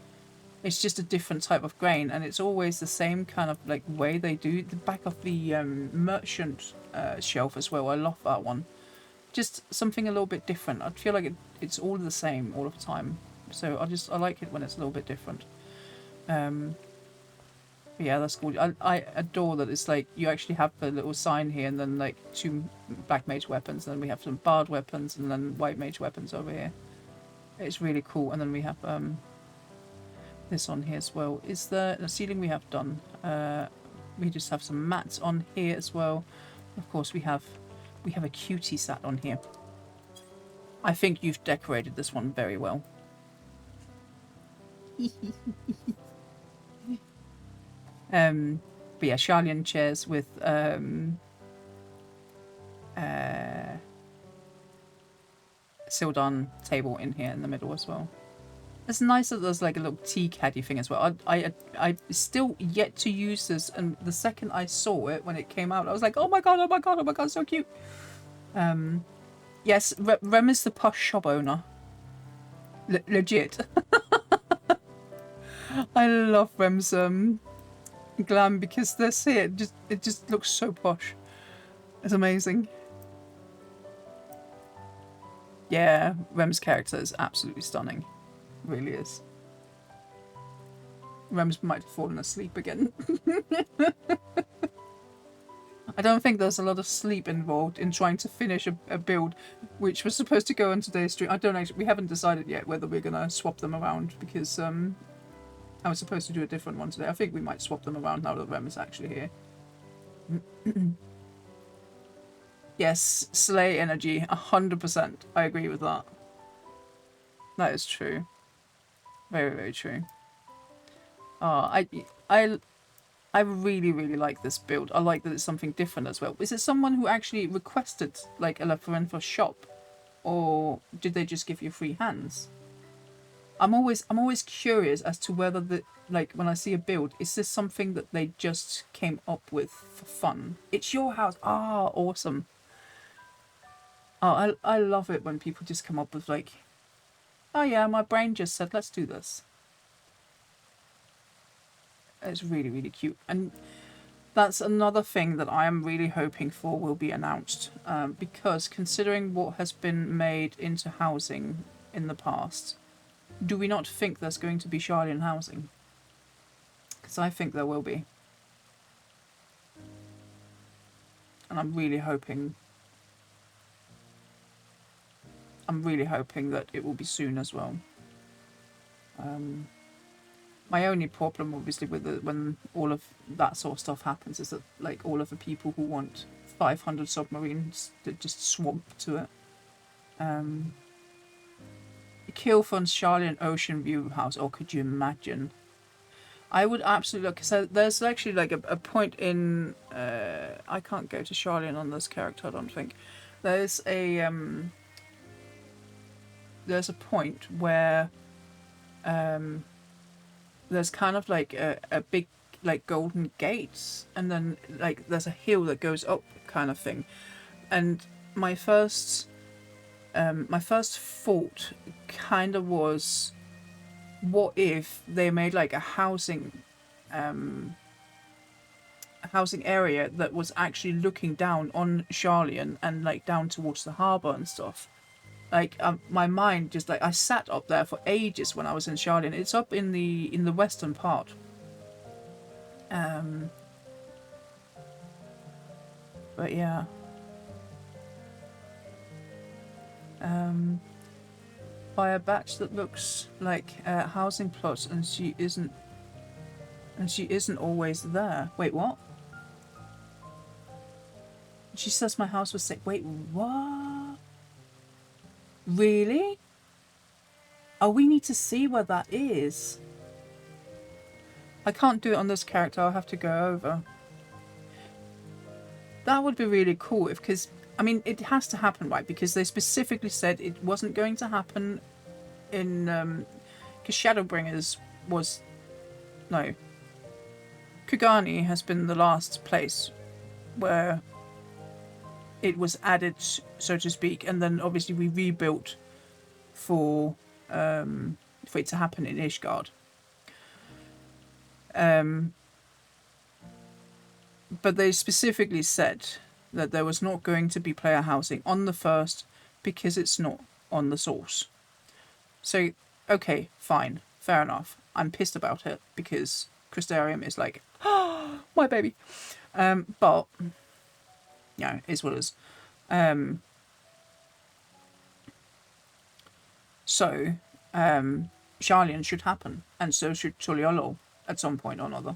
it's just a different type of grain, and it's always the same kind of like way they do the back of the merchant shelf as well. I love that one. Just something a little bit different. I feel like it's all the same all of the time. So I like it when it's a little bit different. Yeah, that's cool. I adore that it's like you actually have the little sign here, and then like 2 black mage weapons, and then we have some bard weapons, and then white mage weapons over here. It's really cool. And then we have this on here as well. Is the ceiling we have done? We just have some mats on here as well. Of course, we have a cutie sat on here. I think you've decorated this one very well. But yeah, Sharlayan chairs with Sildon table in here in the middle as well. It's nice that there's like a little tea caddy thing as well. I still yet to use this, and the second I saw it when it came out, I was like, oh my god, oh my god, oh my god, so cute. Yes, Rem is the posh shop owner. Legit. I love Rem's glam because this here it just looks so posh. It's amazing. Yeah, Rem's character is absolutely stunning. Really is. Rems might have fallen asleep again. I don't think there's a lot of sleep involved in trying to finish a build which was supposed to go on today's stream. I don't actually, we haven't decided yet whether we're gonna swap them around because I was supposed to do a different one today. I think we might swap them around now that Rem is actually here. Yes, Slay energy, 100%. I agree with that. That is true. Very, very true. I really, really like this build. I like that it's something different as well. Is it someone who actually requested like a Labyrinthos shop, or did they just give you free hands? I'm always curious as to whether like when I see a build, is this something that they just came up with for fun? It's your house. Ah, awesome. Oh, I love it when people just come up with like, oh yeah, my brain just said, let's do this. It's really, really cute. And that's another thing that I am really hoping for will be announced. Because considering what has been made into housing in the past, do we not think there's going to be Sharlayan housing? Because I think there will be. And I'm really hoping that it will be soon as well. My only problem, obviously, with when all of that sort of stuff happens is that, like, all of the people who want 500 submarines that just swamp to it. Kilfon's Sharlayan Ocean View house. Oh, could you imagine? I would absolutely look. So there's actually like a point in. I can't go to Sharlayan on this character, I don't think. There's a point where there's kind of like a big like golden gates, and then like there's a hill that goes up kind of thing. And my first thought kind of was, what if they made like a housing area that was actually looking down on Sharlayan and like down towards the harbour and stuff. Like my mind just like, I sat up there for ages when I was in Sharlayan. It's up in the western part. But yeah. By a batch that looks like housing plots, and she isn't always there. Wait, what? She says my house was sick. Wait, what? Really? Oh, we need to see where that is. I can't do it on this character. I'll have to go over. That would be really cool if, because I mean, it has to happen, right? Because they specifically said it wasn't going to happen in because Shadowbringers was Kugani has been the last place where it was added, so to speak, and then obviously we rebuilt for it to happen in Ishgard. But they specifically said that there was not going to be player housing on the first because it's not on the source. So, okay, fine, fair enough. I'm pissed about it because Crystarium is like, oh, my baby. But, yeah, it is what it is. So, Sharlayan should happen, and so should Tuliolo at some point or another.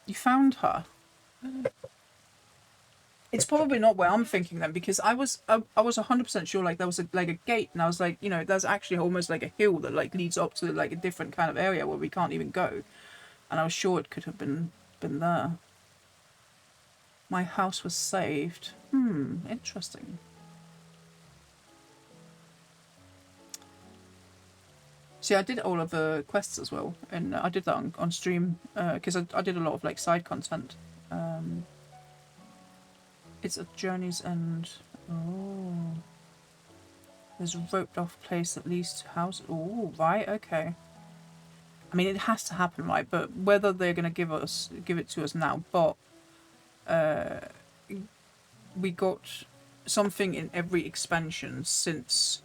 You found her. It's probably not where I'm thinking then, because I was 100% sure like there was a gate, and I was like, you know, there's actually almost like a hill that like leads up to like a different kind of area where we can't even go, and I was sure it could have been there. My house was saved. Interesting. See, I did all of the quests as well, and I did that on stream because I did a lot of like side content. It's a journey's end. Oh, there's a roped off place that leads to house. Oh, right, okay. I mean, it has to happen, right? But whether they're gonna give it to us now, but we got something in every expansion since.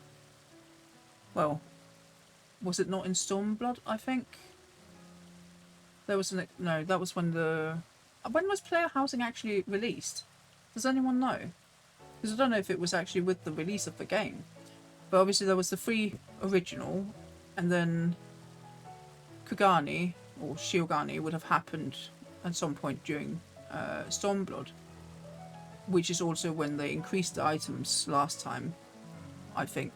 Well, was it not in Stormblood? I think there was no. That was when was player housing actually released? Does anyone know? Because I don't know if it was actually with the release of the game. But obviously there was the free original, and then Kugani or Shiogani would have happened at some point during Stormblood, which is also when they increased the items last time, I think.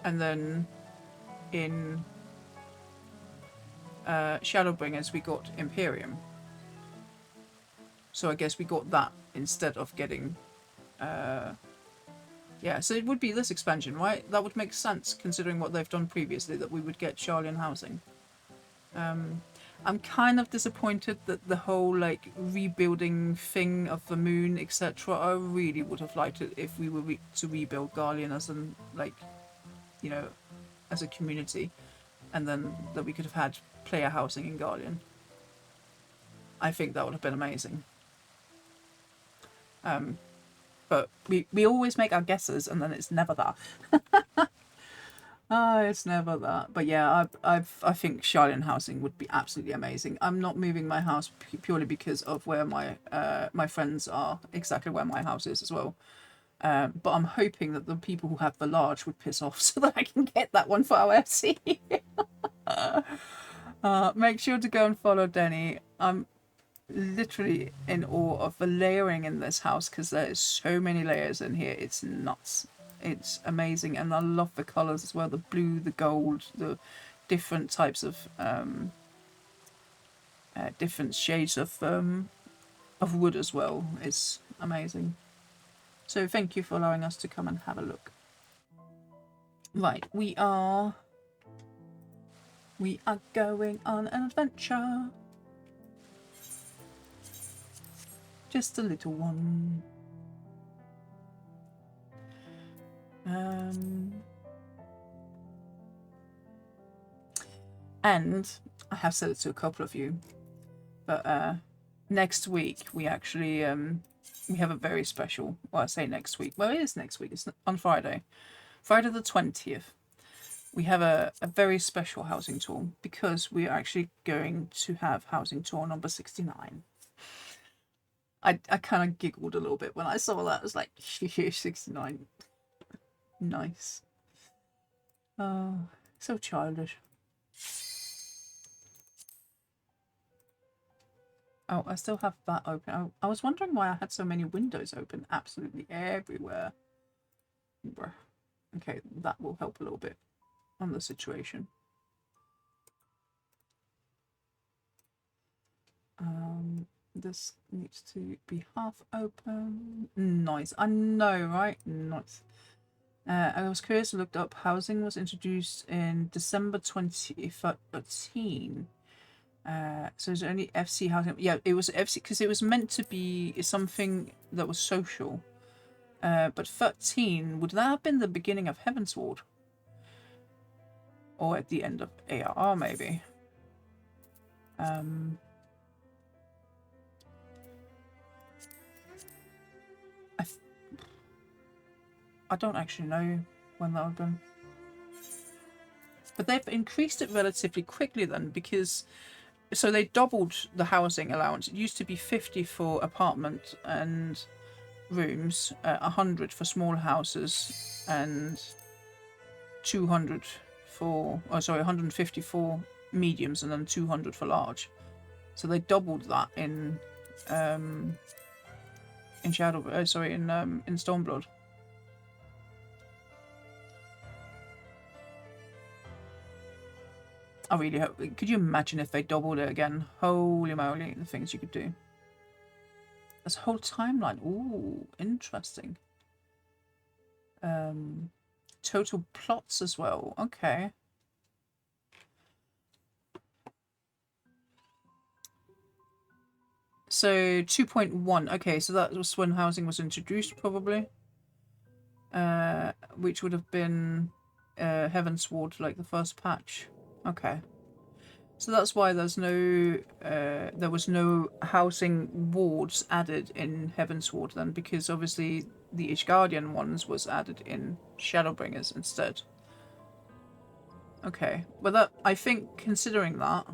And then in Shadowbringers we got Imperium. So I guess we got that instead of getting... yeah, so it would be this expansion, right? That would make sense, considering what they've done previously, that we would get Sharlayan housing. I'm kind of disappointed that the whole, like, rebuilding thing of the moon, etc. I really would have liked it if we were to rebuild Garlean as an, like, you know, as a community. And then that we could have had player housing in Garlean. I think that would have been amazing. But we always make our guesses, and then it's never that. It's never that. But yeah, I think Sharlayan housing would be absolutely amazing. I'm not moving my house purely because of where my my friends are, exactly where my house is as well. But I'm hoping that the people who have the large would piss off so that I can get that one for our FC. Make sure to go and follow Denny. I'm literally in awe of the layering in this house because there is so many layers in here. It's nuts. It's amazing, and I love the colours as well. The blue, the gold, the different types of different shades of wood as well. It's amazing. So thank you for allowing us to come and have a look. Right, we are going on an adventure. Just a little one. And I have said it to a couple of you, but next week we actually we have a very special. Well, I say next week. Well, it is next week. It's on Friday, Friday the 20th. We have a very special housing tour because we are actually going to have housing tour number 69. I kind of giggled a little bit when I saw that. I was like, 69. Nice. Oh, so childish. Oh, I still have that open. I was wondering why I had so many windows open absolutely everywhere. Bruh. Okay, that will help a little bit on the situation. This needs to be half open. Nice. I know, right? Nice. I was curious, looked up. Housing was introduced in December 2013. So is it only FC housing? Yeah, it was FC because it was meant to be something that was social. But 13, would that have been the beginning of Heavensward? Or at the end of ARR, maybe? I don't actually know when that would have been. But they've increased it relatively quickly then, because so they doubled the housing allowance. It used to be 50 for apartment and rooms, 100 for small houses, and 200 for, 150 for mediums, and then 200 for large. So they doubled that in Shadow, in Stormblood. I really hope. Could you imagine if they doubled it again? Holy moly, the things you could do. There's a whole timeline. Ooh, interesting. Total plots as well. Okay. So 2.1. Okay, so that was when housing was introduced, probably. Which would have been Heavensward, like the first patch. Okay. So that's why there's no there was no housing wards added in Heavensward then, because obviously the Ishgardian ones was added in Shadowbringers instead. Okay. Well, that, I think, considering that,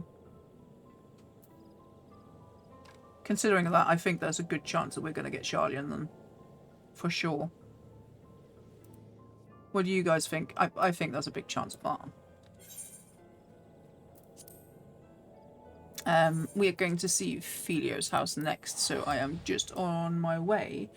I think there's a good chance that we're going to get Sharlayan then. For sure. What do you guys think? I think there's a big chance of that. We are going to see Filio's house next, so I am just on my way.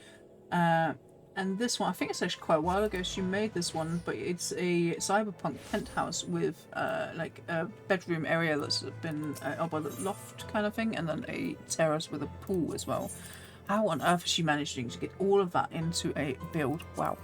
And this one, I think it's actually quite a while ago she made this one, but it's a cyberpunk penthouse with like a bedroom area that's been up by the loft kind of thing, and then a terrace with a pool as well. How on earth is she managing to get all of that into a build? Wow.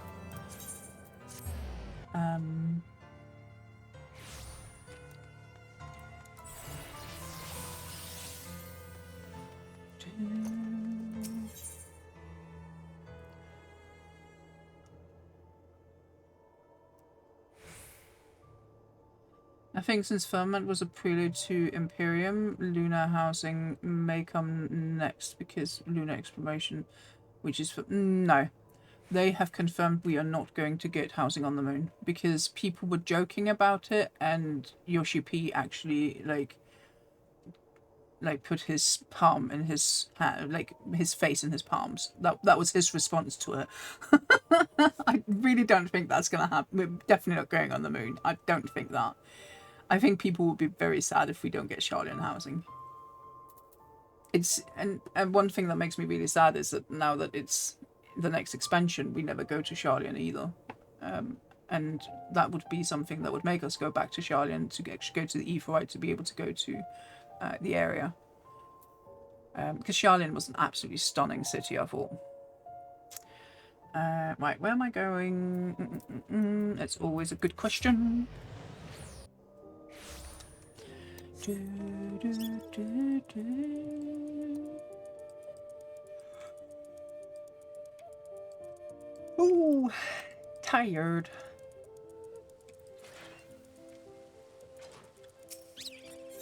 I think since Ferment was a prelude to Imperium, Lunar housing may come next, because Lunar exploration, which is for... No. They have confirmed we are not going to get housing on the moon, because people were joking about it, and Yoshi P actually, like put his palm in his hand, like his face in his palms. That was his response to it. I really don't think that's going to happen. We're definitely not going on the moon. I don't think that. I think people will be very sad if we don't get Sharlayan housing. It's and one thing that makes me really sad is that now that it's the next expansion, we never go to Sharlayan either. And that would be something that would make us go back to Sharlayan to actually go to the Aetheryte to be able to go to the area. Because Sharlayan was an absolutely stunning city, I thought. Right, where am I going? It's always a good question. Ooh, tired.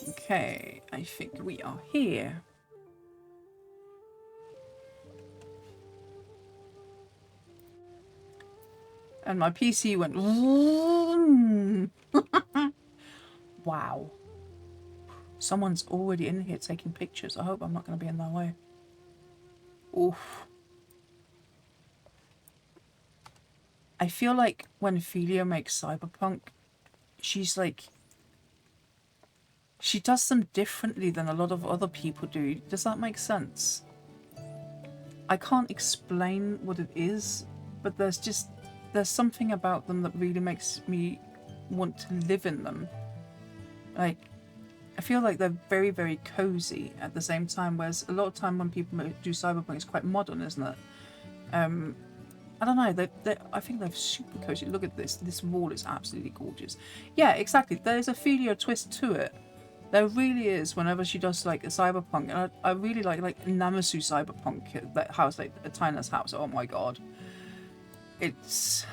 Okay, I think we are here. And my PC went... Wow. Someone's already in here taking pictures. I hope I'm not going to be in their way. Oof. I feel like when Filio makes Cyberpunk, she's like... She does them differently than a lot of other people do. Does that make sense? I can't explain what it is, but there's something about them that really makes me want to live in them. Like, I feel like they're very, very cozy at the same time, whereas a lot of time when people do Cyberpunk, it's quite modern, isn't it? I I don't know. I think they're super cozy. Look at this. This wall is absolutely gorgeous. Yeah, exactly. There's a Ophelia twist to it. There really is. Whenever she does like a cyberpunk, and I really like Namasu cyberpunk. That house, like Tina's house. Oh my god, it's.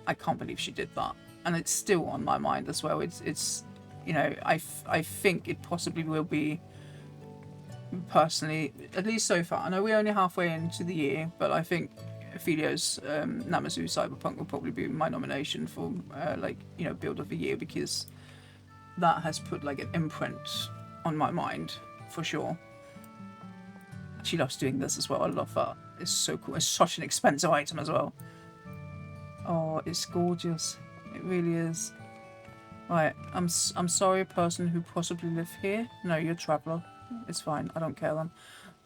I can't believe she did that, and it's still on my mind as well. It's you know, I think it possibly will be. Personally, at least so far. I know we're only halfway into the year, but I think Ophelia's Namazu Cyberpunk will probably be my nomination for like, you know, build of the year, because that has put like an imprint on my mind for sure. She loves doing this as well. I love that. It's so cool. It's such an expensive item as well. Oh, it's gorgeous. It really is. Right, I'm sorry, person who possibly live here. No, you're a traveller. It's fine. I don't care then.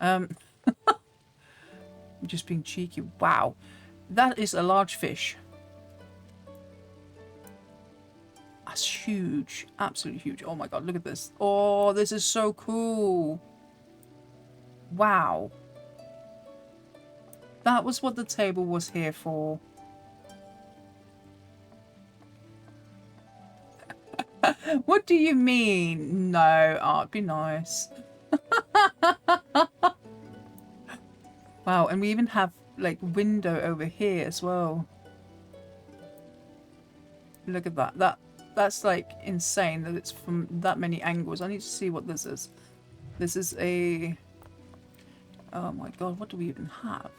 I'm just being cheeky. Wow. That is a large fish. That's huge. Absolutely huge. Oh my god, look at this. Oh, this is so cool. Wow. That was what the table was here for. What do you mean? No, it'd be nice. Wow, and we even have like window over here as well. Look at that. That's like insane that it's from that many angles. I need to see what this is. This is a... Oh my god, what do we even have?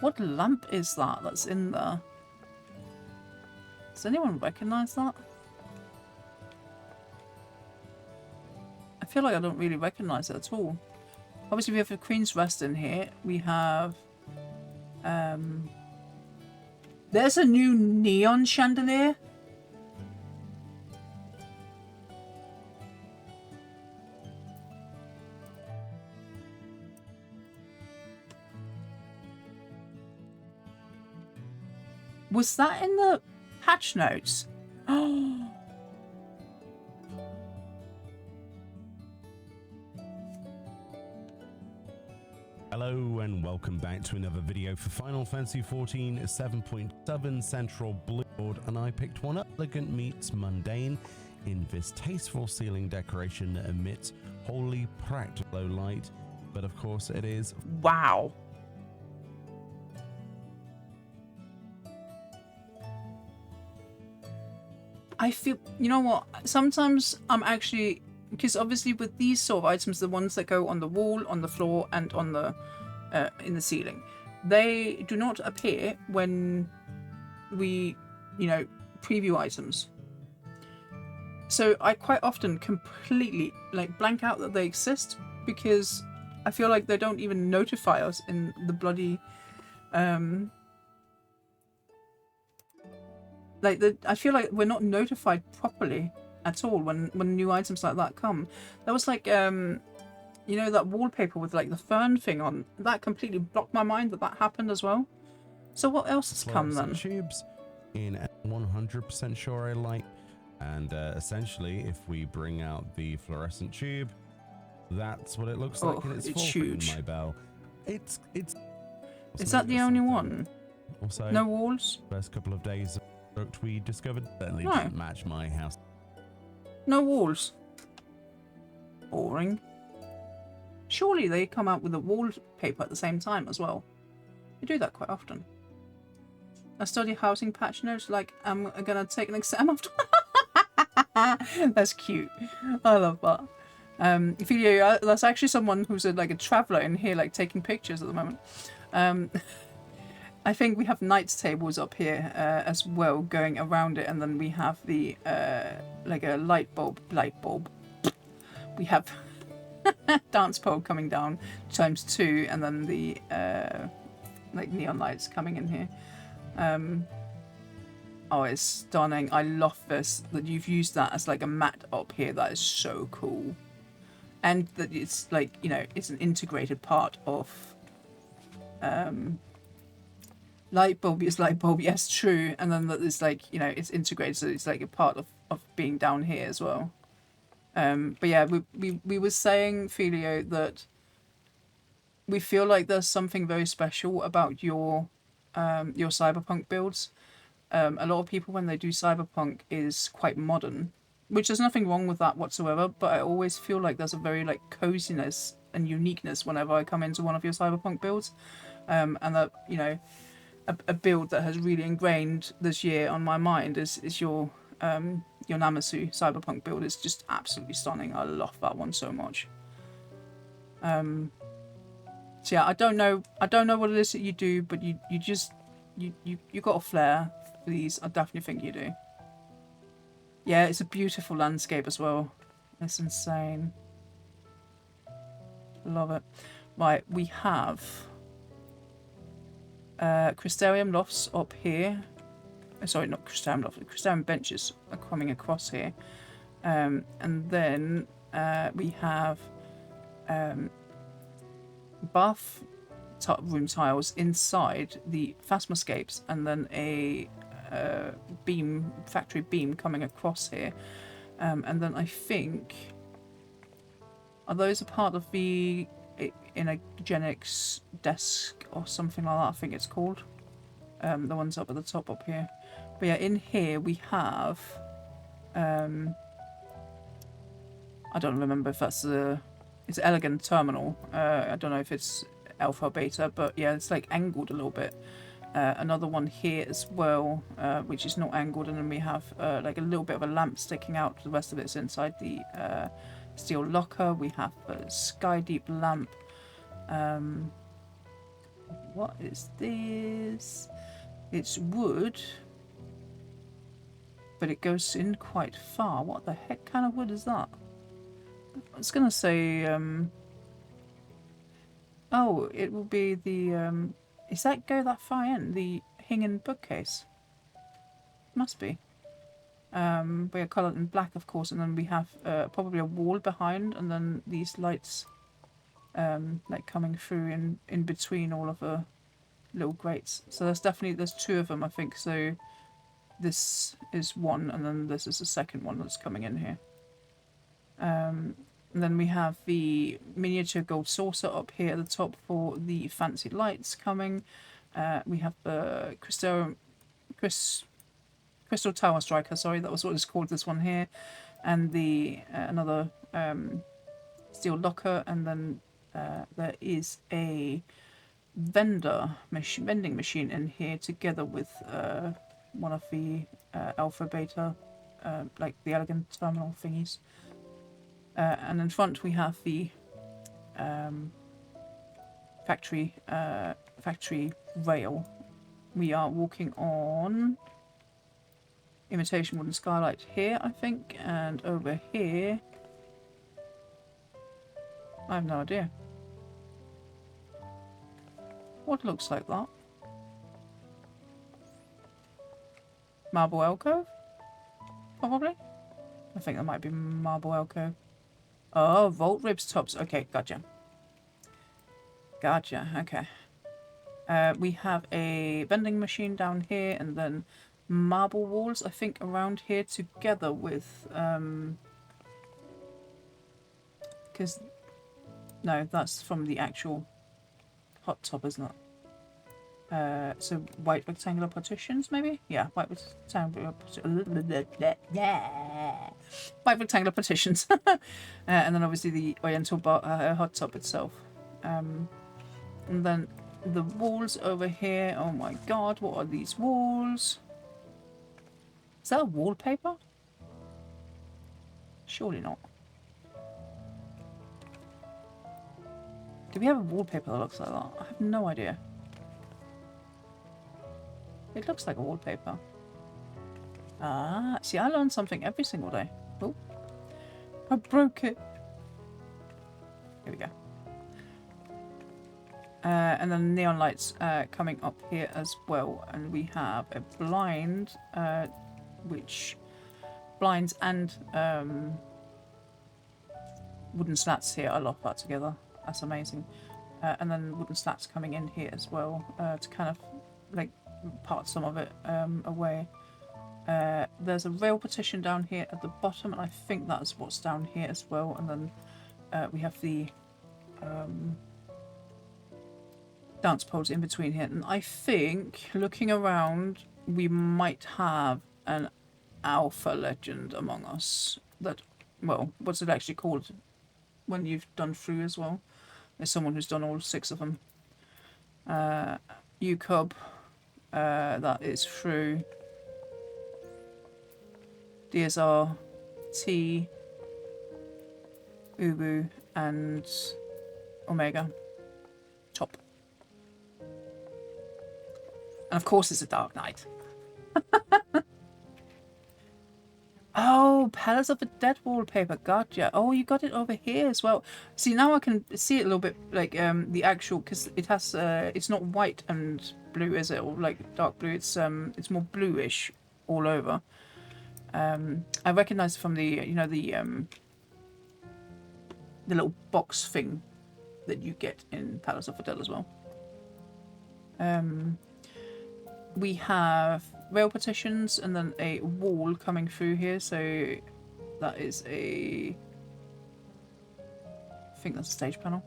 What lamp is that that's in there? Does anyone recognize that? I feel like I don't really recognize it at all. Obviously we have the Queen's Rest in here. We have... There's a new neon chandelier. Was that in the patch notes? Oh. Hello and welcome back to another video for Final Fantasy XIV 7.7 Central Blue Board, and I picked one up. Elegant meets mundane in this tasteful ceiling decoration that emits wholly practical light, but of course it is. Wow. I feel, you know what, sometimes I'm actually, because obviously with these sort of items, the ones that go on the wall, on the floor, and on the in the ceiling, they do not appear when we, you know, preview items. So I quite often completely like blank out that they exist, because I feel like they don't even notify us in the bloody I feel like we're not notified properly at all when new items like that come. There was like you know, that wallpaper with like the fern thing on, that completely blocked my mind that happened as well. So what else has come then? Tubes in 100% sure I like, and essentially if we bring out the fluorescent tube, that's what it looks like in its full huge. My bell. It's Is that the only one? Also, no walls? First couple of days we discovered certainly didn't match my house. No walls. Boring. Surely they come out with a wallpaper at the same time as well. They do that quite often. I study housing patch notes like I'm gonna take an exam after. That's cute. I love that. Ophelia, that's actually someone who's like a traveller in here, like taking pictures at the moment. I think we have knights tables up here as well, going around it, and then we have the like a light bulb. We have dance pole coming down ×2, and then the like neon lights coming in here. Oh, it's stunning. I love this, that you've used that as like a mat up here. That is so cool. And that it's like, you know, it's an integrated part of light bulb is light bulb, yes, true. And then that is like, you know, it's integrated, so it's like a part of being down here as well. But yeah, we were saying, Filio, that we feel like there's something very special about your cyberpunk builds. A lot of people, when they do cyberpunk, is quite modern, which there's nothing wrong with that whatsoever, but I always feel like there's a very like coziness and uniqueness whenever I come into one of your cyberpunk builds. And that, you know, a build that has really ingrained this year on my mind is your Namasu cyberpunk build. It's just absolutely stunning. I love that one so much. So yeah, I don't know what it is that you do, but you got a flair for these. I definitely think you do. Yeah, it's a beautiful landscape as well. It's insane. Love it. Right, we have Crystarium lofts up here. Sorry, not Crystarium lofts. Crystarium benches are coming across here. And then we have bath room tiles inside the Phasmoscapes, and then a factory beam coming across here. And then I think, are those a part of the Energenics desk or something like that? I think it's called. The ones up at the top up here. But yeah, in here we have I don't remember if that's it's Elegant Terminal. I don't know if it's alpha or beta, but yeah, it's like angled a little bit. Another one here as well, which is not angled, and then we have like a little bit of a lamp sticking out. The rest of it's inside the steel locker. We have a sky deep lamp. What is this? It's wood, but it goes in quite far. What the heck kind of wood is that? I was gonna say, oh, it will be the, is that go that far in? The Hingen bookcase? Must be. We are coloured in black, of course, and then we have probably a wall behind, and then these lights like coming through in between all of the little grates. So there's two of them, I think. So this is one, and then this is the second one that's coming in here. And then we have the miniature gold saucer up here at the top for the fancy lights coming. We have the Crystal Tower Striker, sorry, that was what it's called, this one here. And the another steel locker, and then there is a vending machine in here together with one of the alpha beta like the Elegant Terminal thingies. And in front we have the factory rail. We are walking on imitation wooden skylight here, I think, and over here I have no idea what looks like that. Marble alcove? Probably? I think that might be marble alcove. Oh, vault ribs tops. Okay, gotcha. Gotcha, okay. We have a vending machine down here, and then marble walls, I think, around here together with... because... No, that's from the actual hot top, isn't it? So white rectangular partitions, maybe? Yeah, white rectangular white rectangular partitions. And then obviously the oriental hot top itself. And then the walls over here. Oh my god, what are these walls? Is that a wallpaper? Surely not. Do we have a wallpaper that looks like that? I have no idea. It looks like a wallpaper. Ah, see, I learn something every single day. Oh, I broke it. Here we go. And then neon lights coming up here as well. And we have a blind, which blinds and wooden slats here. I love that together. That's amazing. And then wooden slats coming in here as well to kind of like part some of it away. There's a rail partition down here at the bottom, and I think that's what's down here as well. And then we have the dance poles in between here. And I think, looking around, we might have an alpha legend among us. That, well, what's it actually called when you've done through as well? There's someone who's done all 6 of them. UCub, that is through. DSR, T, Ubu, and Omega. Top. And of course it's a Dark Knight. Oh, Palace of the Dead wallpaper. Gotcha. Oh, you got it over here as well. See, now I can see it a little bit like the actual, because it has it's not white and blue, is it? Or like dark blue. It's more bluish all over. I recognize it from the the little box thing that you get in Palace of the Dead as well. We have rail partitions and then a wall coming through here, so that is I think that's a stage panel.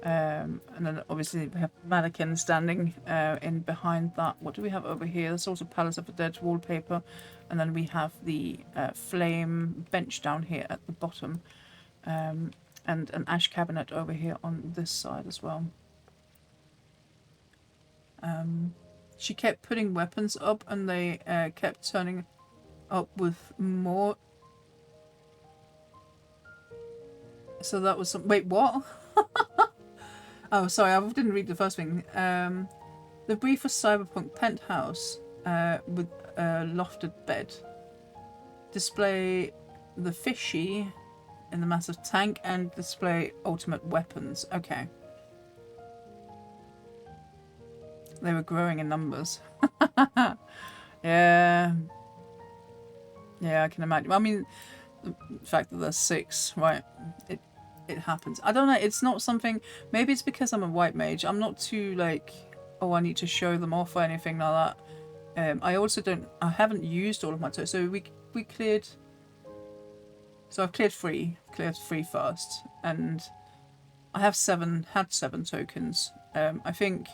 And then obviously we have mannequin standing in behind that. What do we have over here? There's also Palace of the Dead wallpaper, and then we have the flame bench down here at the bottom, and an ash cabinet over here on this side as well. She kept putting weapons up, and they kept turning up with more. So that was some. Wait, what? Oh, sorry, I didn't read the first thing. The brief was cyberpunk penthouse with a lofted bed. Display the fishy in the massive tank and display ultimate weapons. Okay. They were growing in numbers. Yeah. Yeah, I can imagine. I mean, the fact that there's 6, right? It happens. I don't know. It's not something. Maybe it's because I'm a white mage. I'm not too like, oh, I need to show them off or anything like that. I also don't. I haven't used all of my tokens. So we cleared. So I've cleared 3. Cleared 3 first, and I have 7. Had 7 tokens. I think.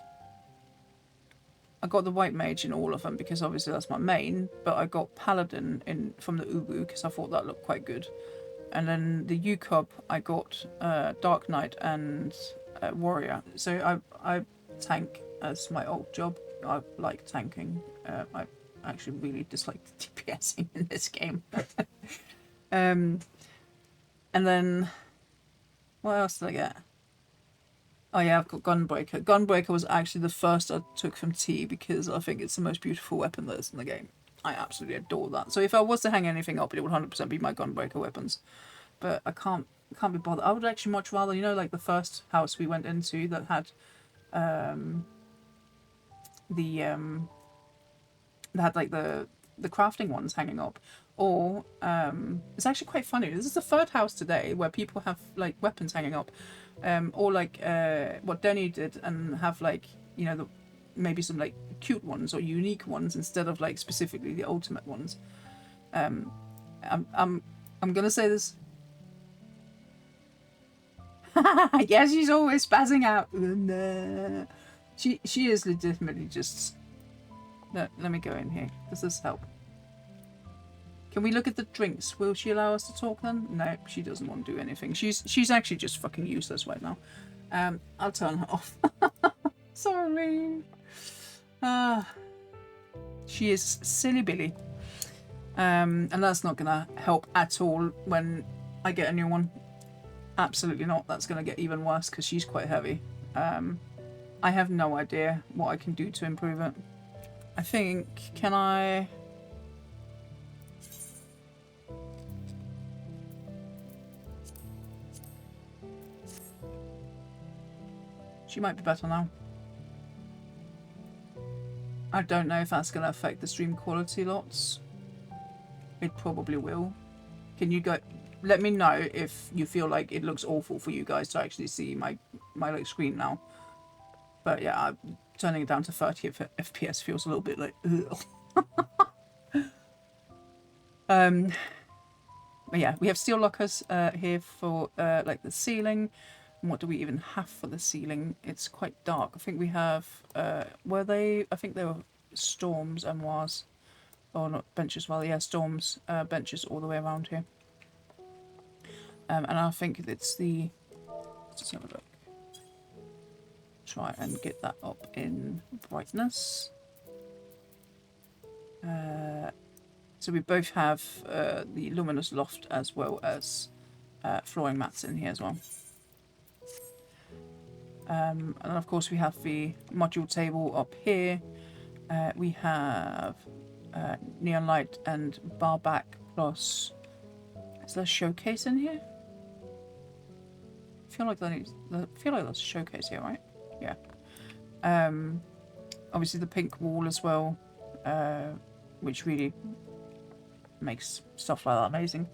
I got the white mage in all of them because obviously that's my main, but I got paladin in from the Ubu because I thought that looked quite good. And then the UCub I got Dark Knight and Warrior. So I tank as my old job. I like tanking. I actually really dislike the DPSing in this game. And then what else did I get? Oh yeah, I've got Gunbreaker. Gunbreaker was actually the first I took from T because I think it's the most beautiful weapon that is in the game. I absolutely adore that. So if I was to hang anything up, it would 100% be my Gunbreaker weapons. But I can't be bothered. I would actually much rather, like the first house we went into that had like the crafting ones hanging up. Or it's actually quite funny. This is the 3rd house today where people have like weapons hanging up. Or like what Denny did and have like, maybe some like cute ones or unique ones instead of like specifically the ultimate ones. I'm gonna say this. Yeah, she's always spazzing out. She is legitimately just. No, let me go in here. Does this help? Can we look at the drinks? Will she allow us to talk then? No, she doesn't want to do anything. She's actually just fucking useless right now. I'll turn her off. Sorry. She is silly Billy. And that's not gonna help at all when I get a new one. Absolutely not. That's gonna get even worse because she's quite heavy. I have no idea what I can do to improve it. I think, can I... She might be better now. I don't know if that's going to affect the stream quality lots. It probably will. Can you go... Let me know if you feel like it looks awful for you guys to actually see my like screen now. But yeah, turning it down to 30 FPS feels a little bit like... But yeah, we have steel lockers here for like the ceiling. what do we even have for the ceiling? It's quite dark. I think we have, I think they were Storms and was, or not benches, well, yeah, Storms benches all the way around here. And I think it's the, let's just have a look. Try and get that up in brightness. So we both have the luminous loft as well as flooring mats in here as well. And then of course we have the module table up here. We have neon light and bar back plus. Is there a showcase in here? I feel like that's a showcase here, right? Yeah. Obviously the pink wall as well, which really makes stuff like that amazing.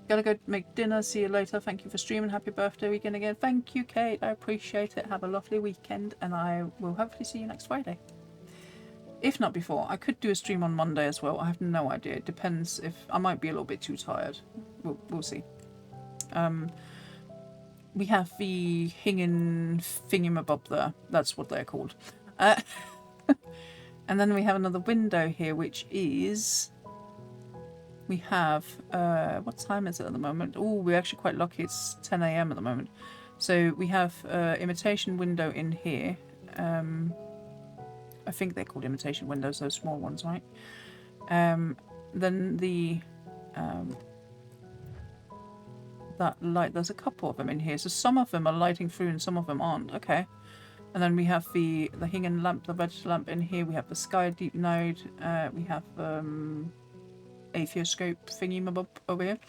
Gotta go make dinner. See you later. Thank you for streaming. Happy birthday weekend again. Thank you, Kate. I appreciate it. Have a lovely weekend, and I will hopefully see you next Friday. If not before, I could do a stream on Monday as well. I have no idea. It depends if I might be a little bit too tired. We'll see. We have the hinging thingamabob there. That's what they're called. And then we have another window here, which is... We have... what time is it at the moment? Oh, we're actually quite lucky. It's 10 AM at the moment. So we have imitation window in here. I think they're called imitation windows, those small ones, right? Then the... that light, there's a couple of them in here. So some of them are lighting through and some of them aren't. Okay. And then we have the hinging lamp, the red lamp in here. We have the sky deep node. We have atheoscope thingy-mabob over here.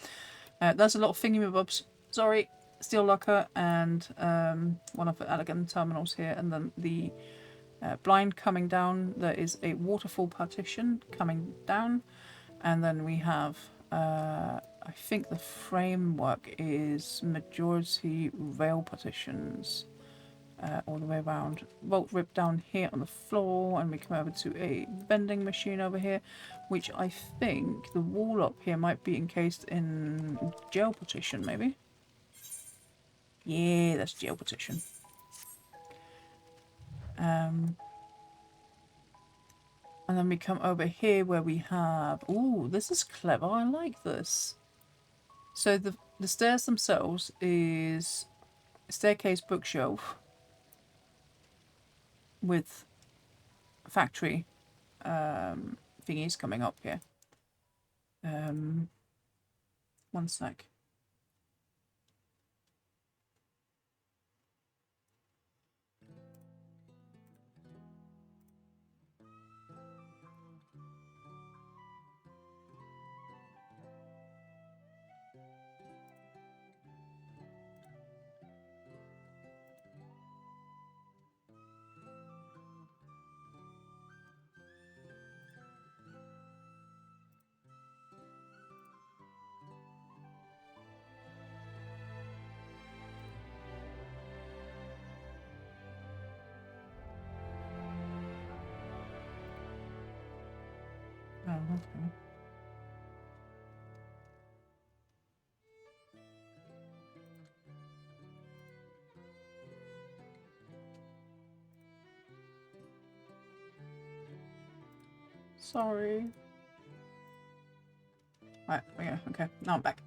There's a lot of thingy-mabobs. Sorry. Steel locker and one of the elegant terminals here. And then the blind coming down. There is a waterfall partition coming down. And then we have... I think the framework is majority rail partitions all the way around. Bolt rip down here on the floor, and we come over to a vending machine over here, which I think the wall up here might be encased in gel partition, maybe. Yeah, that's gel partition. And then we come over here where we have... Ooh, this is clever. I like this. So the stairs themselves is a staircase bookshelf with factory thingies coming up here. One sec. Oh, okay. Sorry. Right, yeah, okay. Now I'm back.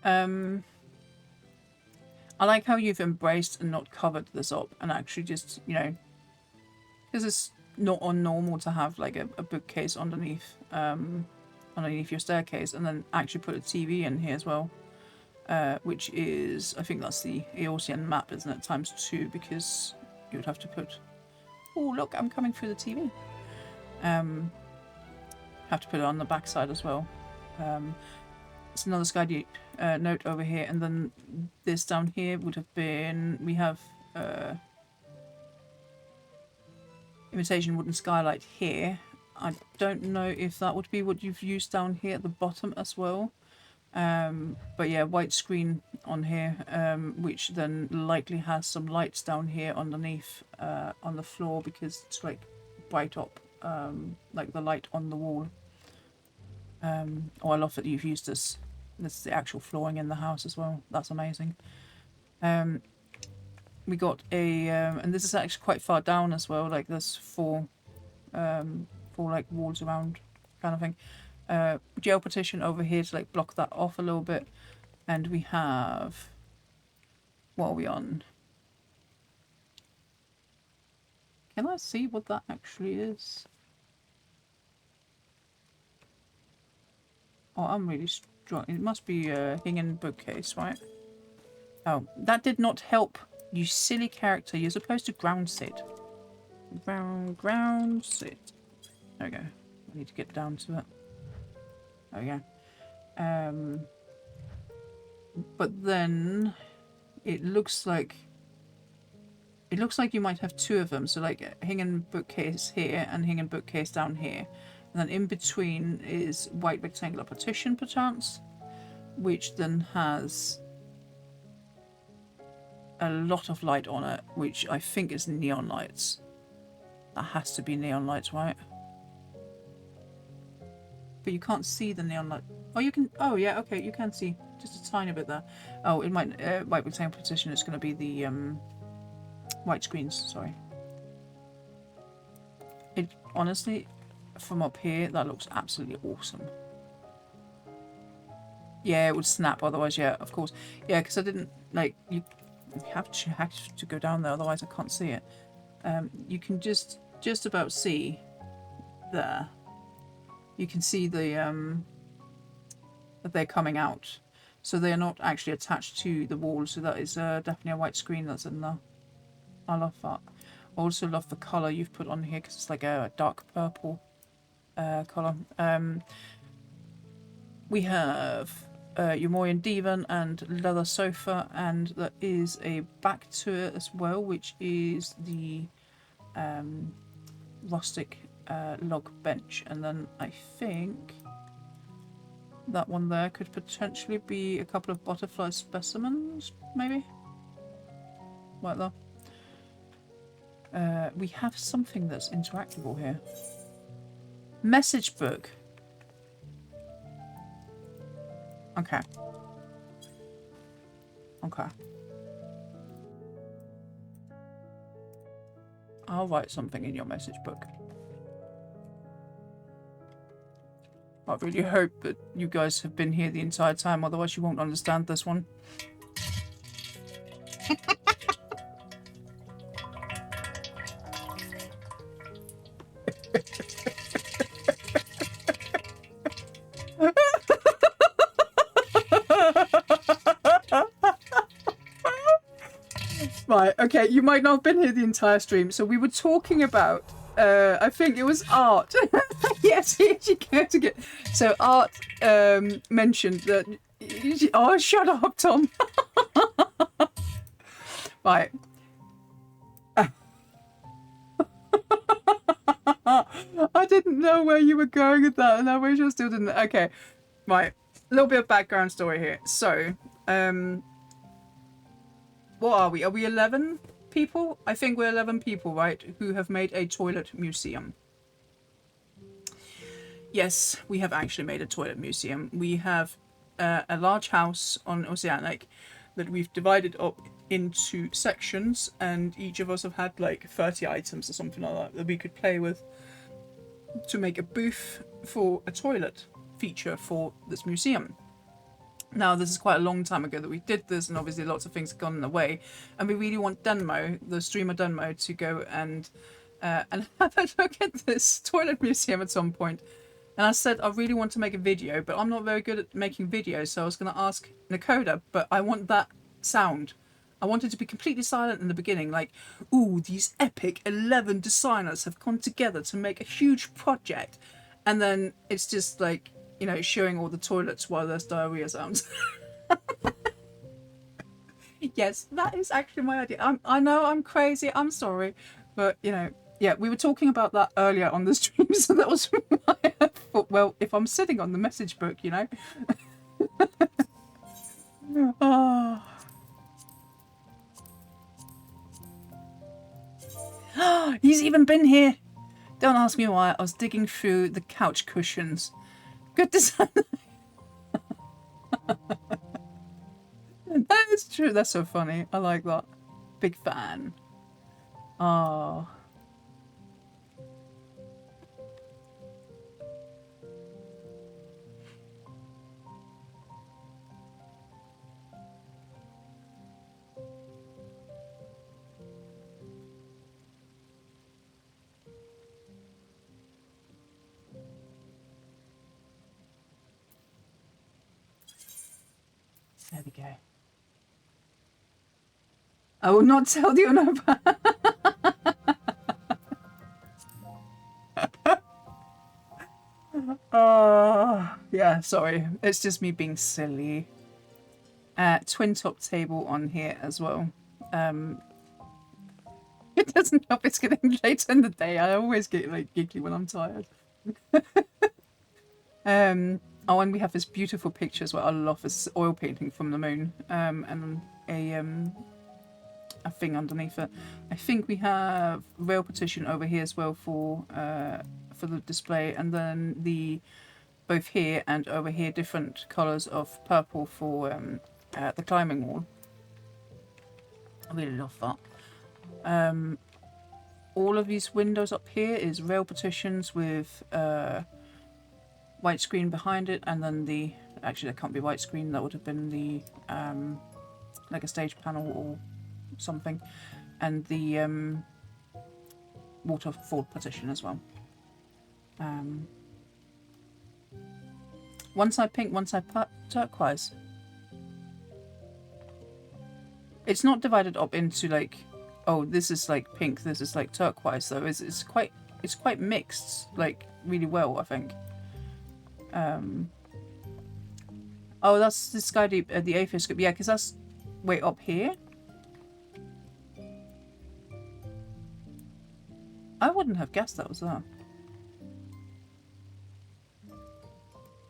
I like how you've embraced and not covered this up and actually just, you know, because it's not unnormal to have like a bookcase underneath underneath your staircase, and then actually put a TV in here as well, which is, I think that's the Eorzean map, isn't it, ×2, because you would have to put, oh look, I'm coming through the TV. Have to put it on the back side as well. It's another sky deep note over here, and then this down here would have been, we have imitation wooden skylight here. I don't know if that would be what you've used down here at the bottom as well. But yeah, white screen on here, which then likely has some lights down here underneath on the floor, because it's like bright up, like the light on the wall. Oh, I love that you've used this. This is the actual flooring in the house as well. That's amazing. We got a, and this is actually quite far down as well. Like there's four like walls around, kind of thing. Geo partition over here to like block that off a little bit, and we have. What are we on? Can I see what that actually is? Oh, I'm really strong. It must be a Hingen bookcase, right? Oh, that did not help. You silly character. You're supposed to ground sit. Ground sit. There we go. I need to get down to it. There we go. But then it looks like you might have two of them. So like Hingen bookcase here and Hingen bookcase down here. And then in between is white rectangular partition perchance, which then has a lot of light on it, which I think is neon lights. That has to be neon lights, right? But you can't see the neon light. Oh, you can. Oh, yeah. Okay, you can see just a tiny bit there. Oh, it might. White rectangular partition is going to be the white screens. Sorry. It honestly, from up here, that looks absolutely awesome. Yeah, it would snap otherwise. Yeah, of course. Yeah, because I didn't like you. You have to go down there, otherwise I can't see it. You can just about see there. You can see the that they're coming out, so they're not actually attached to the wall. So that is definitely a white screen that's in there. I love that. I also love the color you've put on here because it's like a dark purple color. We have Umorian divan and leather sofa, and there is a back to it as well, which is the rustic log bench. And then I think that one there could potentially be a couple of butterfly specimens, maybe? Right there. We have something that's interactable here. Message book. Okay. Okay. I'll write something in your message book. I really hope that you guys have been here the entire time, otherwise you won't understand this one. Right, okay, you might not have been here the entire stream. So we were talking about, I think it was Art. Yes, you go to get. So Art mentioned that. Oh, shut up, Tom. Right. I didn't know where you were going with that, and I wish I still didn't. Okay, right. A little bit of background story here. So, what are we? Are we 11 people? I think we're 11 people, right? Who have made a toilet museum. Yes, we have actually made a toilet museum. We have a large house on Oceanic that we've divided up into sections, and each of us have had like 30 items or something like that that we could play with to make a booth for a toilet feature for this museum. Now, this is quite a long time ago that we did this, and obviously lots of things have gone in the way, and we really want Denmo, the streamer Denmo, to go and have a look at this toilet museum at some point. And I said I really want to make a video, but I'm not very good at making videos, so I was going to ask Nakoda, but I want that sound. I want it to be completely silent in the beginning, like, ooh, these epic 11 designers have come together to make a huge project. And then it's just like, you know, showing all the toilets while there's diarrhea sounds. Yes, that is actually my idea. I know I'm crazy, I'm sorry. But, you know, yeah, we were talking about that earlier on the stream, so that was why I thought, well, if I'm sitting on the message book, you know. Oh. He's even been here. Don't ask me why. I was digging through the couch cushions. Good design. That It's true. That's so funny. I like that. Big fan. Oh. There we go. I will not tell the owner about. Yeah, sorry. It's just me being silly. Twin top table on here as well. It doesn't help it's getting later in the day. I always get like giggly when I'm tired. Oh, and we have this beautiful picture as well. I love this oil painting from the moon. And a thing underneath it. I think we have rail partition over here as well for the display, and then both here and over here different colours of purple for the climbing wall. I really love that. All of these windows up here is rail partitions with white screen behind it, and then actually that can't be white screen, that would have been the like a stage panel or something, and the waterfall partition as well. One side pink, one side turquoise. It's not divided up into like, oh, this is like pink, this is like turquoise though. It's quite mixed, like really well, I think. Oh, that's the Sky Deep, the Aphid, yeah, because that's way up here. I wouldn't have guessed that was that.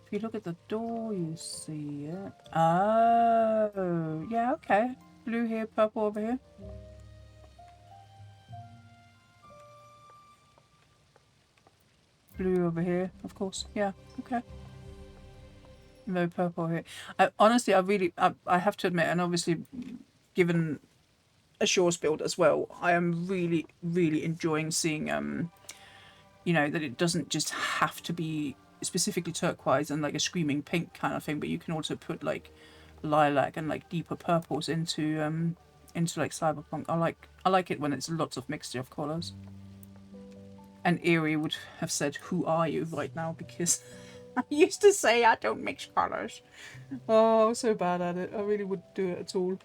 If you look at the door, you see it. Oh, yeah, okay. Blue here, purple over here. Blue over here, of course. Yeah, okay. No purple over here. Honestly, I have to admit, and obviously, given a Shores build as well, I am really, really enjoying seeing, you know, that it doesn't just have to be specifically turquoise and like a screaming pink kind of thing, but you can also put like lilac and like deeper purples into like cyberpunk. I like it when it's lots of mixture of colours. And Eerie would have said, "Who are you?" right now, because I used to say I don't mix colours. Oh, I'm so bad at it. I really wouldn't do it at all.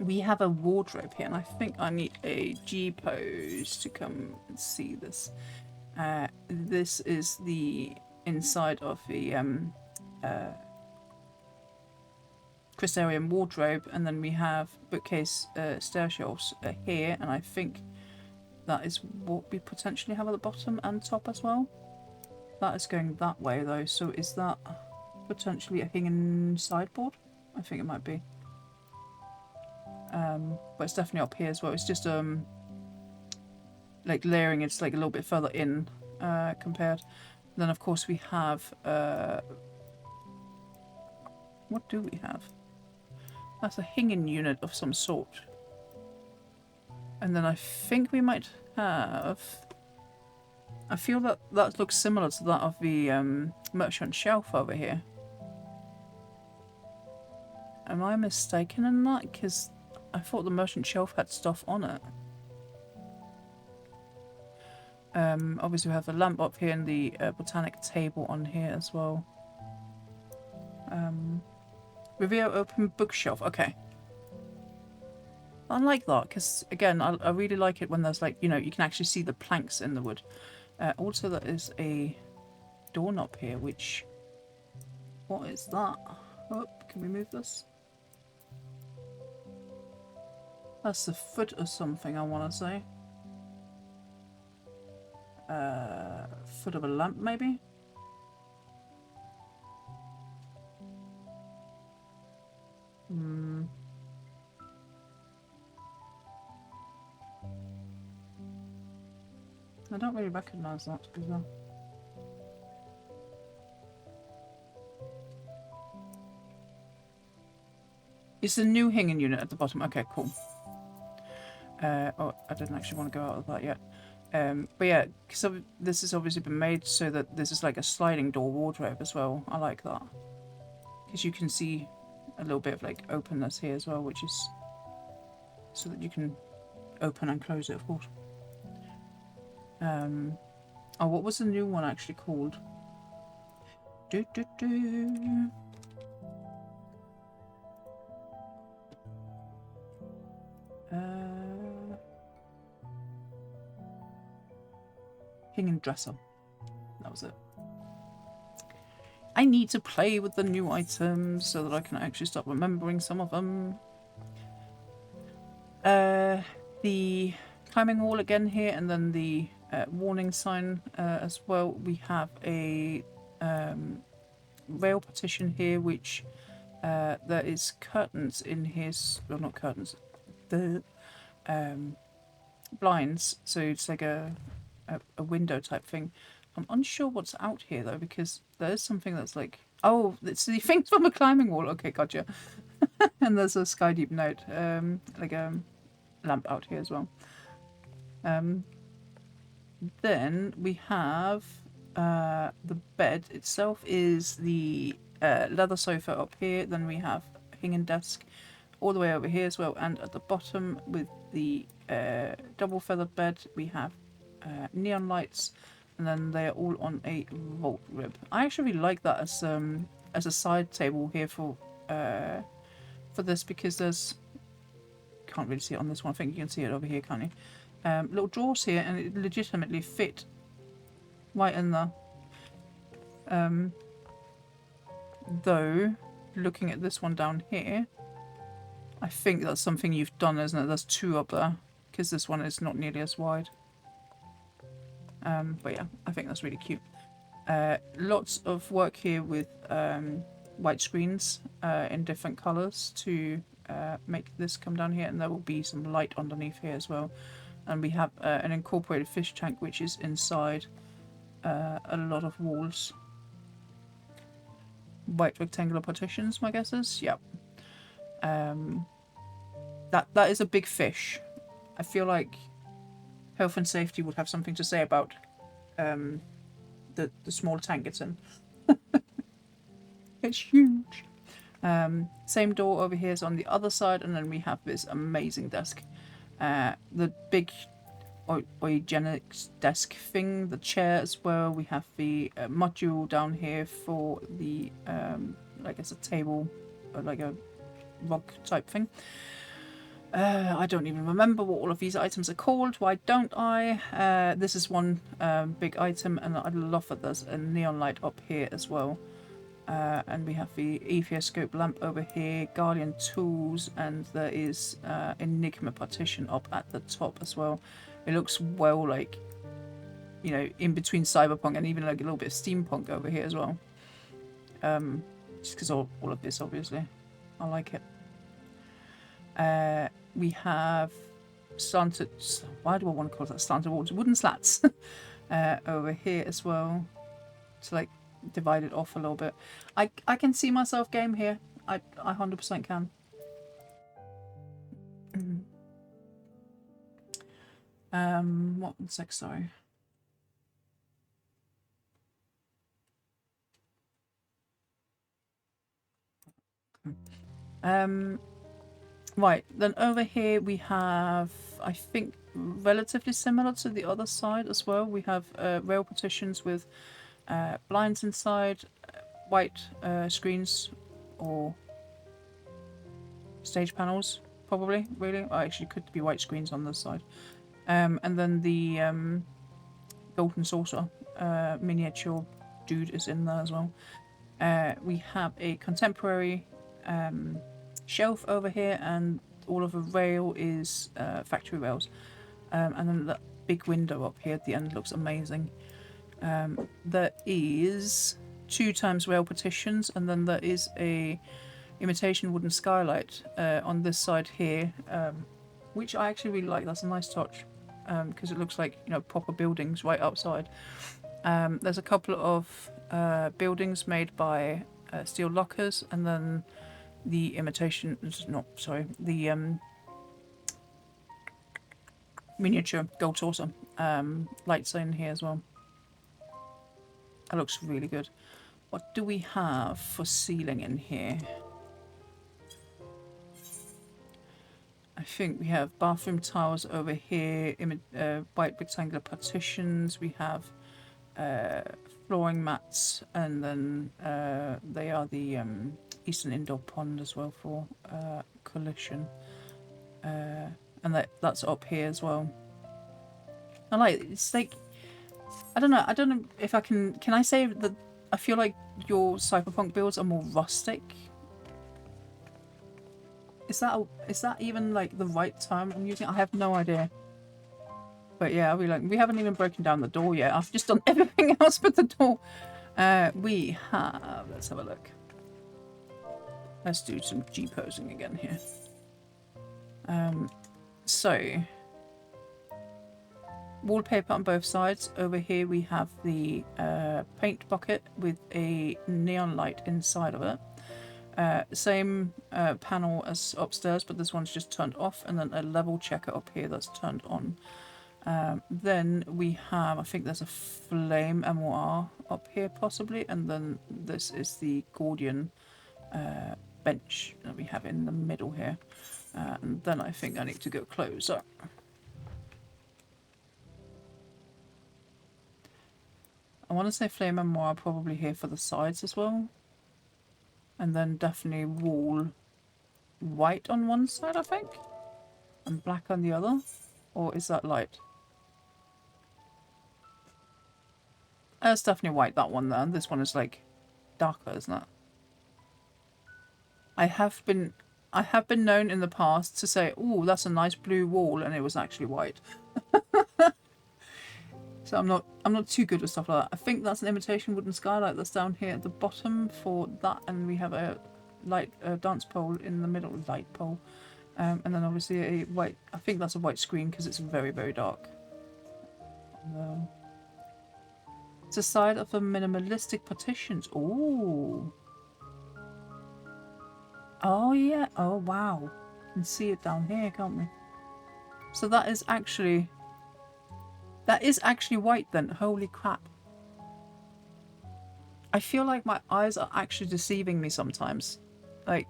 We have a wardrobe here, and I think I need a G pose to come and see this. This is the inside of the Crystarian wardrobe, and then we have bookcase stair shelves here, and I think that is what we potentially have at the bottom and top as well. That is going that way though, so is that potentially a hanging sideboard? I think it might be. But it's definitely up here as well. It's just like layering, it's like a little bit further in compared. And then of course we have what do we have? That's a hanging unit of some sort. And then I think we might have, I feel that that looks similar to that of the merchant shelf over here. Am I mistaken in that? Because I thought the merchant shelf had stuff on it. Obviously we have the lamp up here and the botanic table on here as well. Reveal open bookshelf. Okay. I like that because, again, I really like it when there's like, you know, you can actually see the planks in the wood. Also, there is a doorknob here, which... What is that? Oh, can we move this? That's the foot or something, I want to say. Foot of a lamp, maybe? I don't really recognise that, to be fair. It's the new hanging unit at the bottom. Okay, cool. Oh, I didn't actually want to go out of that yet. But yeah, because this has obviously been made so that this is like a sliding door wardrobe as well. I like that. Because you can see a little bit of like openness here as well, which is so that you can open and close it, of course. Oh, what was the new one actually called? Hanging dresser. That was it. I need to play with the new items so that I can actually start remembering some of them. The climbing wall again here, and then the warning sign as well. We have a rail partition here, which there is curtains in here. Well, not curtains. The blinds. So it's like a window type thing. I'm unsure what's out here though, because there is something that's like, oh, it's the things from a climbing wall. Okay, gotcha. And there's a Skydeep note, like a lamp out here as well. Then we have the bed itself is the leather sofa up here. Then we have a hanging desk all the way over here as well. And at the bottom with the double feather bed, we have neon lights, and then they are all on a vault rib. I actually really like that as a side table here for this, because there's, can't really see it on this one. I think you can see it over here, can't you? Little drawers here, and it legitimately fit right in there. Though looking at this one down here, I think that's something you've done, isn't it? There's two up there, because this one is not nearly as wide. But yeah, I think that's really cute. Lots of work here with white screens in different colours to make this come down here, and there will be some light underneath here as well. And we have an incorporated fish tank, which is inside a lot of walls. White rectangular partitions, my guess is. Yep. That is a big fish. I feel like health and safety would have something to say about the small tank it's in. It's huge. Same door over here is on the other side, and then we have this amazing desk. The big eugenics desk thing, the chair as well. We have the module down here for the, I guess a table, like a rock type thing. I don't even remember what all of these items are called. Why don't I? This is one big item, and I love that there's a neon light up here as well. And we have the Ethioscope lamp over here, Guardian tools, and there is Enigma partition up at the top as well. It looks well like, you know, in between cyberpunk and even like a little bit of steampunk over here as well. Just because all of this, obviously. I like it. We have slanted, why do I want to call that slanted walls? Wooden slats over here as well, to like divide it off a little bit. I can see myself game here. I 100% can. What, one sec, sorry. Right, then over here we have, I think, relatively similar to the other side as well. We have rail partitions with blinds inside, white screens or stage panels, probably, really. Oh, actually, could be white screens on this side. And then the golden saucer miniature dude is in there as well. We have a contemporary shelf over here, and all of the rail is factory rails. And then that big window up here at the end looks amazing. There is 2x rail partitions, and then there is a imitation wooden skylight on this side here, which I actually really like. That's a nice touch, because it looks like, you know, proper buildings right outside. There's a couple of buildings made by steel lockers, and then the imitation, not sorry, the miniature gold saucer lights in here as well. That looks really good. What do we have for ceiling in here? I think we have bathroom tiles over here, white rectangular partitions. We have flooring mats, and then they are the Eastern Indoor Pond as well for collision. And that's up here as well. I like it's like I don't know if I can I say that I feel like your cyberpunk builds are more rustic. Is that even like the right term I'm using? I have no idea. But yeah, I'll be like, we haven't even broken down the door yet. I've just done everything else but the door. We have, let's have a look. Let's do some G-posing again here. So, wallpaper on both sides. Over here we have the paint bucket with a neon light inside of it. Same panel as upstairs, but this one's just turned off, and then a level checker up here that's turned on. Then we have, I think there's a flame MOR up here possibly, and then this is the Gordian bench that we have in the middle here. And then I think I need to go closer. I want to say flame MOR probably here for the sides as well. And then definitely wall white on one side, I think, and black on the other. Or is that light? It's definitely white, that one there. This one is like darker, isn't it? I have been known in the past to say, "Oh, that's a nice blue wall," and it was actually white. So I'm not too good with stuff like that. I think that's an imitation wooden skylight that's down here at the bottom for that, and we have a light dance pole in the middle, light pole, and then obviously a white. I think that's a white screen because it's very, very dark. It's a side of the minimalistic partitions. Ooh. Oh yeah. Oh wow. You can see it down here, can't we? So that is actually white then. Holy crap. I feel like my eyes are actually deceiving me sometimes. Like,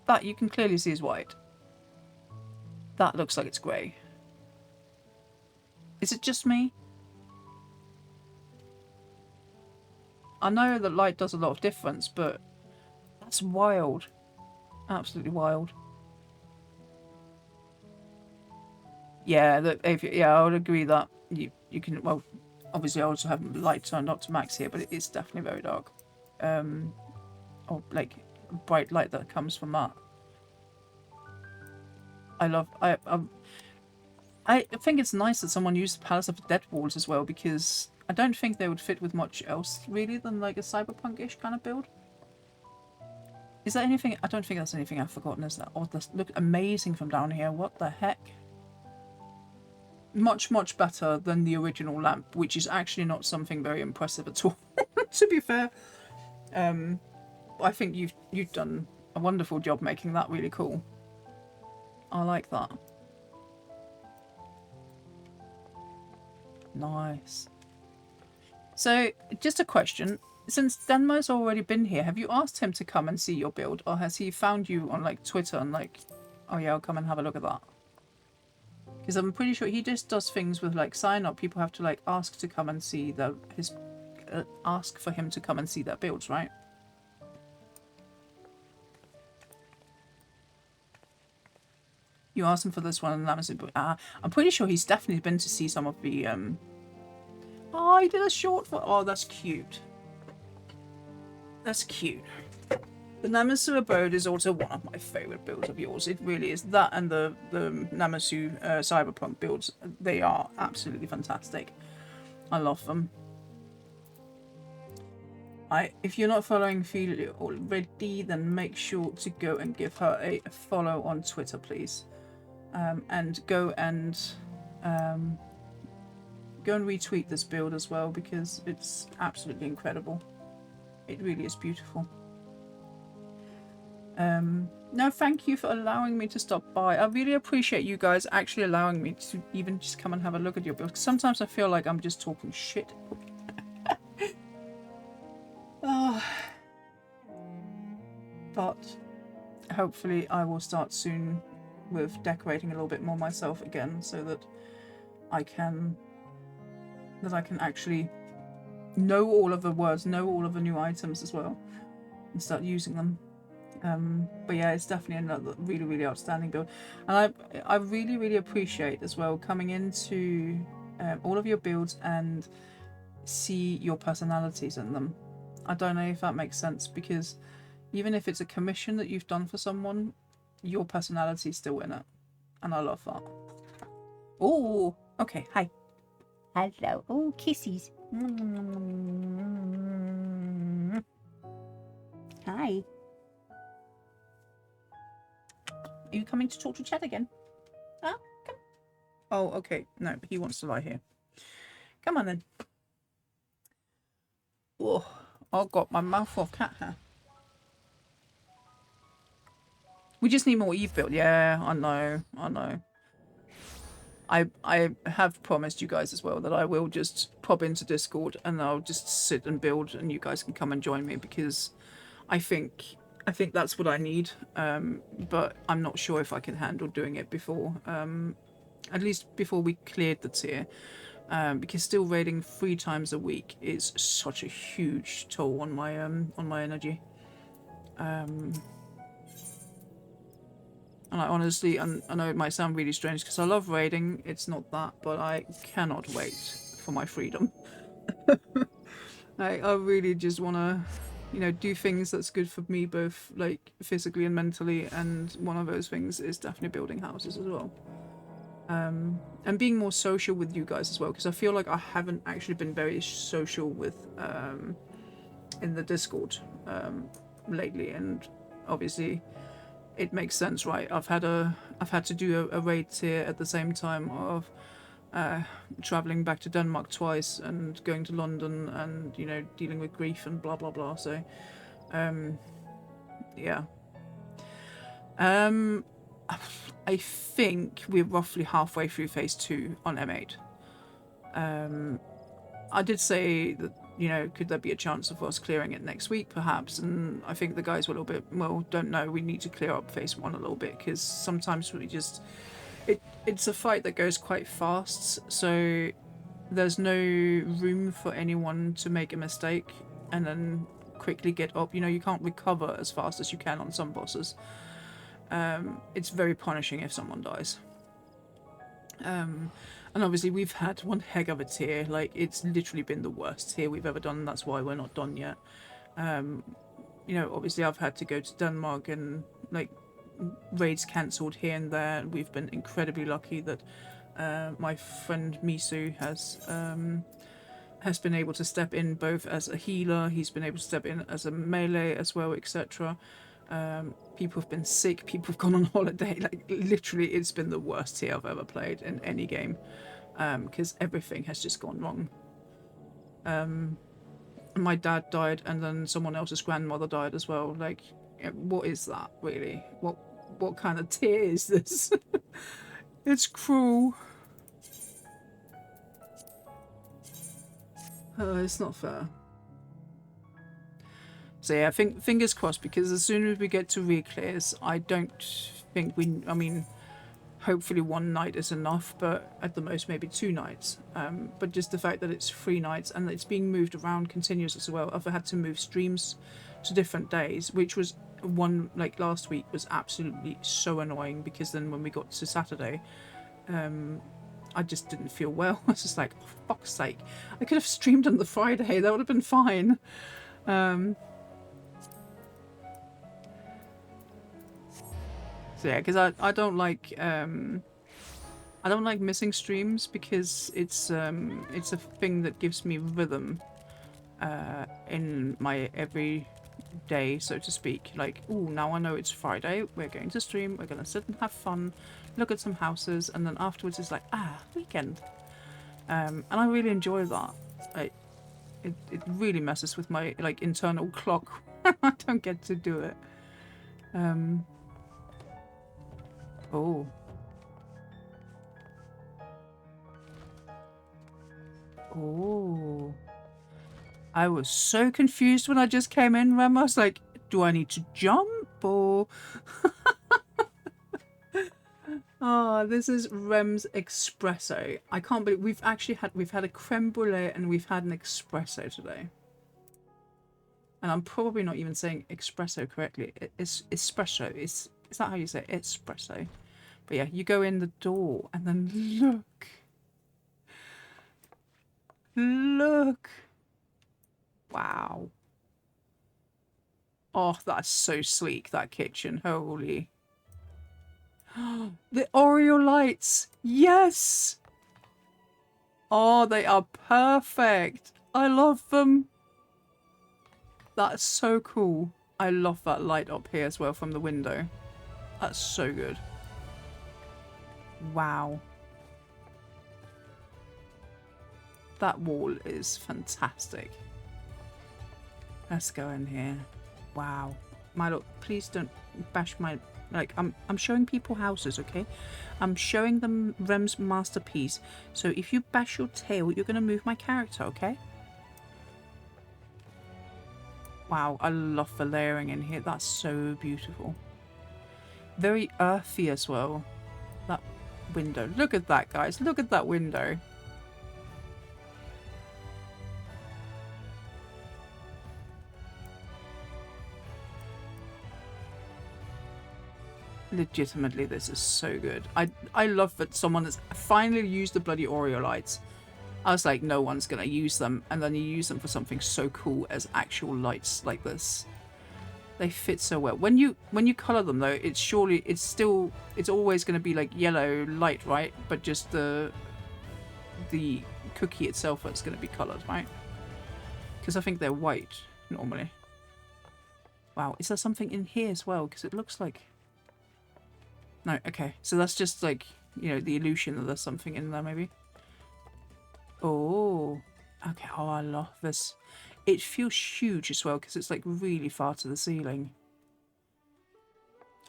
that you can clearly see is white. That looks like it's grey. Is it just me? I know that light does a lot of difference, but that's wild. Absolutely wild. Yeah, I would agree that you can. Well, obviously, I also have light turned up to max here, but it's definitely very dark. Or like bright light that comes from that. I think it's nice that someone used the Palace of the Dead walls as well, because I don't think they would fit with much else really than like a cyberpunk-ish kind of build. Is there anything? I don't think that's anything I've forgotten. Is that? Oh, this look amazing from down here. What the heck? Much, much better than the original lamp, which is actually not something very impressive at all, to be fair. I think you've done a wonderful job making that really cool. I like that. Nice. So, just a question. Since Denmo's already been here, have you asked him to come and see your build? Or has he found you on like Twitter and like, oh yeah, I'll come and have a look at that? Because I'm pretty sure he just does things with like sign up. People have to like ask to come and see ask for him to come and see their builds, right? You asked him for this one, and that was it. I'm pretty sure he's definitely been to see some of the. Oh, he did a short for. Oh, that's cute. That's cute. The Namasu Abode is also one of my favourite builds of yours. It really is. That and the Namasu Cyberpunk builds, they are absolutely fantastic. I love them. If you're not following Ophelia already, then make sure to go and give her a follow on Twitter, please. And go and retweet this build as well, because it's absolutely incredible. It really is beautiful. No, thank you for allowing me to stop by. I really appreciate you guys actually allowing me to even just come and have a look at your build. Sometimes I feel like I'm just talking shit. But hopefully I will start soon with decorating a little bit more myself again, so that I can actually know all of the words, know all of the new items as well, and start using them. But yeah, it's definitely another really, really outstanding build, and I really, really appreciate as well coming into all of your builds and see your personalities in them. I don't know if that makes sense, because even if it's a commission that you've done for someone, your personality's still in it, and I love that. Oh, okay, hi. Hello. Oh, kisses. Hi. Are you coming to talk to Chad again? Huh? Come. Oh, okay. No, he wants to lie here. Come on then. Oh, I got my mouth full of cat hair. We just need more Eve build. Yeah, I know. I have promised you guys as well that I will just pop into Discord and I'll just sit and build, and you guys can come and join me, because I think that's what I need. But I'm not sure if I can handle doing it before, at least before we cleared the tier, because still raiding 3 times a week is such a huge toll on my energy. And I honestly, I know it might sound really strange because I love raiding, it's not that, but I cannot wait for my freedom. I really just want to, you know, do things that's good for me, both like physically and mentally, and one of those things is definitely building houses as well. And being more social with you guys as well, because I feel like I haven't actually been very social with in the Discord lately, and obviously it makes sense, right? I've had to do a raid tier at the same time of traveling back to Denmark twice and going to London, and you know, dealing with grief and blah blah blah. So yeah, I think we're roughly halfway through phase 2 on M8. I did say that, you know, could there be a chance of us clearing it next week, perhaps? And I think the guys were a little bit, well, don't know. We need to clear up phase 1 a little bit, because sometimes we just, it's a fight that goes quite fast, so there's no room for anyone to make a mistake and then quickly get up. You know, you can't recover as fast as you can on some bosses. It's very punishing if someone dies. And obviously we've had one heck of a tier. Like, it's literally been the worst tier we've ever done, and that's why we're not done yet. You know, obviously I've had to go to Denmark, and like raids cancelled here and there. We've been incredibly lucky that my friend Misu has been able to step in both as a healer, he's been able to step in as a melee as well, etc. People have been sick, people have gone on holiday. Like, literally it's been the worst tier I've ever played in any game, because everything has just gone wrong. My dad died, and then someone else's grandmother died as well. Like, what is that really? What kind of tier is this? It's cruel. It's not fair. So yeah, I think fingers crossed, because as soon as we get to re-clears, I don't think I mean, hopefully 1 night is enough, but at the most maybe 2 nights. But just the fact that it's 3 nights and it's being moved around continuously as well. I've had to move streams to different days, which was one, like last week, was absolutely so annoying, because then when we got to Saturday, I just didn't feel well. I was just like, oh, fuck's sake, I could have streamed on the Friday, that would have been fine. So yeah, because I don't like missing streams, because it's a thing that gives me rhythm in my every day, so to speak. Like, ooh, now I know it's Friday, we're going to stream, we're gonna sit and have fun, look at some houses, and then afterwards it's like, weekend. And I really enjoy that. It really messes with my like internal clock. I don't get to do it. Oh. Oh. I was so confused when I just came in, Rem. I was like, do I need to jump or... Oh, this is Rem's espresso. I can't believe we've had a creme brulee and we've had an espresso today. And I'm probably not even saying espresso correctly. It's espresso. Is that how you say it? Espresso. But yeah, you go in the door and then look. Look. Wow. Oh, that's so sleek, that kitchen. Holy. The Oreo lights. Yes. Oh, they are perfect. I love them. That's so cool. I love that light up here as well from the window. That's so good. Wow. That wall is fantastic. Let's go in here. Wow. Milo, please don't bash my... Like, I'm showing people houses, okay? I'm showing them Rem's masterpiece. So if you bash your tail, you're going to move my character, okay? Wow, I love the layering in here. That's so beautiful. Very earthy as well. That window. Look at that, guys. Look at that window. Legitimately, this is so good. I love that someone has finally used the bloody Oreo lights. I was like, no one's gonna use them, and then you use them for something so cool as actual lights like this. They fit so well. When you color them though, it's always gonna be like yellow light, right? But just the cookie itself that's gonna be colored, right? Because I think they're white normally. Wow, is there something in here as well? Because it looks like... No, okay. So that's just like, you know, the illusion that there's something in there maybe. Oh, okay. Oh, I love this. It feels huge as well because it's like really far to the ceiling.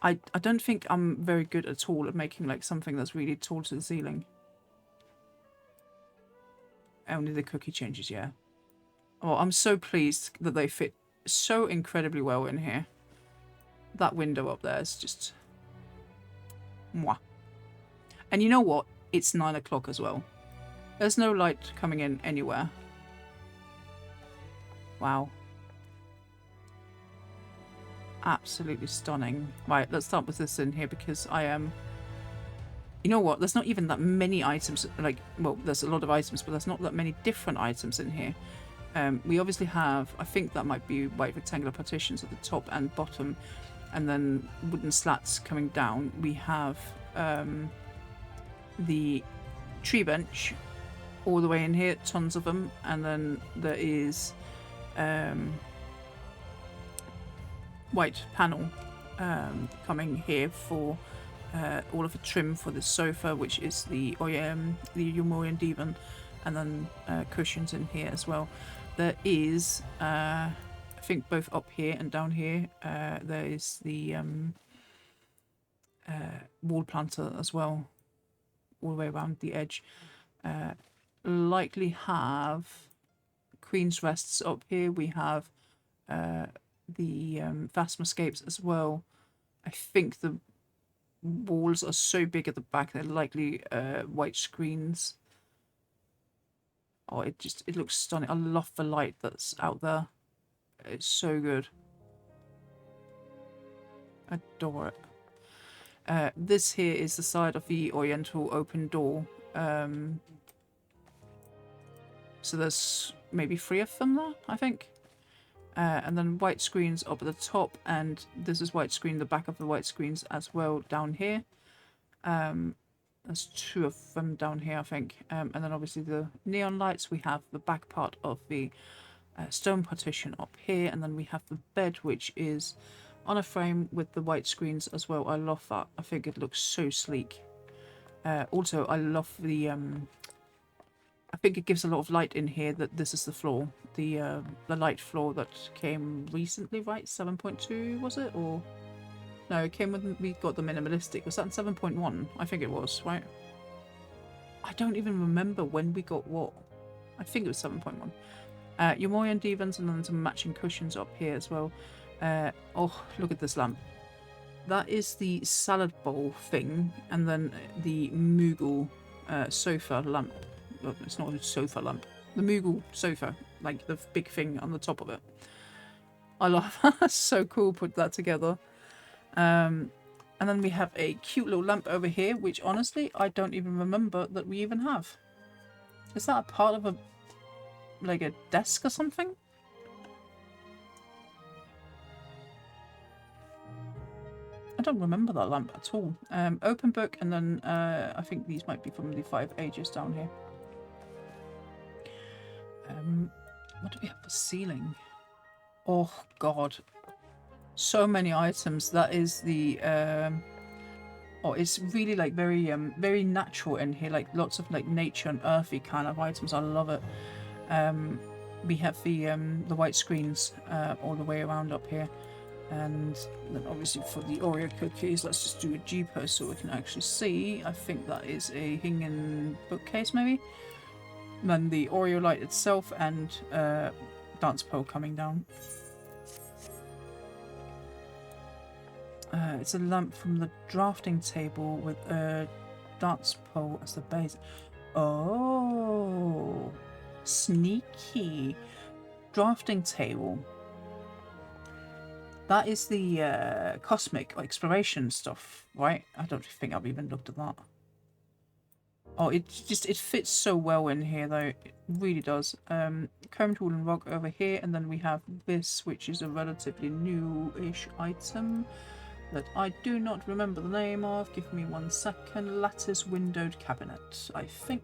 I don't think I'm very good at all at making like something that's really tall to the ceiling. Only the cookie changes, yeah. Oh, I'm so pleased that they fit so incredibly well in here. That window up there is just... Mwah. And you know what? It's 9 o'clock as well. There's no light coming in anywhere. Wow. Absolutely stunning. Right, let's start with this in here because I am... You know what? There's not even that many items. Like, well, there's a lot of items, but there's not that many different items in here. We obviously have... I think that might be white rectangular partitions at the top and bottom. And then wooden slats coming down. We have the tree bench all the way in here, tons of them. And then there is white panel coming here for all of the trim for the sofa, which is the Yomoyan divan, and then cushions in here as well. There is... I think both up here and down here there is the wall planter as well, all the way around the edge. Likely have Queen's Rests up here. We have the Phasma escapes as well. I think the walls are so big at the back they're likely white screens. Oh, it looks stunning. I love the light that's out there. It's so good. Adore it. This here is the side of the Oriental open door. So there's maybe 3 of them there, I think. And then white screens up at the top, and this is white screen, the back of the white screens as well down here. There's 2 of them down here, I think. And then obviously the neon lights. We have the back part of the stone partition up here, and then we have the bed, which is on a frame with the white screens as well. I love that. I think it looks so sleek. Also, I love the I think it gives a lot of light in here that this is the floor, the light floor that came recently, right? 7.2 was it? Or No, it came when we got the minimalistic. Was that in 7.1? I think it was, right? I don't even remember when we got what. I think it was 7.1. Yomoyan divans and then some matching cushions up here as well. Oh, look at this lamp. That is the salad bowl thing, and then the Moogle sofa lamp. Well, it's not a sofa lamp. The Moogle sofa, like the big thing on the top of it. I love that. So cool, put that together. And then we have a cute little lamp over here, which honestly, I don't even remember that we even have. Is that a part of a, like a desk or something? I don't remember that lamp at all. Open book, and then I think these might be from the 5 Ages down here. What do we have for ceiling? Oh god, so many items. That is the oh, it's really like very very natural in here, like lots of like nature and earthy kind of items. I love it. We have the white screens all the way around up here. And then obviously for the Oreo cookies, let's just do a G-pose so we can actually see. I think that is a hanging bookcase maybe. And then the Oreo light itself and dance pole coming down. It's a lamp from the drafting table with a dance pole as the base. Oh, sneaky. Drafting table. That is the cosmic exploration stuff, right? I don't think I've even looked at that. Oh, it fits so well in here though. It really does. Curved wooden rug over here, and then we have this, which is a relatively new-ish item that I do not remember the name of. Give me 1 second. Lattice windowed cabinet, I think.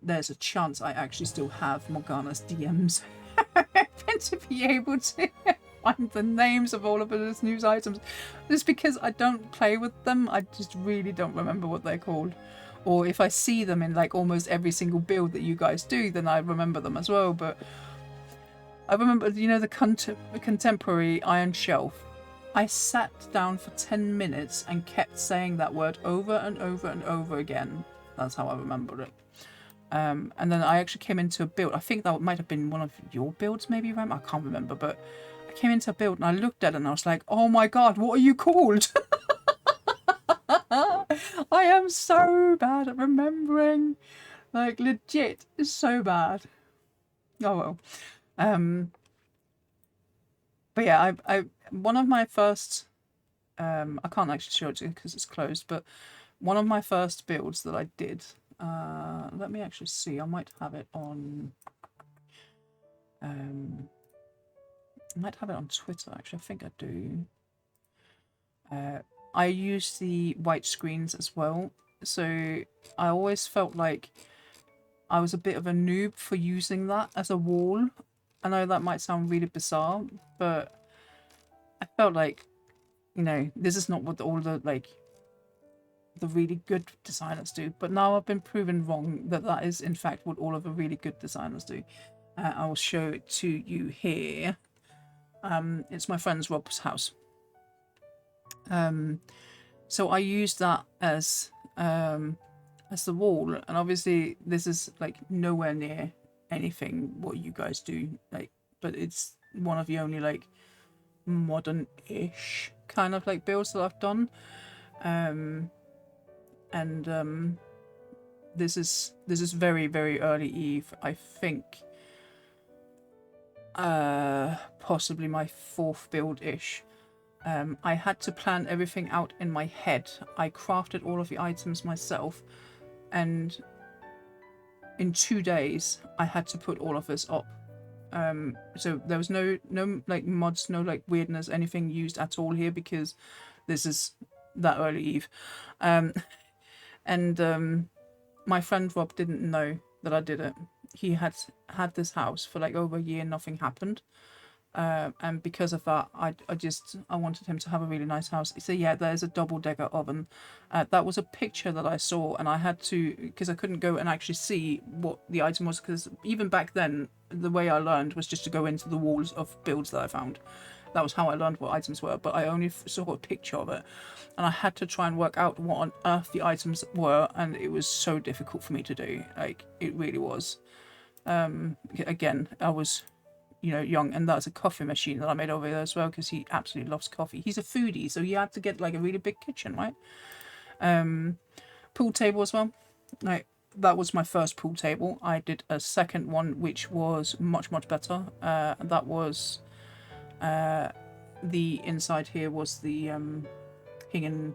There's a chance I actually still have Morgana's DMs and to be able to find the names of all of those news items. Just because I don't play with them, I just really don't remember what they're called. Or if I see them in like almost every single build that you guys do, then I remember them as well. But I remember, you know, the contemporary iron shelf. I sat down for 10 minutes and kept saying that word over and over and over again. That's how I remember it. And then I actually came into a build. I think that might have been one of your builds, maybe, Ram. I can't remember, but I came into a build and I looked at it and I was like, oh my god, what are you called? I am so bad at remembering. Like, legit, it's so bad. Oh well. But yeah, I one of my first, I can't actually show it to you because it's closed, but one of my first builds that I did, let me actually see, I might have it on, I might have it on Twitter, actually, I think I do. I use the white screens as well, so I always felt like I was a bit of a noob for using that as a wall. I know that might sound really bizarre, but I felt like, you know, this is not what all the, like, the really good designers do. But now I've been proven wrong that that is, in fact, what all of the really good designers do. I will show it to you here. It's my friend's Rob's house. So I used that as the wall, and obviously this is like nowhere near anything what you guys do, like, but it's one of the only like modern-ish kind of like builds that I've done. This is very, very early Eve. I think possibly my 4th build-ish. I had to plan everything out in my head. I crafted all of the items myself, and in 2 days I had to put all of this up. So there was no like mods, no like weirdness, anything used at all here, because this is that early Eve. My friend Rob didn't know that I did it. He had this house for like over a year, nothing happened. And because of that, I wanted him to have a really nice house. So yeah, there's a double-decker oven. That was a picture that I saw, and I had to, because I couldn't go and actually see what the item was, because even back then, the way I learned was just to go into the walls of builds that I found. That was how I learned what items were, but I only saw a picture of it. And I had to try and work out what on earth the items were, and it was so difficult for me to do. Like, it really was. Again, I was, you know, young, and that's a coffee machine that I made over there as well, because he absolutely loves coffee. He's a foodie, so he had to get like a really big kitchen, right? Pool table as well. Like, that was my first pool table. I did a second one, which was much better. That was the inside here was the hanging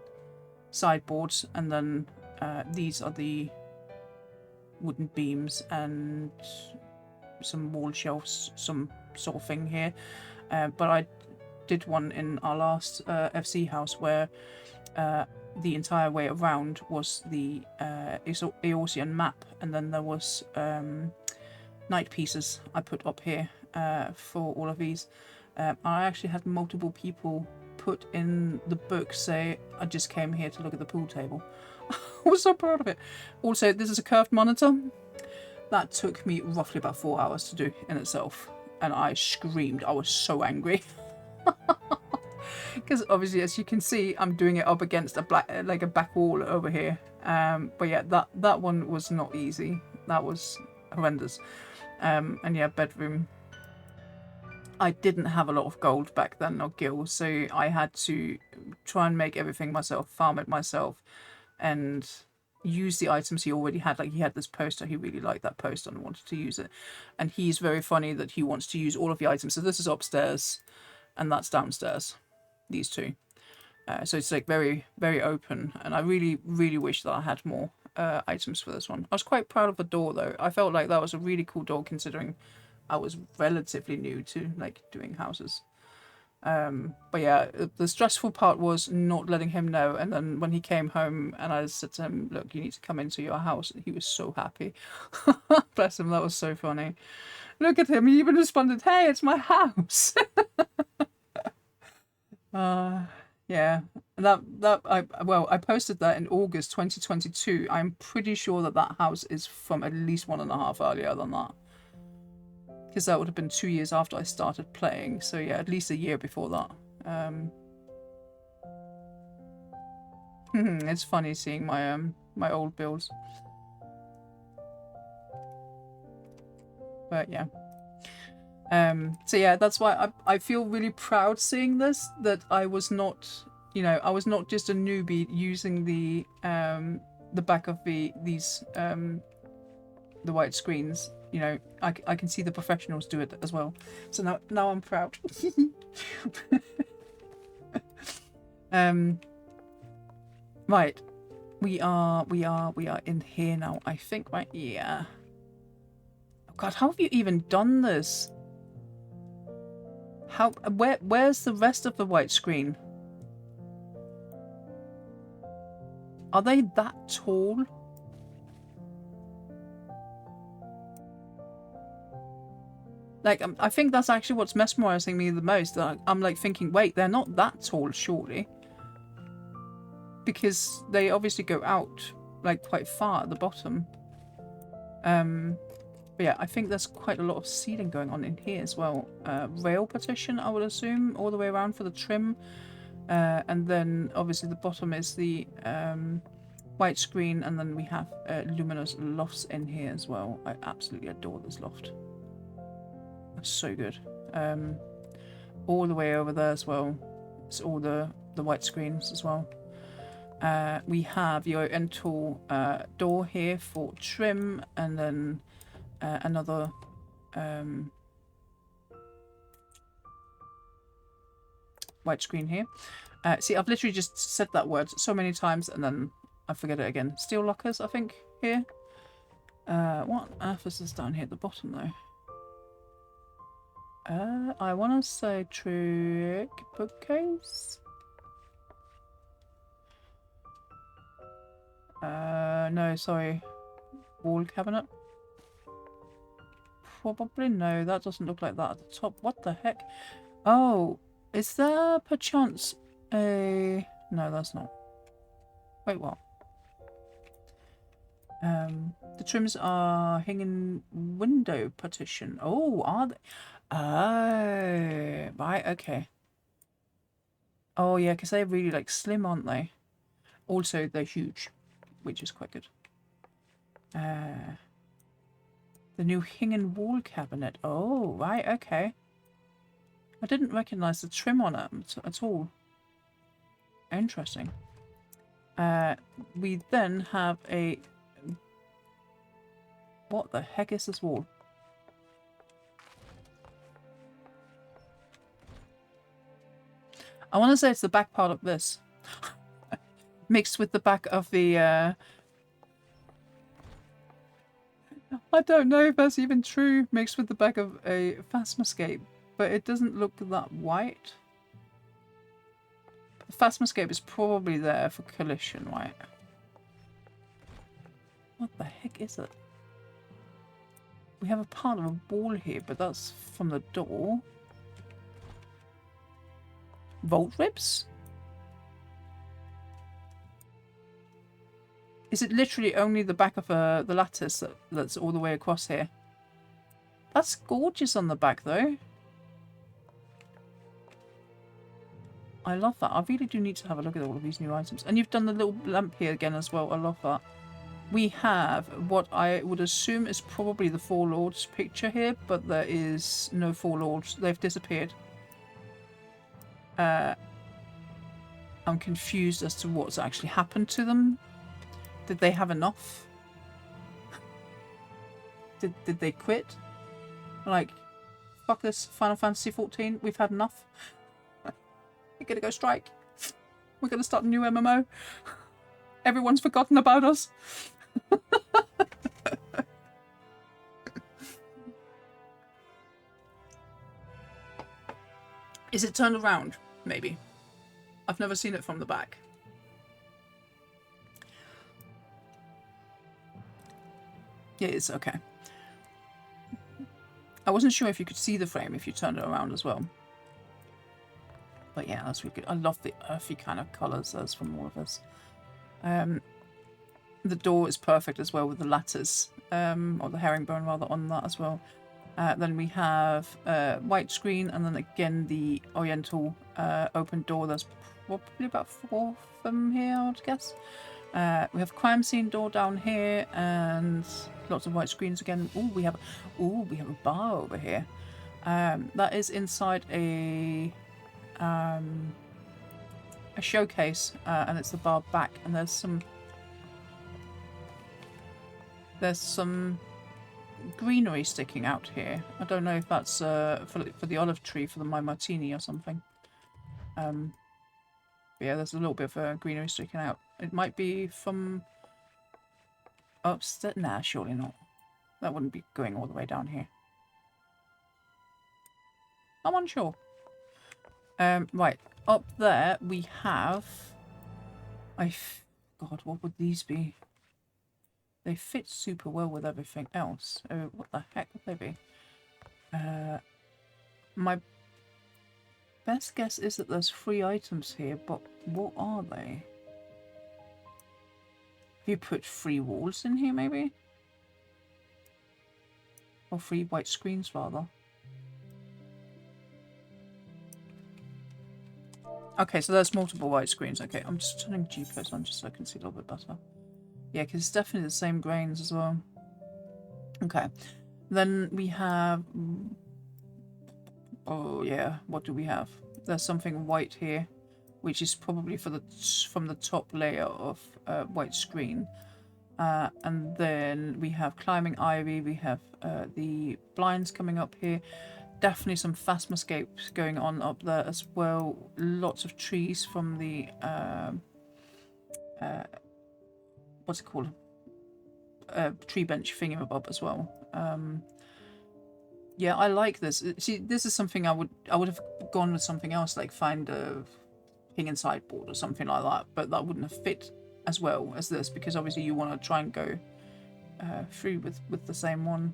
sideboards, and then these are the wooden beams and some wall shelves, some sort of thing here. But I did one in our last FC house where the entire way around was the Eorzean map, and then there was night pieces I put up here for all of these. I actually had multiple people put in the book say, I just came here to look at the pool table. I was so proud of it. Also, this is a curved monitor. That took me roughly about 4 hours to do in itself, and I screamed. I was so angry. Because obviously, as you can see, I'm doing it up against a back wall over here. But yeah, that one was not easy. That was horrendous. And yeah, bedroom. I didn't have a lot of gold back then, or gil, so I had to try and make everything myself, farm it myself, and use the items he already had. Like, he had this poster, he really liked that poster and wanted to use it. And he's very funny that he wants to use all of the items. So this is upstairs, and that's downstairs. These two. So it's like very open, and I really wish that I had more items for this one. I was quite proud of the door though. I felt like that was a really cool door, considering I was relatively new to like doing houses. But yeah, the stressful part was not letting him know, and then when he came home and I said to him, look, you need to come into your house, he was so happy. Bless him, that was so funny. Look at him, he even responded, hey, it's my house. Yeah, I posted that in August 2022. I'm pretty sure that house is from at least 1.5 earlier than that, because that would have been 2 years after I started playing. So yeah, at least a year before that. It's funny seeing my my old builds, but yeah. So yeah, that's why I feel really proud seeing this, that I was not, you know, I was not just a newbie using the back of these the white screens. You know, I can see the professionals do it as well. So now I'm proud. Right, we are in here now, I think, right? Yeah. Oh God, how have you even done this? Where's the rest of the white screen? Are they that tall? Like, I think that's actually what's mesmerizing me the most. I'm like thinking, wait, they're not that tall, surely. Because they obviously go out like quite far at the bottom. But yeah, I think there's quite a lot of sealing going on in here as well. Rail partition, I would assume, all the way around for the trim. And then obviously the bottom is the white screen, and then we have luminous lofts in here as well. I absolutely adore this loft. That's so good. All the way over there as well. It's all the white screens as well. We have your end-tool door here for trim, and then another white screen here. See, I've literally just said that word so many times and then I forget it again. Steel lockers, I think, here. What on earth is this down here at the bottom, though? I want to say trick bookcase. No, sorry. Wall cabinet. Probably no, that doesn't look like that at the top. What the heck? Oh, is there perchance a... No, that's not. Wait, what? The trims are hanging window partition. Oh, are they? Oh, right, okay. Oh yeah, because they're really like slim, aren't they? Also, they're huge, which is quite good. The new hinging wall cabinet. Oh, right, okay. I didn't recognise the trim on it at all. Interesting. We then have a... What the heck is this wall? I want to say it's the back part of this. Mixed with the back of the... I don't know if that's even true. Mixed with the back of a Phasmoscape. But it doesn't look that white. The Phasmoscape is probably there for collision, right? What the heck is it? We have a part of a wall here, but that's from the door. Vault ribs? Is it literally only the back of the lattice that's all the way across here? That's gorgeous on the back, though. I love that. I really do need to have a look at all of these new items. And you've done the little lamp here again as well. I love that. We have what I would assume is probably the Four Lords picture here, but there is no Four Lords. They've disappeared. I'm confused as to what's actually happened to them. Did they have enough? Did they quit? Like, fuck this Final Fantasy 14. We've had enough. We're gonna go strike. We're gonna start a new MMO. Everyone's forgotten about us. Is it turned around? Maybe. I've never seen it from the back. Yeah, it's okay. I wasn't sure if you could see the frame if you turned it around as well. But yeah, that's really good. I love the earthy kind of colours as from all of us. The door is perfect as well with the lattice, or the herringbone rather, on that as well. Then we have white screen, and then again the oriental open door. There's probably about 4 of them here, I would guess. We have crime scene door down here, and lots of white screens again. Ooh, we have a bar over here. That is inside a showcase, and it's the bar back, and there's some greenery sticking out here. I don't know if that's for the olive tree for my martini or something. But yeah, there's a little bit of greenery sticking out. It might be from upstairs. Nah, surely not. That wouldn't be going all the way down here. I'm unsure. Right, up there we have... God, what would these be? They fit super well with everything else. Oh, what the heck would they be? My best guess is that there's 3 items here, but what are they? Have you put 3 walls in here, maybe? Or 3 white screens, rather. Okay, so there's multiple white screens. Okay, I'm just turning G-Post on just so I can see a little bit better. Yeah, because it's definitely the same grains as well. Okay, then we have... Oh yeah, what do we have? There's something white here, which is probably from the top layer of white screen. And then we have climbing ivy, we have the blinds coming up here. Definitely some Phasmoscapes going on up there as well. Lots of trees from the... what's it called? Tree bench thingamabob as well. Yeah, I like this. See, this is something I would have gone with something else, like find a hinging sideboard or something like that, but that wouldn't have fit as well as this, because obviously you want to try and go through with the same one.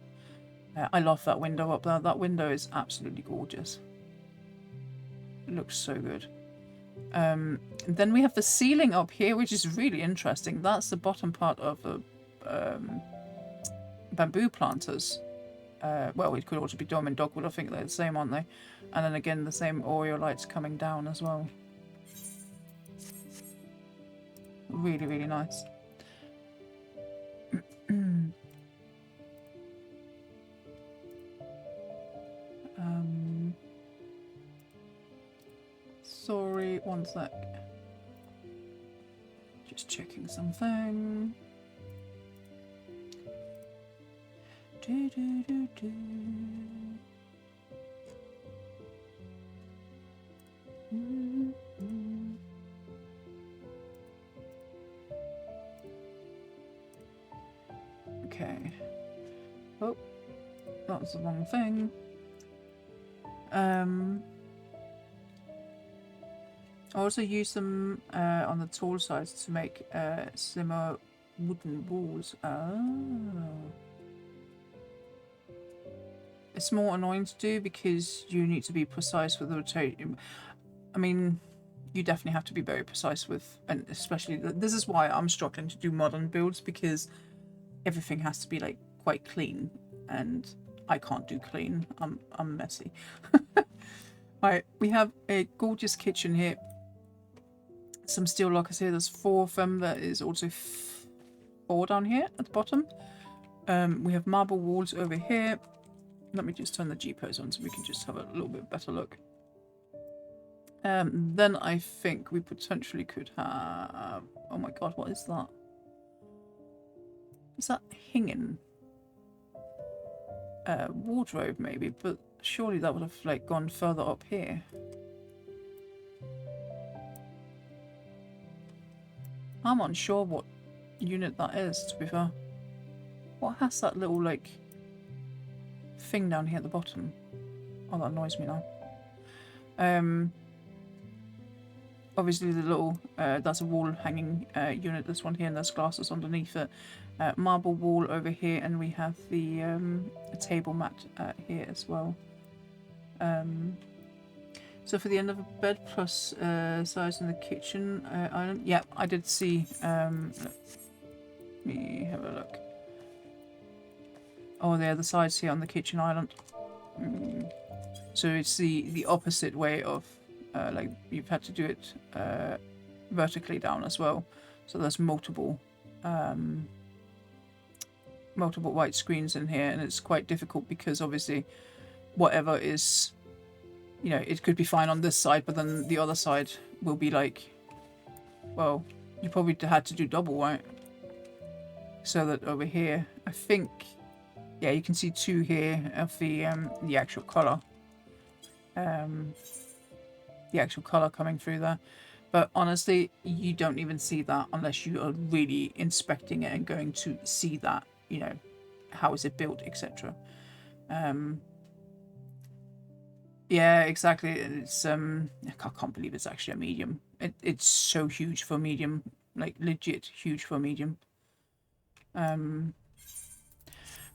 I love that window up there. That window is absolutely gorgeous. It looks so good. Then we have the ceiling up here, which is really interesting. That's the bottom part of the bamboo planters. Well, it could also be diamond dogwood. I think they're the same, aren't they? And then again, the same Oreo lights coming down as well. Really, really nice. Sorry, one sec. Just checking something. Do, do, do, do. Okay. Oh, that's the wrong thing. I also use them on the tall sides to make slimmer wooden walls. Oh. It's more annoying to do because you need to be precise with the rotation. I mean, you definitely have to be very precise with, and especially this is why I'm struggling to do modern builds, because everything has to be like quite clean, and I can't do clean. I'm messy. Right, we have a gorgeous kitchen here. Some steel lockers here. There's 4 of them. There is also 4 down here at the bottom. We have marble walls over here. Let me just turn the G-pose on so we can just have a little bit better look. Then I think we potentially could have... Oh my god, what is that? Is that hinging? Wardrobe maybe, but surely that would have like gone further up here. I'm unsure what unit that is, to be fair. What has that little like thing down here at the bottom? Oh, that annoys me now. Obviously the little that's a wall hanging unit, this one here, and there's glasses underneath it. Marble wall over here, and we have the a table mat here as well. So for the end of a bed plus size in the kitchen island. Yeah, I did see. Let me have a look. Oh, there are the sides here on the kitchen island. So it's the opposite way of like you've had to do it vertically down as well. So there's multiple white screens in here, and it's quite difficult because obviously whatever is, you know, it could be fine on this side, but then the other side will be like, well, you probably had to do double, right? So that over here, I think, yeah, you can see 2 here of the actual color. The actual color coming through there. But honestly, you don't even see that unless you are really inspecting it and going to see that, you know, how is it built, etc. Yeah, exactly. It's I can't believe it's actually a medium. It's so huge for medium, like legit huge for medium.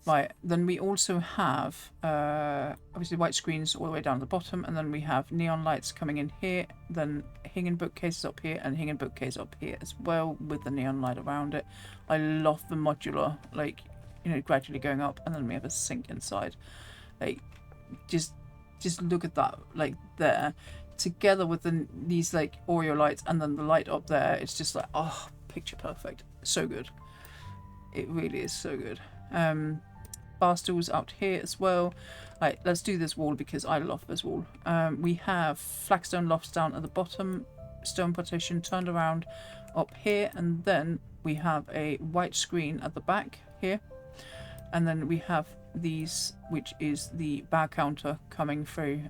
Right, then we also have obviously white screens all the way down at the bottom, and then we have neon lights coming in here, then hanging bookcases up here, and hanging bookcase up here as well with the neon light around it. I love the modular, like, you know, gradually going up, and then we have a sink inside. Like, just look at that, like there, together with these like Oreo lights, and then the light up there. It's just like, oh, picture perfect. So good. It really is so good. Bar stools out here as well. Right, let's do this wall because I love this wall. We have flagstone lofts down at the bottom, stone partition turned around up here, and then we have a white screen at the back here, and then we have these, which is the bar counter coming through.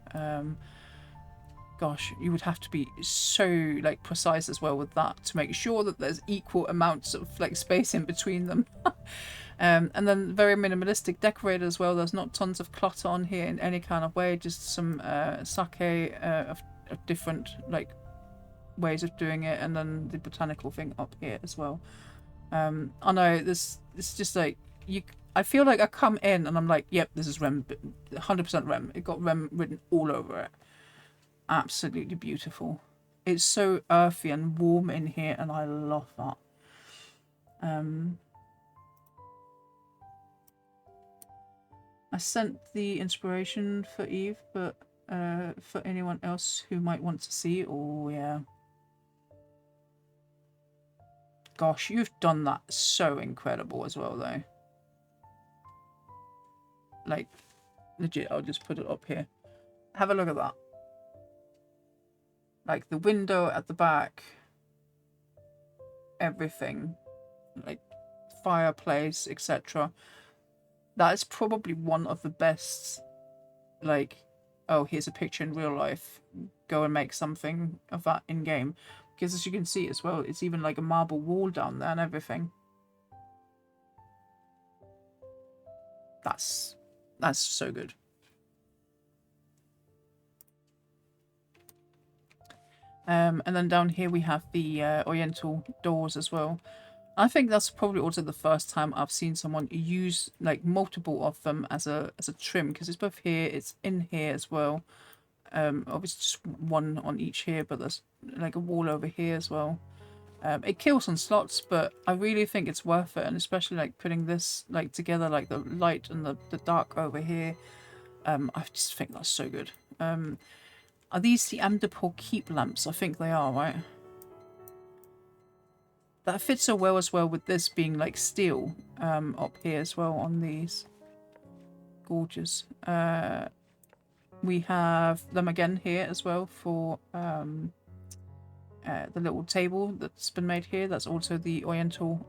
Gosh, you would have to be so like precise as well with that to make sure that there's equal amounts of like space in between them. And then very minimalistic decorated as well. There's not tons of clutter on here in any kind of way, just some sake of different like ways of doing it, and then the botanical thing up here as well. I know this is just like I feel like I come in and I'm like, yep, this is Rem, 100% Rem. It got Rem written all over it. Absolutely beautiful. It's so earthy and warm in here, and I love that. I sent the inspiration for Eve, but for anyone else who might want to see, oh yeah. gosh, you've done that so incredible as well, though. Like, legit, I'll just put it up here. Have a look at that. Like, the window at the back. Everything. Like, fireplace, etc. That is probably one of the best, like, oh, here's a picture in real life. Go and make something of that in-game. Because as you can see as well, it's even like a marble wall down there and everything. That's so good. And then down here we have the Oriental doors as well. I think that's probably also the first time I've seen someone use like multiple of them as a trim, because it's both here, it's in here as well. Obviously just one on each here, but there's like a wall over here as well. It kills on slots, but I really think it's worth it, and especially like putting this like together, like the light and the dark over here. I just think that's so good. Are these the Amdapor keep lamps? I think they are, right? That fits so well as well with this being like steel up here as well on these. Gorgeous. We have them again here as well for the little table that's been made here. That's also the Oriental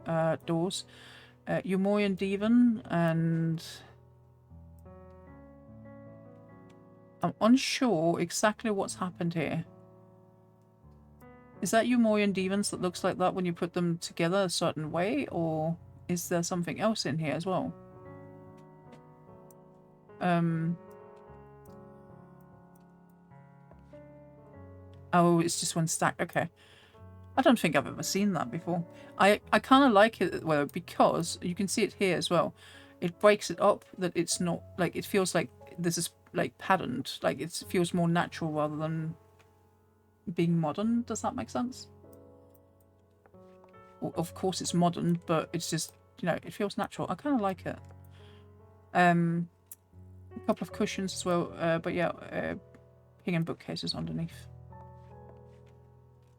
doors. Umorian Divan, and I'm unsure exactly what's happened here. Is that Umorian Divans that looks like that when you put them together a certain way, or is there something else in here as well? Oh, it's just one stack. Okay. I don't think I've ever seen that before. I kind of like it, well, because you can see it here as well. It breaks it up, that it's not, like, it feels like this is, like, patterned. Like, it feels more natural rather than being modern. Does that make sense? Well, of course it's modern, but it's just, you know, it feels natural. I kind of like it. A couple of cushions as well, but yeah, ping and bookcases underneath.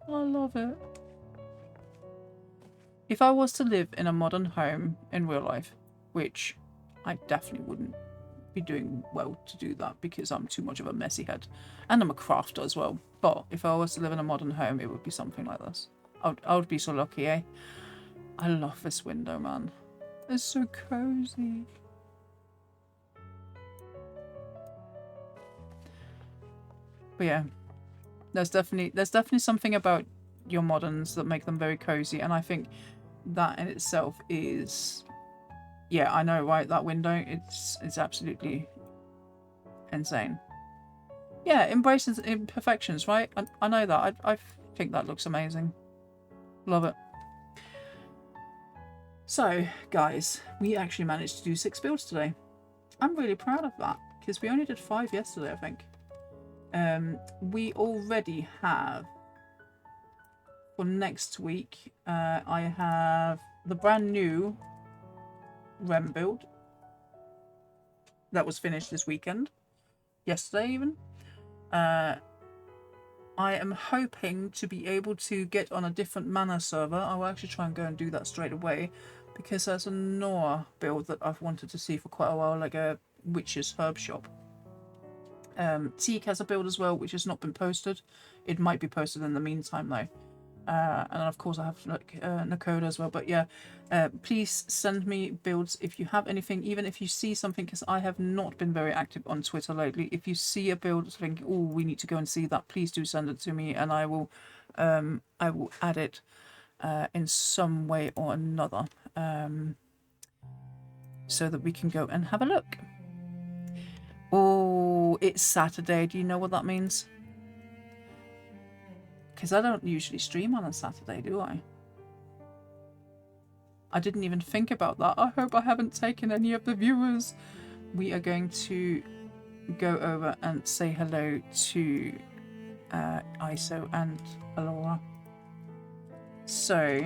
I love it. If I was to live in a modern home in real life, which I definitely wouldn't be doing well to do that because I'm too much of a messy head, and I'm a crafter as well, but if I was to live in a modern home, it would be something like this. I would be so lucky, eh? I love this window, man. It's so cozy. But yeah, there's definitely something about your moderns that make them very cozy, and I think that in itself is, yeah, I know, right? That window, it's absolutely insane. Yeah, embraces imperfections, right? I know that. I think that looks amazing. Love it. So, guys, we actually managed to do 6 builds today. I'm really proud of that, because we only did 5 yesterday, I think. We already have, for next week, I have the brand new Rem build that was finished this weekend, yesterday even. I am hoping to be able to get on a different mana server. I will actually try and go and do that straight away, because there's a Noah build that I've wanted to see for quite a while, like a witch's herb shop. Teak has a build as well, which has not been posted. It might be posted in the meantime though. And of course I have like Nakoda as well. But yeah, please send me builds if you have anything, even if you see something, because I have not been very active on Twitter lately. If you see a build think, oh, we need to go and see that, please do send it to me, and I will add it in some way or another, so that we can go and have a look. Oh, it's Saturday. Do you know what that means? Because I don't usually stream on a Saturday, do I? I didn't even think about that. I hope I haven't taken any of the viewers. We are going to go over and say hello to ISO and Alora. So,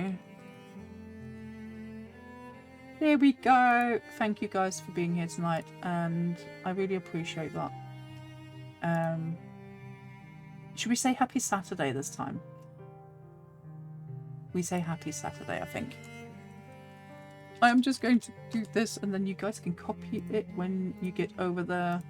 there we go. Thank you guys for being here tonight, and I really appreciate that. Should we say happy Saturday this time? we say happy Saturday, I think. I'm just going to do this, and then you guys can copy it when you get over there.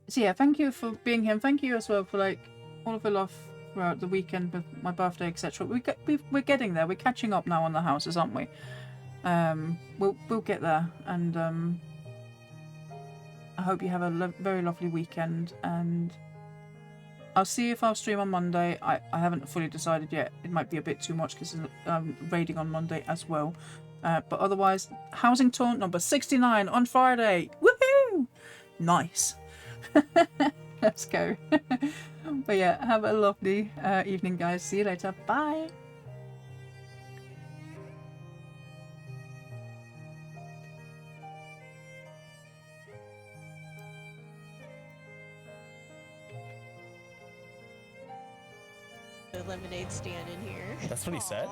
So yeah, thank you for being here, and thank you as well for like all of the love throughout the weekend with my birthday, etc. We're getting there. We're catching up now on the houses, aren't we? We'll get there, and I hope you have a very lovely weekend, and I'll see if I'll stream on Monday. I haven't fully decided yet. It might be a bit too much because raiding on Monday as well. But otherwise, Housing Tour number 69 on Friday. Woohoo! Nice. Let's go. But yeah, have a lovely evening, guys. See you later. Bye. The lemonade stand in here. That's what he said?